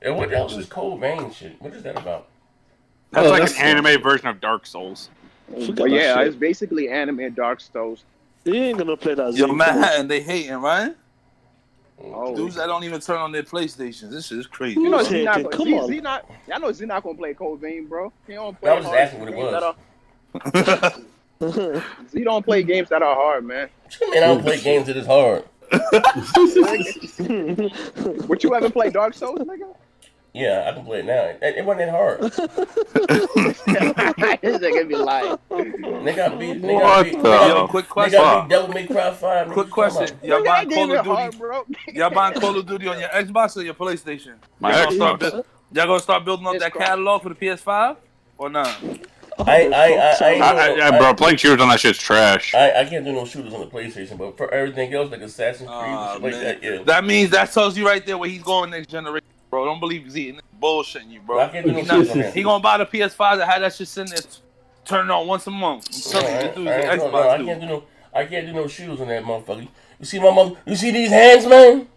And what else is Cold Vein shit? What is that about? That's like an anime version of Dark Souls. But yeah, it's basically anime Dark Souls. You ain't gonna play that. Yo, Manhattan, they hating, right? Oh. Dudes that don't even turn on their PlayStations. This shit is crazy. You know, Z not gonna play Cold Vein, bro. He don't play. I was just asking what it was. Z don't play games that are hard, man. Man, I don't play games that is hard. Would you ever play Dark Souls, nigga? Yeah, I can play it now. It wasn't that hard. This nigga be lying. Quick question. Devil May Cry 5. Quick question. Y'all buying Call of Duty? Y'all buying Call of Duty on your Xbox or your PlayStation? My Xbox. Y'all gonna start building up that catalog for the PS5 or not? Bro, playing shooters on that shit's trash. I can't do no shooters on the PlayStation, but for everything else, like Assassin's Creed and shit like that, yeah. That tells you right there where he's going next generation, bro. Don't believe Z bullshitting you, bro. I can't do no shooters on that. He gonna buy the PS5 that had that shit sitting there, turn it on once a month. I can't do no shooters on that motherfucker. You see my mother? You see these hands, man?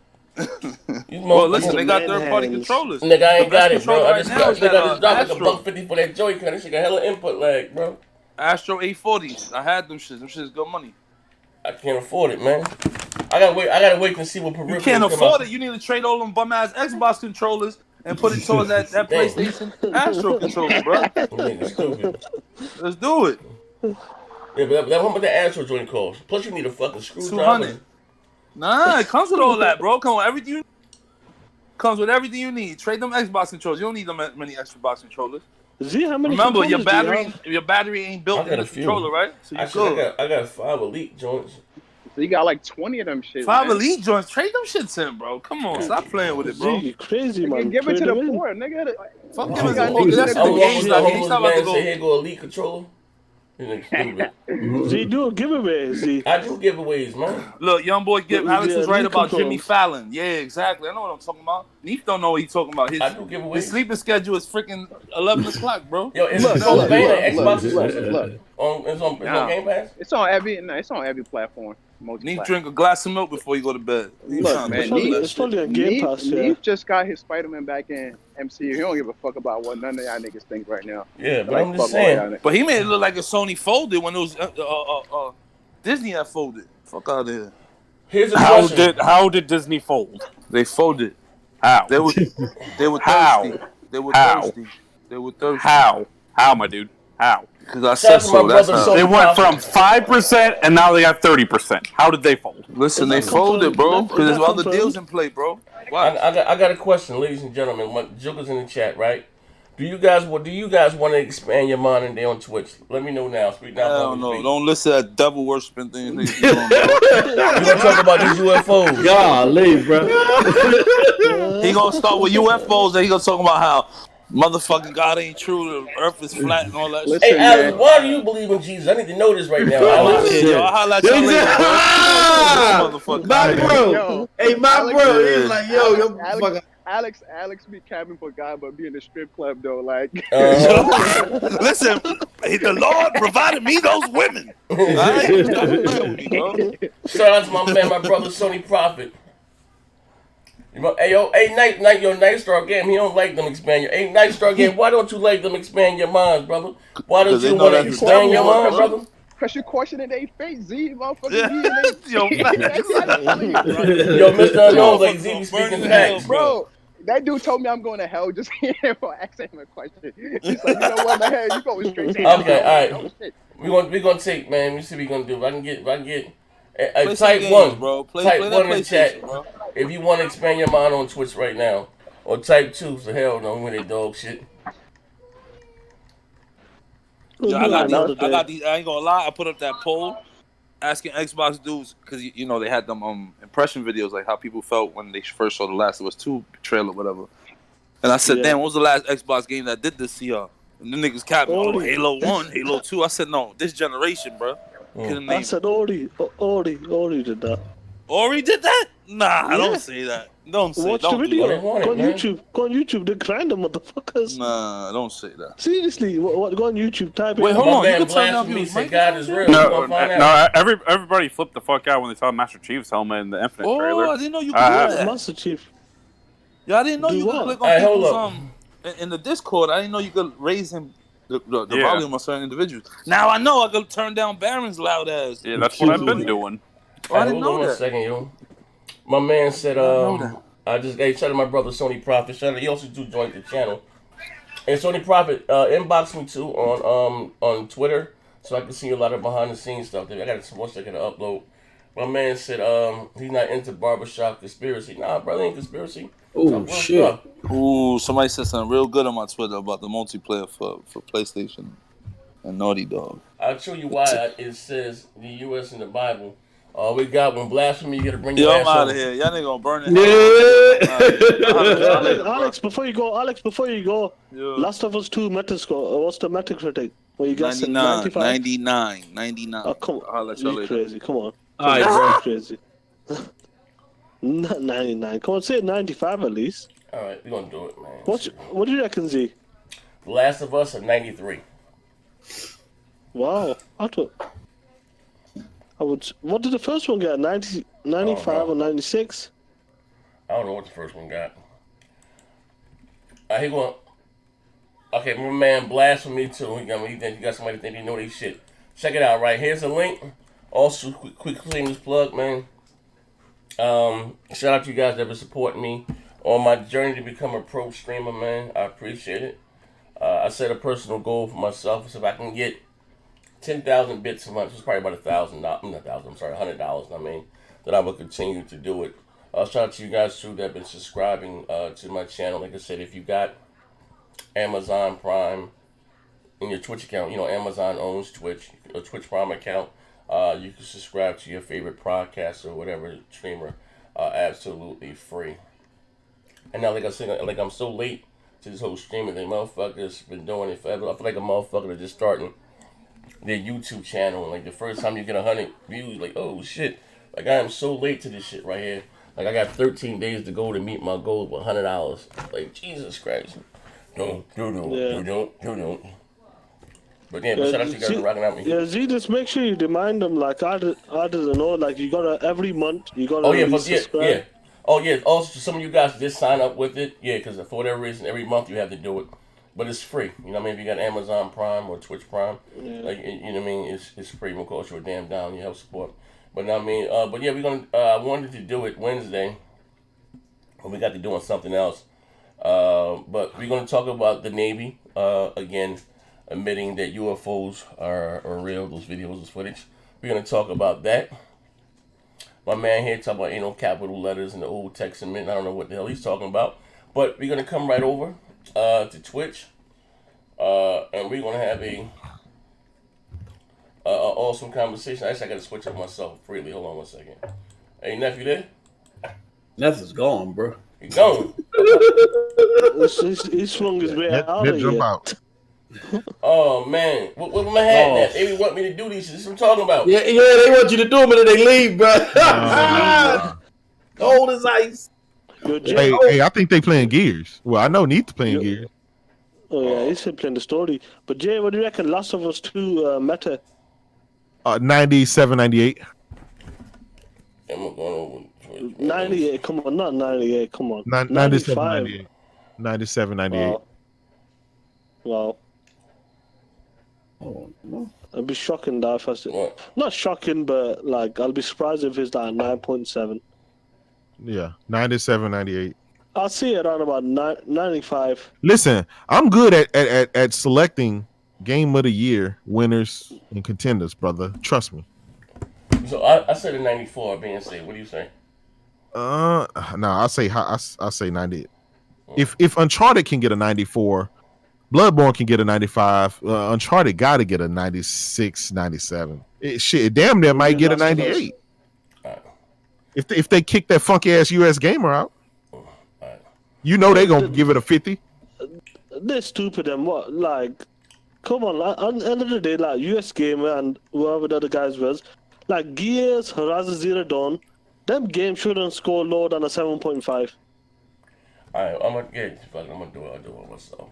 Well, listen, they got third-party controllers. Nigga, I ain't got it, bro. I just got dropped like $150 for that Joy-Con. That shit got hella input lag, bro. Astro 840s. I had them shits. Them shits good money. I can't afford it, man. I gotta wait to see what peripherals. You can't afford it. You need to trade all them bum ass Xbox controllers and put it towards that PlayStation Astro controller, bro. Stupid. Let's do it. Yeah, but how much the Astro joint cost? Plus, you need a fucking screwdriver. 200. Nah, it comes with all that, bro. Come on, everything. Comes with everything you need. Trade them Xbox controllers. You don't need them many Xbox controllers. How many Remember, your battery ain't built in the controller, right? So you good. I got 5 Elite joints. So you got like 20 of them shits. 5 Elite joints. Trade them shits in, bro. Come on, stop playing with it, bro. Z, crazy, man. Give it to the poor, nigga. Fuck give it to the poor. That's the GameStop about to go. Say, here go Elite controller. Z, do a giveaway, Z. I do giveaways, man. Look, young boy, Alex was right about Jimmy Fallon. Yeah, exactly. I know what I'm talking about. Neef don't know what he's talking about. I do giveaways. His sleeping schedule is freaking 11 o'clock, bro. Yo, it's on Xbox. It's on Game Pass. It's on every platform. Neef drink a glass of milk before you go to bed. It's probably on Game Pass. Neef just got his Spiderman back in MCU. He don't give a fuck about what none of y'all niggas think right now. Yeah, but I'm just saying. But he made it look like a Sony folded when it was Disney had folded. Fuck out of here. Here's a question. How did Disney fold? They folded. How? They were thirsty. They were thirsty. They were thirsty. How, my dude? How? Because I said so. They went from 5% and now they got 30%. How did they fold? Listen, they folded, bro. Because there's other deals in play, bro. I got a question, ladies and gentlemen. Joker's in the chat, right? Do you guys want to expand your mind day on Twitch? Let me know now. Speak now. Hell no. Don't listen to that devil worshiping thing. You want to talk about these UFOs? Golly, bro. He gonna start with UFOs and he gonna talk about how motherfucking God ain't true, the earth is flat and all that shit. Hey, Alex, why do you believe in Jesus? I need to know this right now. I'll holla at y'all later, my bro. Hey, my bro. He's like, yo, Alex be capping for God, but be in the strip club though. Like, listen, the Lord provided me those women. Shout out to my man, my brother Sony Prophet. Hey, yo, Night, your Night Star game. He don't like them expand your. Hey, Night Star game. Why don't you like them expand your minds, brother? Why don't you want to expand your mind, brother? Cause you questioning their face, Z, motherfucker. Yo, Mr. Unknown, like Z speaking facts, bro. That dude told me I'm going to hell just for asking him a question. He's like, you know what, man? You going straight to hell. Okay, all right. We're gonna take, man. Let me see what we're gonna do. If I can get. Type games, 1, bro. Type 1 in the chat, bro. If you want to expand your mind on Twitch right now, or type 2. So hell no, when they dog shit. Yo, I got these. I ain't gonna lie. I put up that poll asking Xbox dudes because you know they had them impression videos like how people felt when they first saw the Last of Us 2 trailer, whatever. And I said, damn, what was the last Xbox game that did this to y'all? And the niggas capping, Halo 1, Halo 2. I said, no, this generation, bro. I said Ori did that. Ori did that? Nah, I don't say that. Don't say. Watch the Don't do video. that. Go on YouTube. Go on YouTube. They grind them motherfuckers. Nah, don't say that. Seriously, what? Go on YouTube. Type Wait, in. hold on. You can turn down Blasphemy people's said God is real. No, everybody flipped the fuck out when they saw Master Chief's helmet in the Infinite trailer. Oh, I didn't know you could do that. Master Chief. Yeah, I didn't know Do you what? could click on Hey, hold people's in the Discord. I didn't know you could raise him the Yeah. volume of certain individuals. Now I know I could turn down Baron's loud ass. Yeah, that's what I've been doing. Oh, I Hey, didn't hold on know one that. second, yo. My man said, know that. shout out my brother Sony Prophet. Shout out, he also do join the channel. And Sony Prophet, inbox me too on Twitter so I can see a lot of behind the scenes stuff. I got some more stuff I gotta upload. My man said he's not into barbershop conspiracy. Nah, brother, ain't conspiracy. Oh shit. Ooh, somebody said something real good on my Twitter about the multiplayer for PlayStation and Naughty Dog. I'll show you why it says the U.S. in the Bible. We got when blasphemy, you gotta bring Yo, your I'm ass out over. of here. Y'all nigga gonna burn it. Alex, before you go, Last of Us 2 Metascore. What's the Metacritic? Well, you got 99. Oh, come on. I'll let y'all You later. crazy. Come on. All right, bro. Crazy. Not 99. Come on, say 95 at least. All right, we're gonna do it, man. What do you reckon, Z? The Last of Us at 93. Wow. What did the first one get? 90, 95 or 96? I don't know what the first one got. He going. Okay, my man Blasphemy too. He got somebody think they know they shit. Check it out, right? Here's a link. Also, quick shameless plug, man. Shout out to you guys that have been supporting me on my journey to become a pro streamer, man. I appreciate it. I set a personal goal for myself. So if I can get 10,000 bits a month, it's probably about $100. I mean, that I will continue to do it. Shout out to you guys too that have been subscribing to my channel. Like I said, if you got Amazon Prime in your Twitch account, Amazon owns Twitch, a Twitch Prime account. You can subscribe to your favorite podcast or whatever streamer, absolutely free. And now, like I said, I'm so late to this whole streaming thing. Motherfuckers been doing it forever. I feel like a motherfucker that's just starting their YouTube channel. And like the first time you get 100 views, like, oh shit, like I am so late to this shit right here. Like I got 13 days to go to meet my goal of $100. Like Jesus Christ. Don't. But yeah, shout out to you guys for rocking out with me. Yeah, Z, just make sure you remind them, like, I don't know, like, you gotta, every month, you gotta subscribe. Yeah. Oh, yeah. Also, some of you guys just sign up with it. Yeah, because for whatever reason, every month you have to do it. But it's free. You know what I mean? If you got Amazon Prime or Twitch Prime, like, you know what I mean? It's free. It won't cost you a damn dime. You help support. But I mean, but yeah, we're going to, I wanted to do it Wednesday. But we got to doing something else. But we're going to talk about the Navy, again, admitting that UFOs are real, those videos, those footage. We're going to talk about that. My man here talking about ain't no capital letters in the Old Testament. I don't know what the hell he's talking about. But we're going to come right over to Twitch. And we're going to have a awesome conversation. Actually, I got to switch up myself freely. Hold on one second. Hey, nephew there? Nothing's gone, bro. He gone. He swung his way out of jump here. out. Oh man, what my hat at? They want me to do these shit. This is what I'm talking about. Yeah, they want you to do them and then they leave, bro. Cold as ice. Hey, I think they playing Gears. Well, I know Neat's playing Gears. Oh yeah, he's still playing the story. But Jay, what do you reckon? Last of Us 2 meta? 97, 98. I'm going over 98, come on, not 98, come on. 97, 95. 98. 97, 98. Wow. Oh, no. I'd be shocking that if I said, not shocking, but like I'll be surprised if it's like 9.7. Yeah, 97, 98. I'll see it around about 95. Listen, I'm good at selecting game of the year winners and contenders, brother. Trust me. So I said a 94 being safe. What do you say? No, I say 90. If Uncharted can get a 94, Bloodborne can get a 95. Uncharted got to get a 96, 97. Shit, damn near might get a 98. If they kick that funky ass US gamer out, you know they gonna give it a 50. They're stupid and what? Like, come on! At the end of the day, like US gamer and whoever the other guys was, like Gears, Horizon Zero Dawn, them games shouldn't score lower than a 7.5. Alright, I'm gonna do it. I'll do it myself.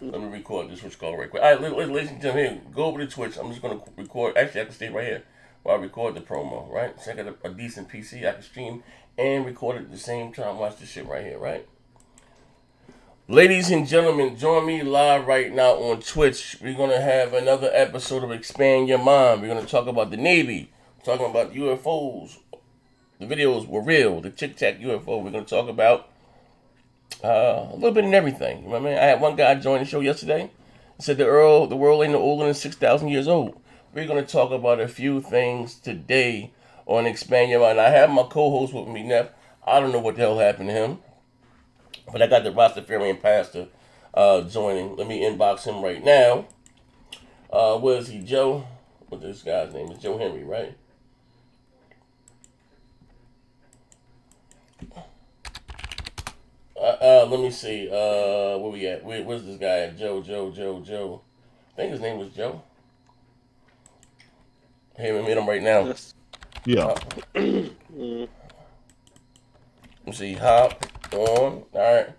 Let me record this Twitch call right quick. Alright, ladies and gentlemen, go over to Twitch. I'm just gonna record. Actually, I can stay right here while I record the promo, right? So I got a decent PC I can stream and record it at the same time. Watch this shit right here, right? Ladies and gentlemen, join me live right now on Twitch. We're gonna have another episode of Expand Your Mind. We're gonna talk about the Navy, talking about UFOs. The videos were real. The Tic Tac UFO. We're gonna talk about a little bit of everything. You know what I mean? I had one guy join the show yesterday. He said the world ain't no older than 6,000 years old. We're going to talk about a few things today on Expand Your Mind. I have my co-host with me, Neff. I don't know what the hell happened to him. But I got the Rastafarian pastor joining. Let me inbox him right now. Where is he? Joe? What this guy's name is? Joe Henry, right? Let me see. Where we at? Where's this guy at? Joe. I think his name was Joe. Hey, we meet him right now. Yeah. Let's see. Hop on. All right.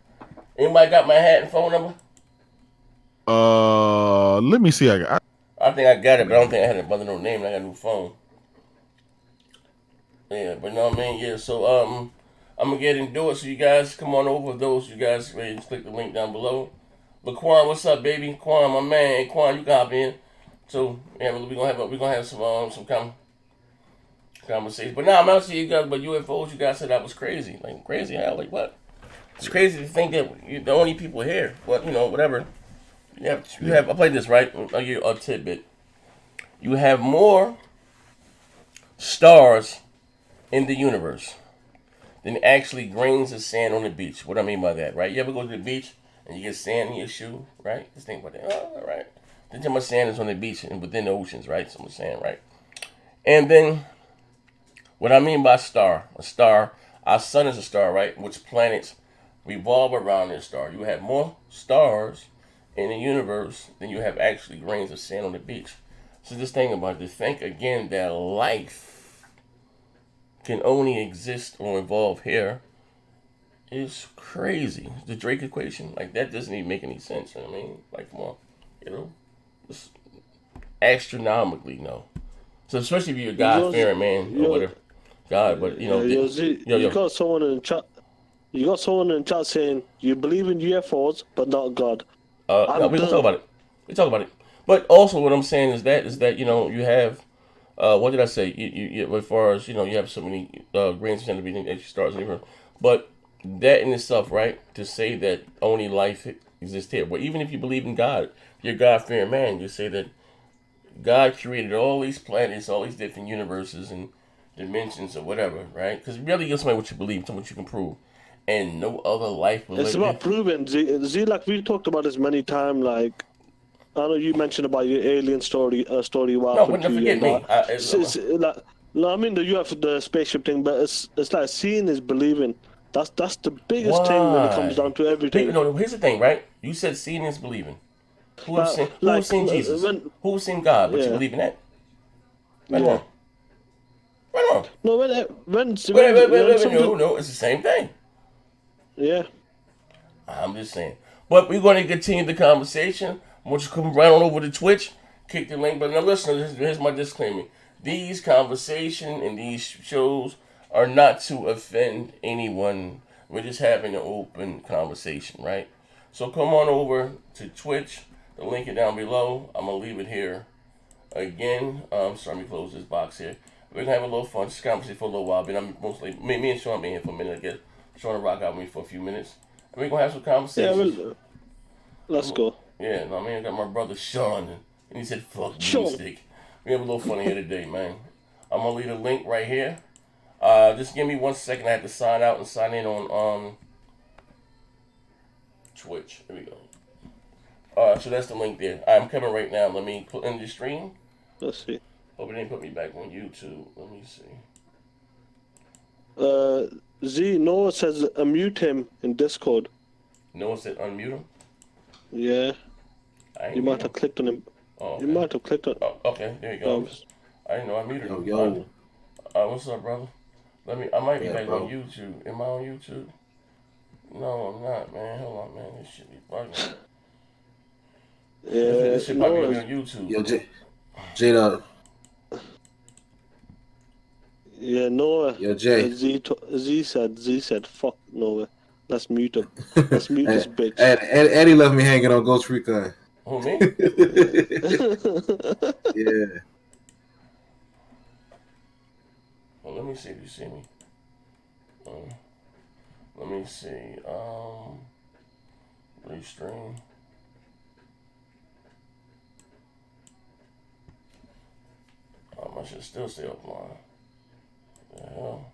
Anybody got my hat and phone number? Let me see. I think I got it, but I don't think I had it by no name. I got a new phone. Yeah, but no, I mean, yeah. So I'm gonna get and do it. So you guys come on over. Those you guys ready to click the link down below. But Quan, what's up, baby? Quan, my man. Hey, Quan, you can hop in. So yeah, we're gonna have some conversation. But now I'm out to you guys. But UFOs, you guys said that was crazy. Like crazy how? Like what? It's crazy to think that you're the only people here. But you know, whatever. You have. I played this right. I'll give you a tidbit. You have more stars in the universe than actually grains of sand on the beach. What I mean by that, right? You ever go to the beach and you get sand in your shoe, right? Just think about that. Oh, right. Then how much sand is on the beach and within the oceans, right? So much sand, right? And then, what I mean by a star, our sun is a star, right? Which planets revolve around this star. You have more stars in the universe than you have actually grains of sand on the beach. So just think about it. To think again that life can only exist or evolve here is crazy. The Drake equation, like that doesn't even make any sense. You know what I mean, like come on, you know, it's astronomically no. So especially if you're a God-fearing man or whatever, God, but you know, you got someone in chat. You got someone in chat saying you believe in UFOs but not God. No, we can talk about it. We talk about it. But also, what I'm saying is that you know you have. What did I say? You as far as you know, you have so many grains of sand to be extra stars in the but that in itself, right? To say that only life exists here. But even if you believe in God, you're a God-fearing man. You say that God created all these planets, all these different universes and dimensions or whatever, right? Because really, you're somebody what you believe, something what you can prove, and no other life. It's about proving. Z, like we talked about this many times. Like I know you mentioned about your alien story while no, but forget me. I mean the spaceship thing, but it's like seeing is believing. That's the biggest thing when it comes down to everything. No, here's the thing, right? You said seeing is believing. Who has seen Jesus? Who has seen God? But you believe in that? Right on. Right on. No, when no, it's the same thing. Yeah. I'm just saying. But we're going to continue the conversation. I want you to come right on over to Twitch, kick the link. But now listen, here's my disclaimer. These conversations and these shows are not to offend anyone. We're just having an open conversation, right? So come on over to Twitch. The link is down below. I'm going to leave it here. Again, let me close this box here. We're going to have a little fun. Just conversation for a little while. But I'm mostly, me and Sean been here for a minute, I guess. Sean to rock out with me for a few minutes. And we're going to have some conversations. Yeah, let's go. Yeah, no, I mean, I got my brother Sean, and he said, fuck stick. We have a little fun here today, man. I'm going to leave a link right here. Just give me 1 second. I have to sign out and sign in on Twitch. Here we go. So that's the link there. I'm coming right now. Let me put in the stream. Let's see. Hope it didn't put me back on YouTube. Let me see. Z, Noah says unmute him in Discord. Noah said unmute him? Yeah. You might have clicked on him. Oh, okay. You might have clicked on. Oh, okay, there you go. I didn't know I muted him. Yo. What's up, brother? I might be Yeah, back bro. on YouTube. Am I on YouTube? No, I'm not, man. Hold on, man. This shit be bugging. This shit probably gonna be on YouTube. Yo, J-Dog. Yeah, Noah. Yo, Jay. Z said, fuck Noah. Let's mute him. Let's mute this bitch. Eddie left me hanging on Ghost Recon. Who, me? Yeah. Well, let me see if you see me. Let me see. Restream. Oh, my shit still stay offline. The hell?